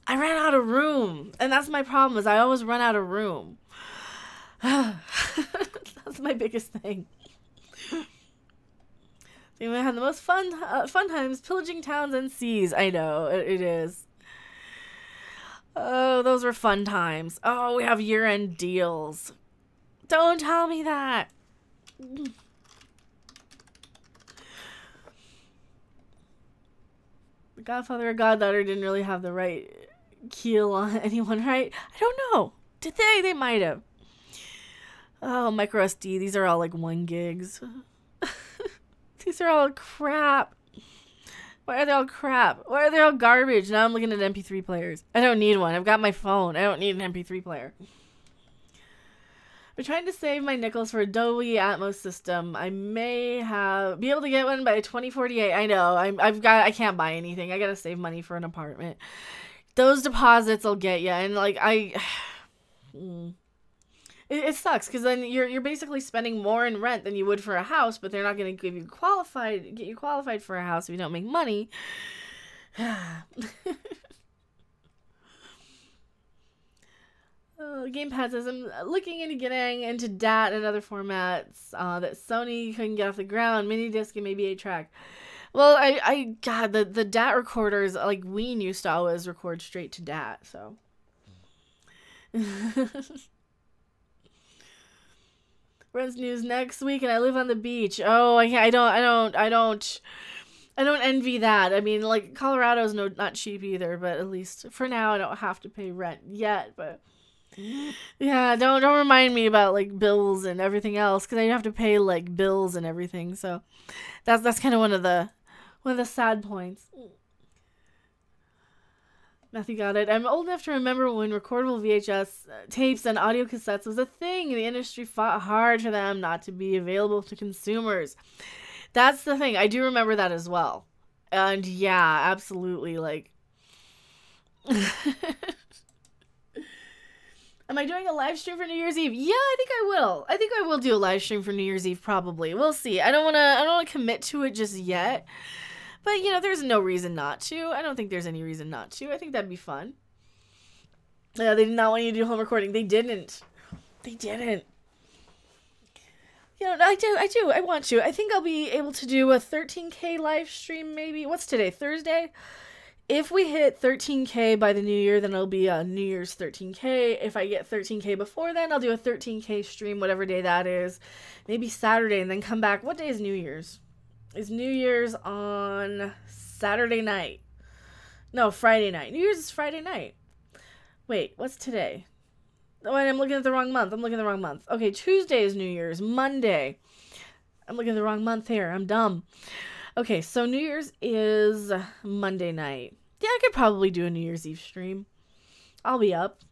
Speaker 1: I ran out of room. And that's my problem, is I always run out of room. That's my biggest thing. We had the most fun times pillaging towns and seas. I know, it is. Oh, those were fun times. Oh, we have year-end deals. Don't tell me that. The Godfather or Goddaughter didn't really have the right keel on anyone, right? I don't know. Did they? They might have. Oh, micro SD. These are all like 1 gigs. These are all crap. Why are they all crap? Why are they all garbage? Now I'm looking at MP3 players. I don't need one. I've got my phone. I don't need an MP3 player. I'm trying to save my nickels for a Dolby Atmos system. I may be able to get one by 2048. I know. I can't buy anything. I gotta save money for an apartment. Those deposits will get you, and like it sucks because then you're basically spending more in rent than you would for a house, but they're not going to get you qualified for a house if you don't make money. Gamepad says, I'm looking into getting into DAT and other formats that Sony couldn't get off the ground, mini disc and maybe 8-track. Well, God, the DAT recorders, like Ween used to always record straight to DAT, so. Friends news next week, and I live on the beach. Oh, I don't envy that. I mean, like, Colorado's not cheap either, but at least for now I don't have to pay rent yet. But yeah, don't remind me about like bills and everything else, because I have to pay like bills and everything. So that's kind of one of the sad points. Matthew got it. I'm old enough to remember when recordable VHS tapes and audio cassettes was a thing. The industry fought hard for them not to be available to consumers. That's the thing. I do remember that as well. And yeah, absolutely. Like, am I doing a live stream for New Year's Eve? Yeah, I think I will. I think I will do a live stream for New Year's Eve probably. We'll see. I don't want to commit to it just yet. But, you know, there's no reason not to. I don't think there's any reason not to. I think that'd be fun. Yeah, they did not want you to do home recording. They didn't. They didn't. You know, I do. I want to. I think I'll be able to do a 13K live stream maybe. What's today? Thursday? If we hit 13K by the new year, then it'll be a New Year's 13K. If I get 13K before then, I'll do a 13K stream, whatever day that is. Maybe Saturday, and then come back. What day is New Year's? Is New Year's on Saturday night? No, Friday night. New Year's is Friday night. Wait, what's today? Oh, I'm looking at the wrong month. Okay, Tuesday is New Year's. Monday. I'm looking at the wrong month here. I'm dumb. Okay, so New Year's is Monday night. Yeah, I could probably do a New Year's Eve stream. I'll be up.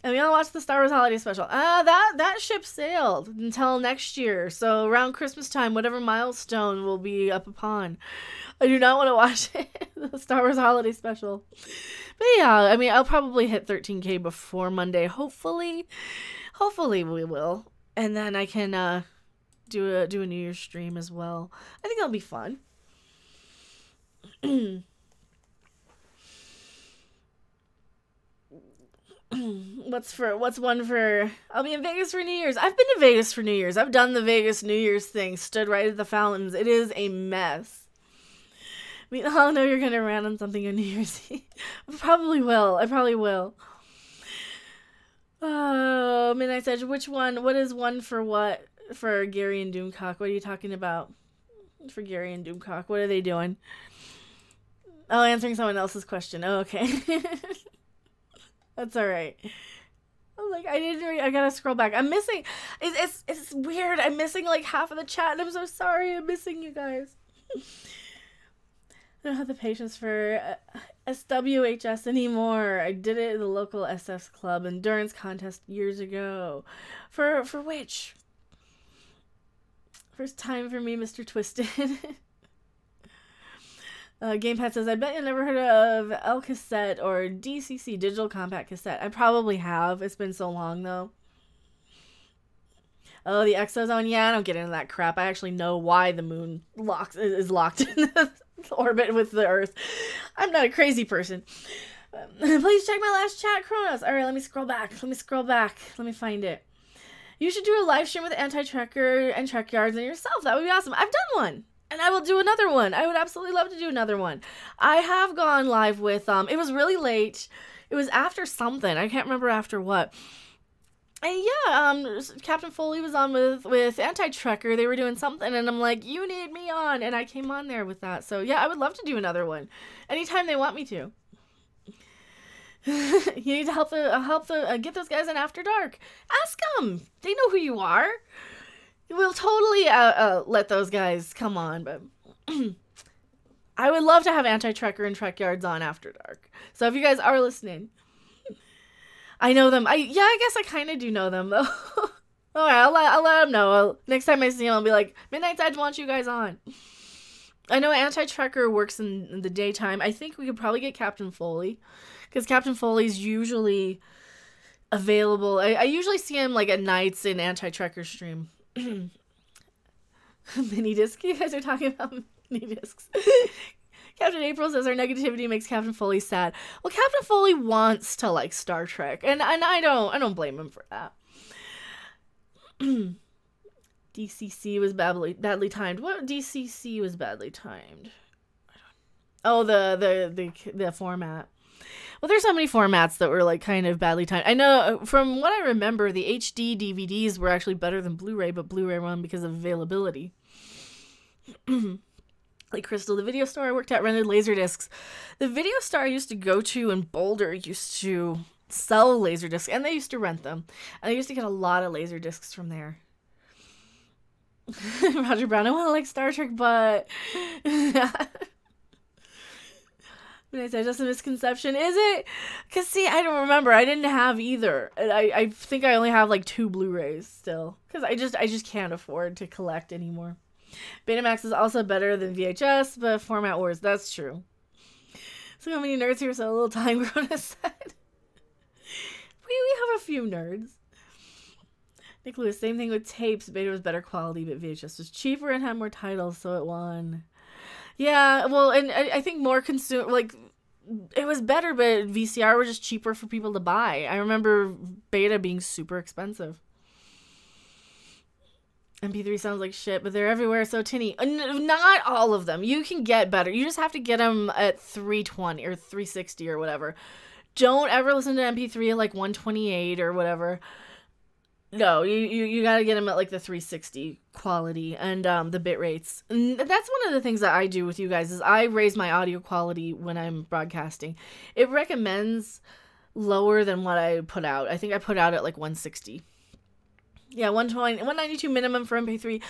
Speaker 1: And we all watch the Star Wars Holiday Special. That ship sailed until next year. So around Christmas time, whatever milestone will be up upon. I do not want to watch it, the Star Wars Holiday Special. But yeah, I mean, I'll probably hit 13K before Monday. Hopefully we will. And then I can do a New Year's stream as well. I think that'll be fun. What's one for I'll be in Vegas for New Year's. I've been to Vegas for New Year's. I've done the Vegas New Year's thing. Stood right at the fountains. It is a mess. I mean, I'll know you're gonna rant on something on New Year's Eve. I probably will. Oh, Midnight Edge, which one? What is one for what? For Gary and Doomcock. What are you talking about? For Gary and Doomcock. What are they doing? Oh, answering someone else's question. Oh, okay. That's alright. I'm like, I gotta scroll back. I'm missing, it's weird. I'm missing like half of the chat and I'm so sorry. I'm missing you guys. I don't have the patience for SWHS anymore. I did it in the local SF club endurance contest years ago. For which? First time for me, Mr. Twisted. Gamepad says, I bet you never heard of L cassette or DCC, digital compact cassette. I probably have. It's been so long though. Oh, the exozone. Yeah, I don't get into that crap. I actually know why the moon is locked in the orbit with the Earth. I'm not a crazy person. Please check my last chat, Kronos. All right, let me scroll back. Let me find it. You should do a live stream with Anti-Trekker and Trek Yards and yourself. That would be awesome. I've done one. And I will do another one. I would absolutely love to do another one. I have gone live with, it was really late. It was after something. I can't remember after what. And yeah, Captain Foley was on with Anti-Trekker. They were doing something, and I'm like, you need me on. And I came on there with that. So yeah, I would love to do another one. Anytime they want me to. You need to help get those guys in After Dark. Ask them. They know who you are. We'll totally let those guys come on, but I would love to have Anti-Trekker and Trek Yards on After Dark. So if you guys are listening, I know them. I guess I kind of do know them though. All right, I'll let them know. Next time I see them, I'll be like, Midnight's Edge wants you guys on. I know Anti-Trekker works in the daytime. I think we could probably get Captain Foley, because Captain Foley's usually available. I usually see him like at nights in Anti-Trekker stream. Mini disc. You guys are talking about mini discs. Captain April says our negativity makes Captain Foley sad. Well, Captain Foley wants to like Star Trek, and I don't blame him for that. DCC was badly timed. What DCC was badly timed? Oh, the format. Well, there's so many formats that were like kind of badly timed. I know from what I remember, the HD DVDs were actually better than Blu-ray, but Blu-ray won because of availability. Like Crystal, the video store I worked at rented Laserdiscs. The video store I used to go to in Boulder used to sell Laserdiscs, and they used to rent them. And I used to get a lot of Laserdiscs from there. Roger Brown, I want to like Star Trek, but... I said, just a misconception. Is it? Because, see, I don't remember. I didn't have either. I think I only have, like, 2 Blu-rays still. Because I just can't afford to collect anymore. Betamax is also better than VHS, but format wars. That's true. So how many nerds here? So a little time, Corona said. We have a few nerds. Nick Lewis, same thing with tapes. Beta was better quality, but VHS was cheaper and had more titles, so it won. Yeah, well, and I think more like, it was better, but VCR were just cheaper for people to buy. I remember Beta being super expensive. MP3 sounds like shit, but they're everywhere, so tinny. Not all of them. You can get better. You just have to get them at 320 or 360 or whatever. Don't ever listen to MP3 at like 128 or whatever. No, you gotta get them at like the 360 quality and the bit rates. And that's one of the things that I do with you guys is I raise my audio quality when I'm broadcasting. It recommends lower than what I put out. I think I put out at like 160. Yeah, 120, 192 minimum for MP3,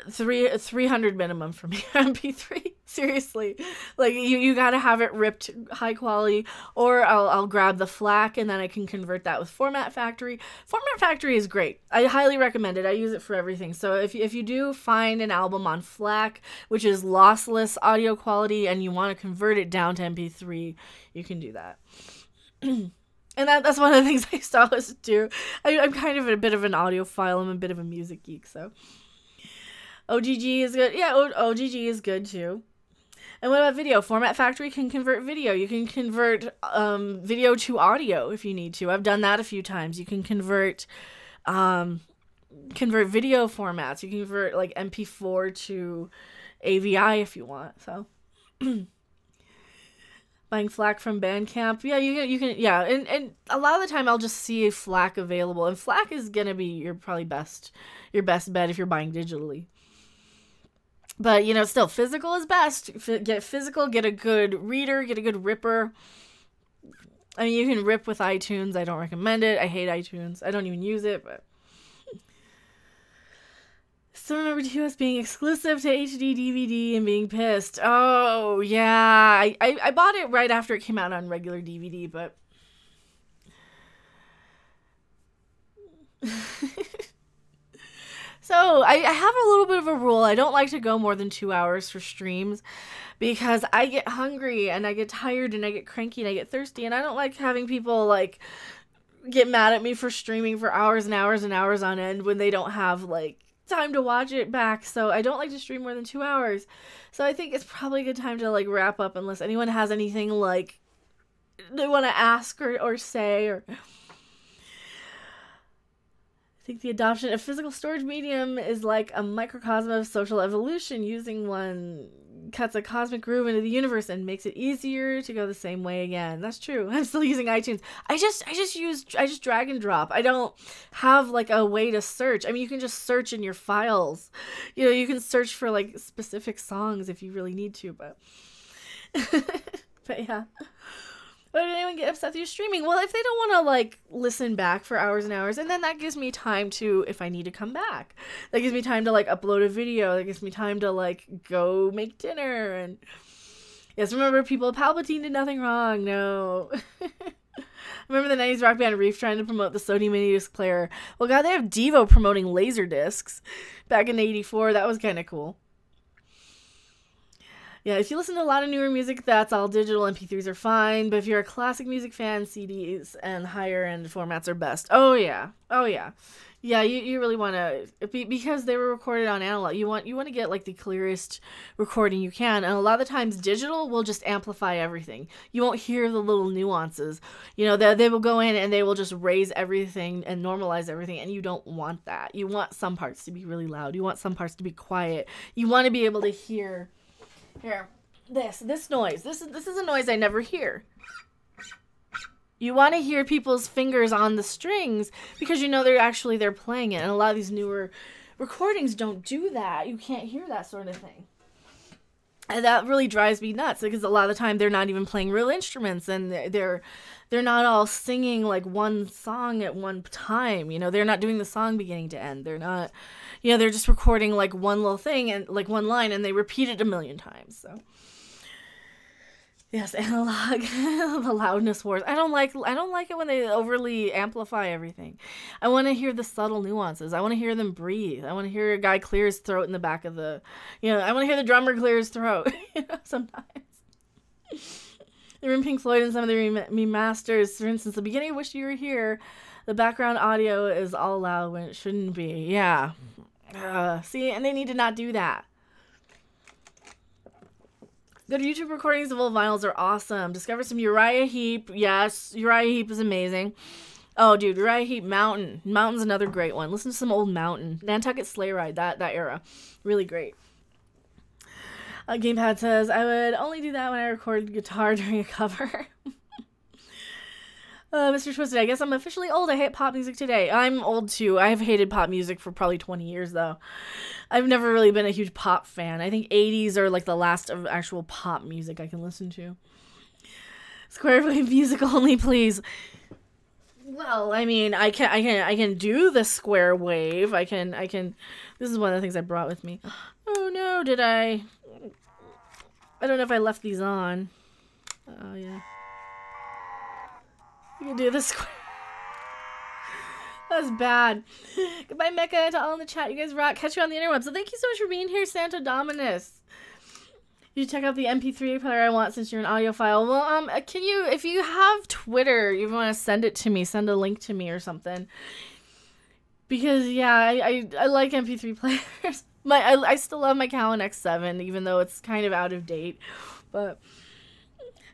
Speaker 1: 300 minimum for me MP3. Seriously, like you gotta have it ripped high quality, or I'll grab the FLAC and then I can convert that with Format Factory. Format Factory is great. I highly recommend it. I use it for everything. So if you do find an album on FLAC, which is lossless audio quality, and you want to convert it down to MP3, you can do that. And that's one of the things I used to always do. I'm kind of a bit of an audiophile. I'm a bit of a music geek, so. OGG is good. Yeah, OGG is good too. And what about video? Format Factory can convert video. You can convert video to audio if you need to. I've done that a few times. You can convert video formats. You can convert like MP4 to AVI if you want. So. Buying FLAC from Bandcamp. Yeah, you can, yeah. And a lot of the time I'll just see a FLAC available. And FLAC is going to be your best bet if you're buying digitally. But, still, physical is best. Get physical, get a good reader, get a good ripper. I mean, you can rip with iTunes. I don't recommend it. I hate iTunes. I don't even use it, but. Still remember TOS being exclusive to HD DVD and being pissed. Oh, yeah. I bought it right after it came out on regular DVD, but... So, I have a little bit of a rule. I don't like to go more than 2 hours for streams because I get hungry and I get tired and I get cranky and I get thirsty, and I don't like having people, like, get mad at me for streaming for hours and hours and hours on end when they don't have, like, time to watch it back. So I don't like to stream more than 2 hours. So I think it's probably a good time to like wrap up unless anyone has anything like they want to ask or say. Or I think the adoption of physical storage medium is like a microcosm of social evolution. Using one cuts a cosmic groove into the universe and makes it easier to go the same way again. That's true. I'm still using iTunes. I just drag and drop. I don't have like a way to search. I mean, you can just search in your files. You can search for like specific songs if you really need to, but but yeah. Why did anyone get upset through streaming? Well, if they don't want to, like, listen back for hours and hours, and then that gives me time to, if I need to come back. That gives me time to, like, upload a video. That gives me time to, like, go make dinner. And yes, remember, people, Palpatine did nothing wrong. No. Remember the 90s rock band Reef trying to promote the Sony mini disc player? Well, God, they have Devo promoting laser discs back in '84. That was kind of cool. Yeah, if you listen to a lot of newer music, that's all digital. MP3s are fine. But if you're a classic music fan, CDs and higher end formats are best. Oh, yeah. Oh, yeah. Yeah, you really want to, because they were recorded on analog, you want to get like the clearest recording you can. And a lot of the times digital will just amplify everything. You won't hear the little nuances. They will go in and they will just raise everything and normalize everything. And you don't want that. You want some parts to be really loud. You want some parts to be quiet. You want to be able to hear... Here, this noise. This is a noise I never hear. You want to hear people's fingers on the strings because they're playing it. And a lot of these newer recordings don't do that. You can't hear that sort of thing. And that really drives me nuts because a lot of the time they're not even playing real instruments and they're not all singing like one song at one time. They're not doing the song beginning to end. They're not, they're just recording like one little thing and like one line and they repeat it a million times. So yes, analog, the loudness wars. I don't like it when they overly amplify everything. I want to hear the subtle nuances. I want to hear them breathe. I want to hear a guy clear his throat in the back of the, I want to hear the drummer clear his throat, sometimes. They're in Pink Floyd and some of the remasters. For instance, the beginning of Wish You Were Here, the background audio is all loud when it shouldn't be. Yeah. See, and they need to not do that. Good YouTube recordings of old vinyls are awesome. Discover some Uriah Heep. Yes, Uriah Heep is amazing. Oh, dude, Uriah Heep, Mountain. Mountain's another great one. Listen to some old Mountain. Nantucket Sleigh Ride, that era. Really great. Gamepad says, I would only do that when I record guitar during a cover. Mr. Twisted, I guess I'm officially old. I hate pop music today. I'm old too. I've hated pop music for probably 20 years though. I've never really been a huge pop fan. I think 80s are like the last of actual pop music I can listen to. Square Wave music only, please. Well, I mean, I can do the Square Wave. I can. This is one of the things I brought with me. Oh no, did I don't know if I left these on. Oh yeah. You can do the square. That was bad. Goodbye, Mecca, to all in the chat. You guys rock. Catch you on the interwebs. So thank you so much for being here, Santo Dominus. You check out the MP3 player I want since you're an audiophile. Well, can you, if you have Twitter, you want to send it to me, send a link to me or something. Because, yeah, I like MP3 players. I still love my Cowan X7, even though it's kind of out of date. But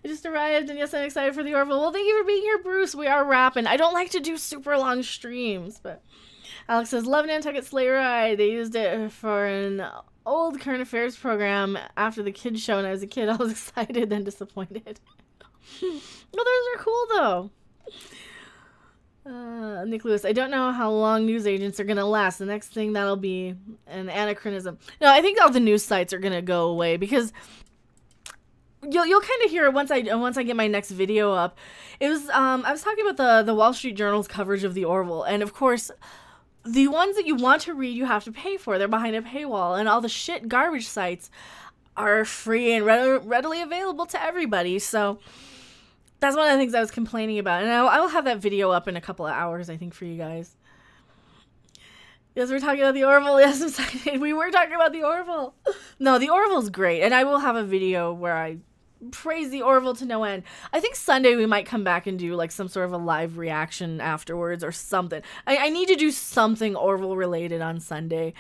Speaker 1: I just arrived, and yes, I'm excited for the Orville. Well, thank you for being here, Bruce. We are rapping. I don't like to do super long streams, but Alex says, love Nantucket Sleigh Ride. They used it for an old current affairs program after the kids show when I was a kid. I was excited, then disappointed. Well, those are cool, though. Nick Lewis, I don't know how long news agents are going to last. The next thing that'll be an anachronism. No, I think all the news sites are going to go away because you'll kind of hear it once I get my next video up. It was I was talking about the Wall Street Journal's coverage of the Orville, and of course the ones that you want to read you have to pay for. They're behind a paywall, and all the shit garbage sites are free and readily available to everybody. So that's one of the things I was complaining about, and I will have that video up in a couple of hours, I think, for you guys. Yes, we're talking about the Orville. Yes, I'm excited. We were talking about the Orville. No, the Orville's great, and I will have a video where I praise the Orville to no end. I think Sunday we might come back and do like some sort of a live reaction afterwards or something. I need to do something Orville related on Sunday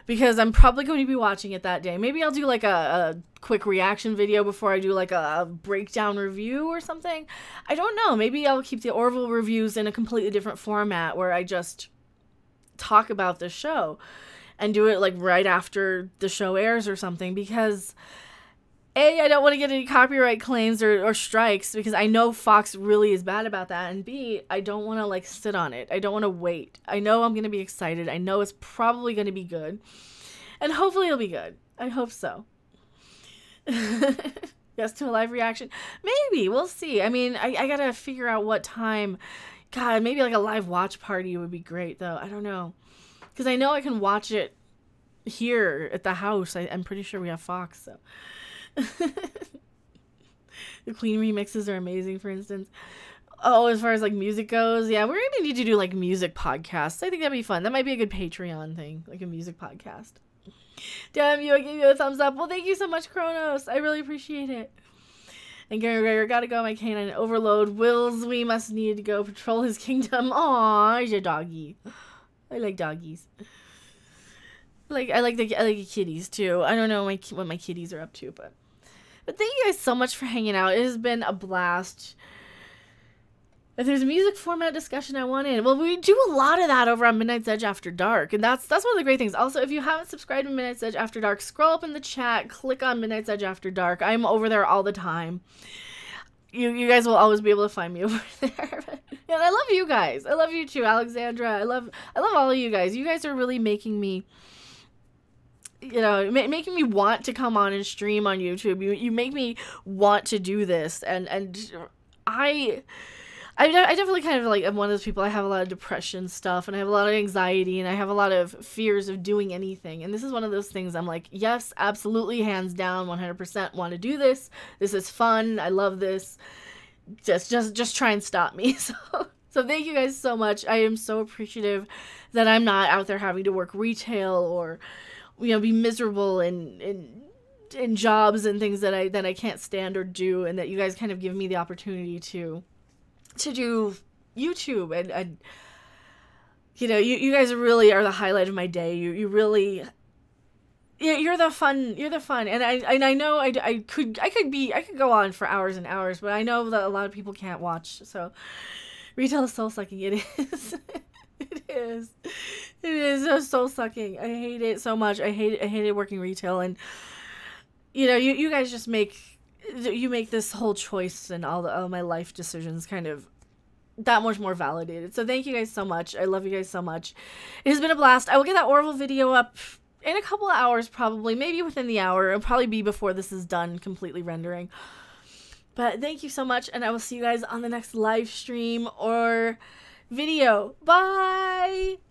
Speaker 1: because I'm probably going to be watching it that day. Maybe I'll do like a quick reaction video before I do like a breakdown review or something. I don't know. Maybe I'll keep the Orville reviews in a completely different format where I just talk about the show and do it like right after the show airs or something, because A, I don't want to get any copyright claims or strikes because I know Fox really is bad about that, and B, I don't want to like sit on it. I don't want to wait. I know I'm going to be excited. I know it's probably going to be good, and hopefully it'll be good. I hope so. Yes, to a live reaction. Maybe. We'll see. I mean, I got to figure out what time. God, maybe like a live watch party would be great, though. I don't know. Because I know I can watch it here at the house. I'm pretty sure we have Fox, so. The Queen remixes are amazing, for instance. Oh, as far as like music goes, yeah, we're gonna need to do like music podcasts. I think that'd be fun. That might be a good Patreon thing, like a music podcast. Damn you, I gave you a thumbs up. Well, thank you so much, Kronos. I really appreciate it. And Gary Greger, gotta go, my canine overload. Wills, we must need to go patrol his kingdom. Aw, he's a doggy. I like doggies. I like the kitties too. I don't know what my kitties are up to, but thank you guys so much for hanging out. It has been a blast. If there's a music format discussion I want in, well, we do a lot of that over on Midnight's Edge After Dark, and that's one of the great things. Also, if you haven't subscribed to Midnight's Edge After Dark, scroll up in the chat, click on Midnight's Edge After Dark. I'm over there all the time. You guys will always be able to find me over there. And I love you guys. I love you too, Alexandra. I love all of you guys. You guys are really making me, making me want to come on and stream on YouTube. You make me want to do this, and I definitely kind of like am one of those people. I have a lot of depression stuff, and I have a lot of anxiety, and I have a lot of fears of doing anything. And this is one of those things I'm like, yes, absolutely, hands down, 100% want to do this. This is fun. I love this. Just try and stop me. So thank you guys so much. I am so appreciative that I'm not out there having to work retail or, be miserable in jobs and things that I can't stand or do, and that you guys kind of give me the opportunity to do YouTube, and you guys really are the highlight of my day. You really, you're the fun, and I know I could go on for hours and hours, but I know that a lot of people can't watch, so Retail is soul sucking. It is. It is. It is so soul sucking. I hate it so much. I hated working retail, and you know, you guys just make this whole choice and all my life decisions kind of that much more validated. So thank you guys so much. I love you guys so much. It has been a blast. I will get that Orville video up in a couple of hours, probably, maybe within the hour. It'll probably be before this is done completely rendering. But thank you so much, and I will see you guys on the next live stream or video. Bye!